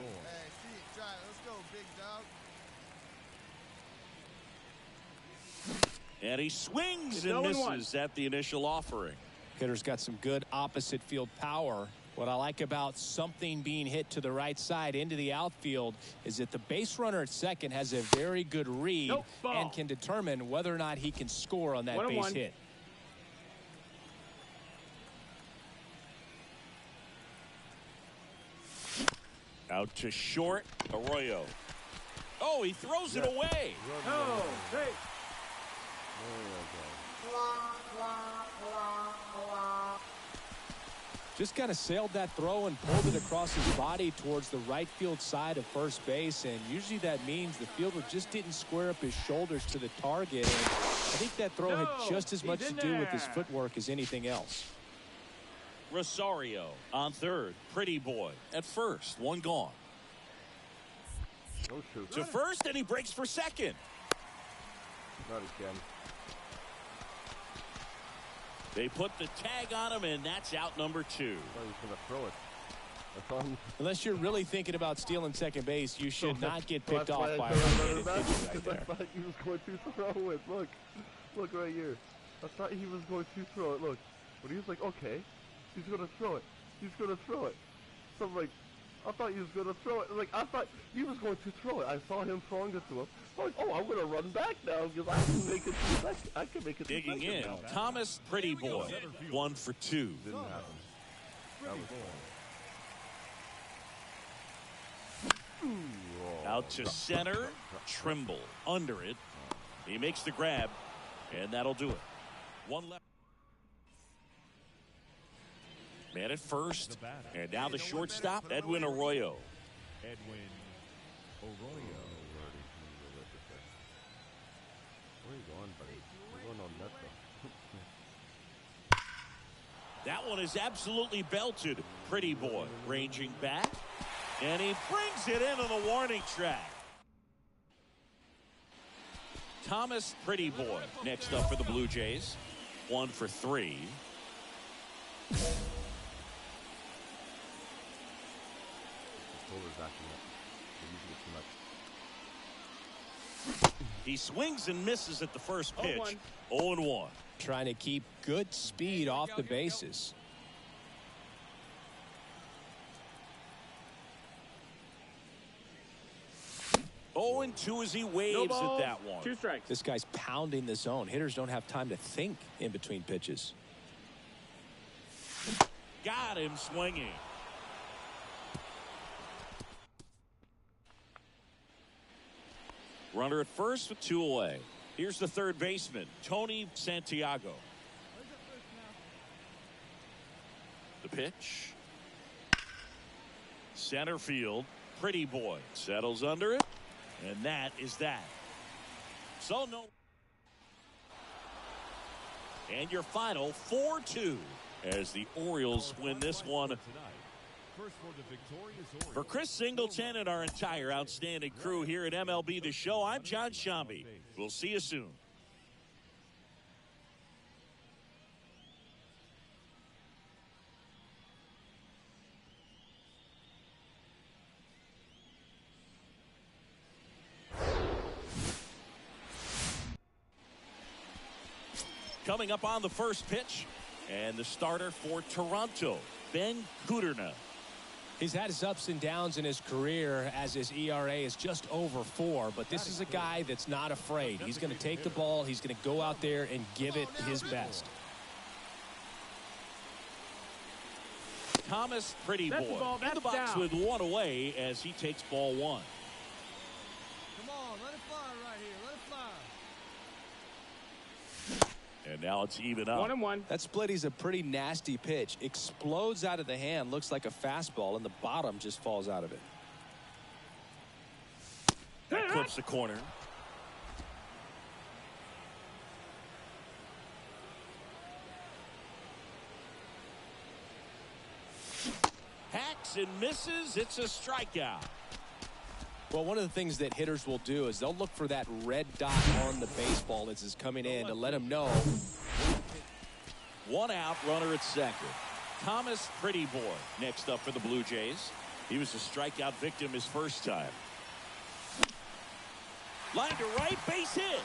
And he swings and misses at the initial offering. Hitter's got some good opposite field power. What I like about something being hit to the right side into the outfield is that the base runner at second has a very good read and can determine whether or not he can score on that base hit. Out to short, Arroyo. Oh, he throws it away. Just kind of sailed that throw and pulled it across his body towards the right field side of first base. And usually that means the fielder just didn't square up his shoulders to the target. And I think that throw had just as much to do with his footwork as anything else. Rosario on third. Pretty Boy at first. One gone. To first, and he breaks for second. Not again. They put the tag on him, and that's out number 2. I thought he was going to throw it. I thought Unless you're really thinking about stealing second base, you should not get So picked that's why off by I a said right-handed running pitcher back, right because I there. thought he was going to throw it. Look. Look right here. I thought he was going to throw it. Look. But he was like, okay. He's going to throw it. He's going to throw it. So I'm like, I thought he was going to throw it. Like, I thought he was going to throw it. I saw him throwing it to him. I'm like, oh, I'm going to run back now because I can make it 2 seconds. I can make it 2 seconds. Digging in, now. Thomas Pretty Boy, 1 for 2. Didn't happen. That was Out to center, Trimble under it. He makes the grab, and that'll do it. 1 left. Man at first, and now the shortstop, Edwin Arroyo. Edwin Arroyo. Where are you going, buddy? You're going on net, though. That one is absolutely belted. Pretty Boy ranging back, and he brings it into the warning track. Thomas Pretty Boy next up for the Blue Jays. 1 for 3. He swings and misses at the first pitch. 0-1. Trying to keep good speed off the bases. Oh, and 2 as he waves at that one. 2 strikes. This guy's pounding the zone. Hitters don't have time to think in between pitches. Got him swinging. Runner at first with 2 away. Here's the third baseman, Tony Santiago. The pitch. Center field. Pretty Boy settles under it. And that is that. So no. And your final 4-2 as the Orioles win this one. First for the victorious Orioles. For Chris Singleton and our entire outstanding crew here at MLB The Show, I'm John Shambi. We'll see you soon. Coming up on the first pitch, and the starter for Toronto, Ben Kudrna. He's had his ups and downs in his career as his ERA is just over 4, but this is a guy that's not afraid. He's going to take the ball. He's going to go out there and give it his best. Thomas Pretty Boy in the box with 1 away as he takes ball 1. Come on, let it fly right here. Let it fly. And now it's even up. 1-1. That split is a pretty nasty pitch. Explodes out of the hand, looks like a fastball, and the bottom just falls out of it. That clips the corner. Hacks and misses. It's a strikeout. Well, one of the things that hitters will do is they'll look for that red dot on the baseball as it's coming in to let them know. 1 out, runner at second. Thomas Pretty Boy next up for the Blue Jays. He was a strikeout victim his first time. Line to right, base hit.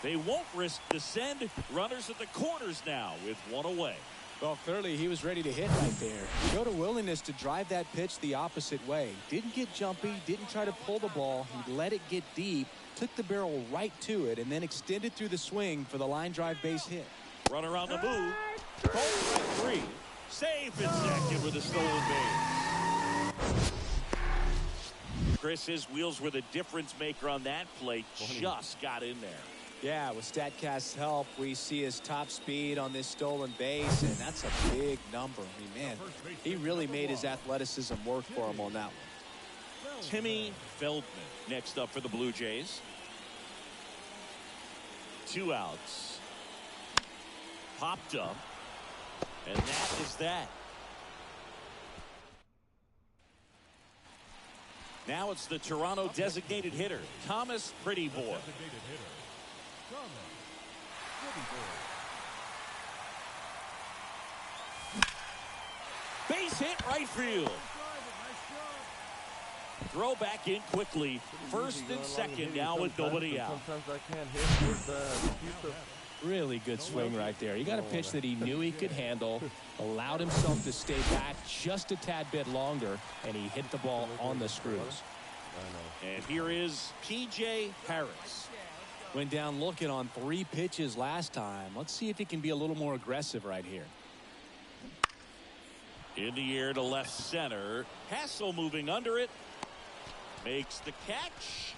They won't risk the send. Runners at the corners now with 1 away. Well, clearly he was ready to hit right there. Showed a willingness to drive that pitch the opposite way. Didn't get jumpy, didn't try to pull the ball. He let it get deep, took the barrel right to it, and then extended through the swing for the line drive base hit. Runner on the move. Cole at 3. Safe at second with a stolen base. Chris, his wheels were the difference maker on that play. Just got in there. Yeah, with StatCast's help, we see his top speed on this stolen base, and that's a big number. I mean, man, he really made his athleticism work for him on that one. Timmy Feldman next up for the Blue Jays. 2 outs. Popped up. And that is that. Now it's the Toronto designated hitter, Thomas Pretty Boy. Thomas. Pretty boy. Base hit right field. Throw back in quickly. First and second now with nobody out. Sometimes I can't hit with Really good swing right there. He got a pitch that he knew he could handle, allowed himself to stay back just a tad bit longer, and he hit the ball on the screws. And here is P.J. Harris. Went down looking on 3 pitches last time. Let's see if he can be a little more aggressive right here. In the air to left center. Hassel moving under it. Makes the catch.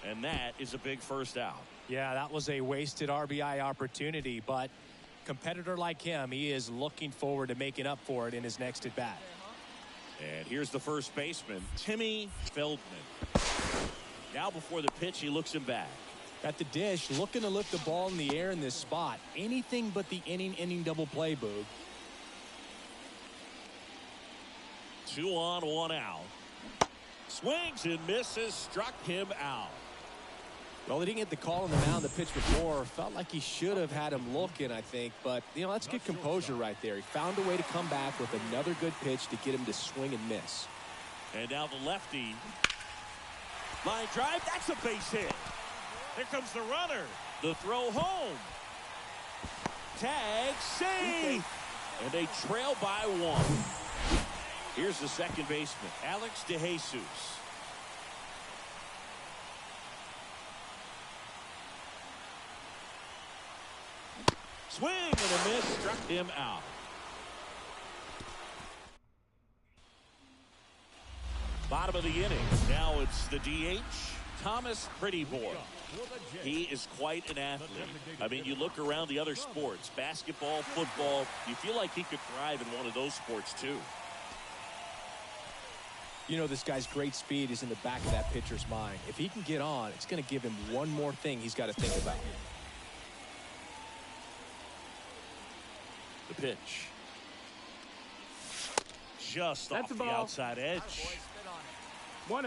And that is a big first out. Yeah, that was a wasted RBI opportunity, but competitor like him, he is looking forward to making up for it in his next at bat. And here's the first baseman, Timmy Feldman. Now before the pitch, he looks him back. At the dish, looking to lift the ball in the air in this spot. Anything but the inning double play, Boog. 2 on, 1 out. Swings and misses, struck him out. Well, he didn't get the call on the mound the pitch before. Felt like he should have had him looking, I think. But, you know, that's good composure right there. He found a way to come back with another good pitch to get him to swing and miss. And now the lefty. Line drive, that's a base hit. Here comes the runner. The throw home. Tag, save. And they trail by 1. Here's the second baseman, Alex DeJesus. Swing and a miss, struck him out. Bottom of the inning. Now it's the DH, Thomas Prettyboy. He is quite an athlete. I mean, you look around the other sports, basketball, football, you feel like he could thrive in one of those sports too. You know, this guy's great speed is in the back of that pitcher's mind. If he can get on, it's going to give him one more thing he's got to think about. The pitch. Just off the outside edge. 1-0. Let's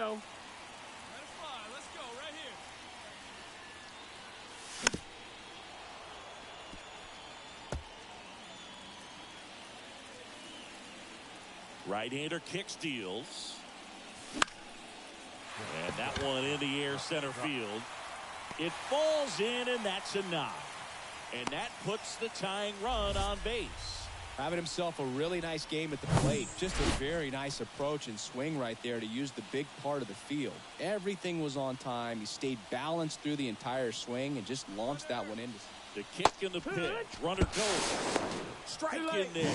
go right here. Right-hander kick steals. And that one in the air center field. It falls in, and that's a knock. And that puts the tying run on base. Having himself a really nice game at the plate. Just a very nice approach and swing right there to use the big part of the field. Everything was on time. He stayed balanced through the entire swing and just launched that one into. The kick and the pitch. Runner goes. Strike in there.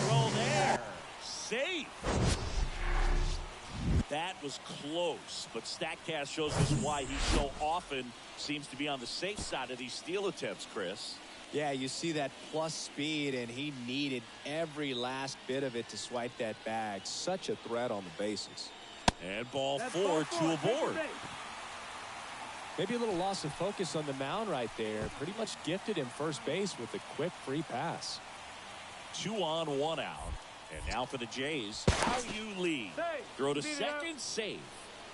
Throw there. Safe. That was close, but StatCast shows us why he so often seems to be on the safe side of these steal attempts, Chris. Yeah, you see that plus speed, and he needed every last bit of it to swipe that bag. Such a threat on the bases. And ball 4, 2 aboard. Maybe a little loss of focus on the mound right there. Pretty much gifted him first base with a quick free pass. 2 on, 1 out. And now for the Jays, how you lead. Throw to second, safe.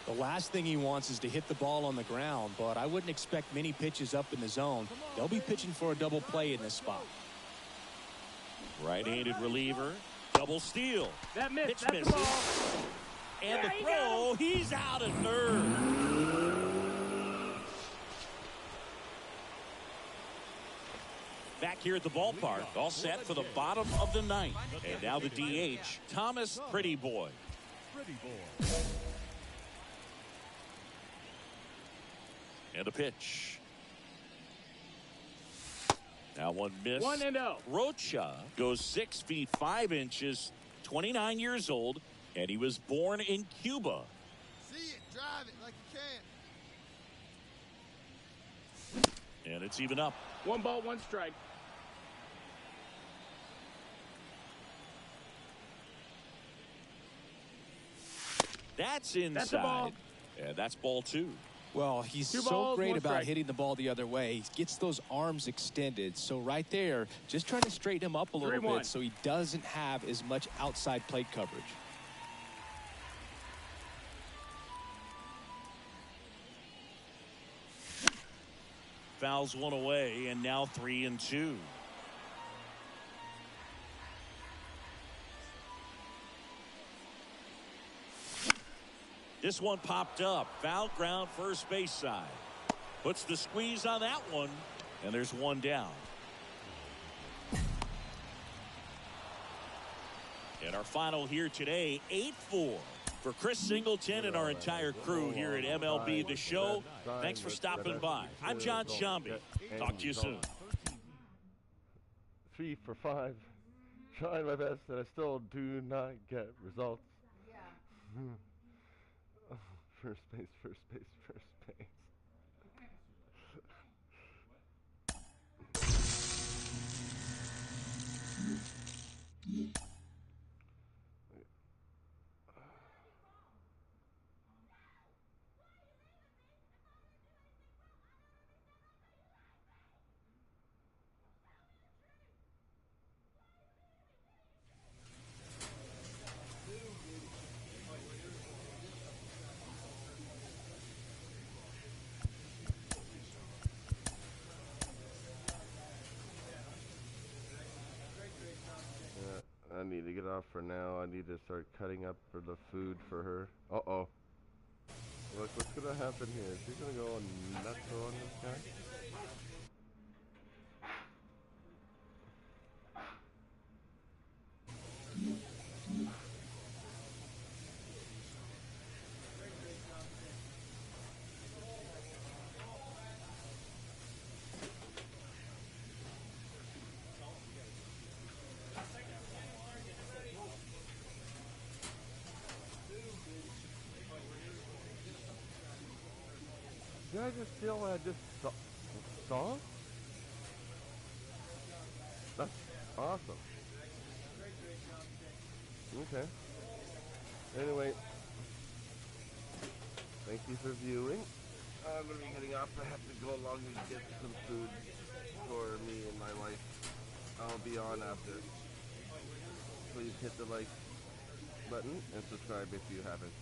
The last thing he wants is to hit the ball on the ground, but I wouldn't expect many pitches up in the zone. They'll be pitching for a double play in this spot. Right-handed reliever, double steal. That miss, Pitch that's misses. the ball. And the throw, he's out at third. Back here at the ballpark, all set for the bottom of the ninth. And now the DH, Thomas Prettyboy. And a pitch. Now one miss. 1-0. Rocha goes 6 feet 5 inches, 29 years old, and he was born in Cuba. See it, drive it like you can. And it's even up. 1 ball, 1 strike. That's inside. That's a ball. And that's ball 2. Well, he's Two so balls, great one about strike. hitting the ball the other way. He gets those arms extended. So right there, just trying to straighten him up a little 3-1. bit so he doesn't have as much outside plate coverage. fouls one away, and now 3-2. This one popped up. Foul ground, first base side. Puts the squeeze on that one, and there's one down. And our final here today, 8-4. For Chris Singleton and our entire crew here at MLB The Show, thanks for stopping by. I'm John Shambi. Talk to you soon. 3 for 5. Trying my best, and I still do not get results. Yeah. First base, first base, first base. I need to get off for now. I need to start cutting up for the food for her. Uh-oh. Look, what's going to happen here? Is she going to go nuts on this guy? Did I just steal what I just saw? That's awesome. Okay. Anyway, thank you for viewing. I'm going to be heading off. I have to go along and get some food for me and my wife. I'll be on after. Please hit the like button and subscribe if you haven't.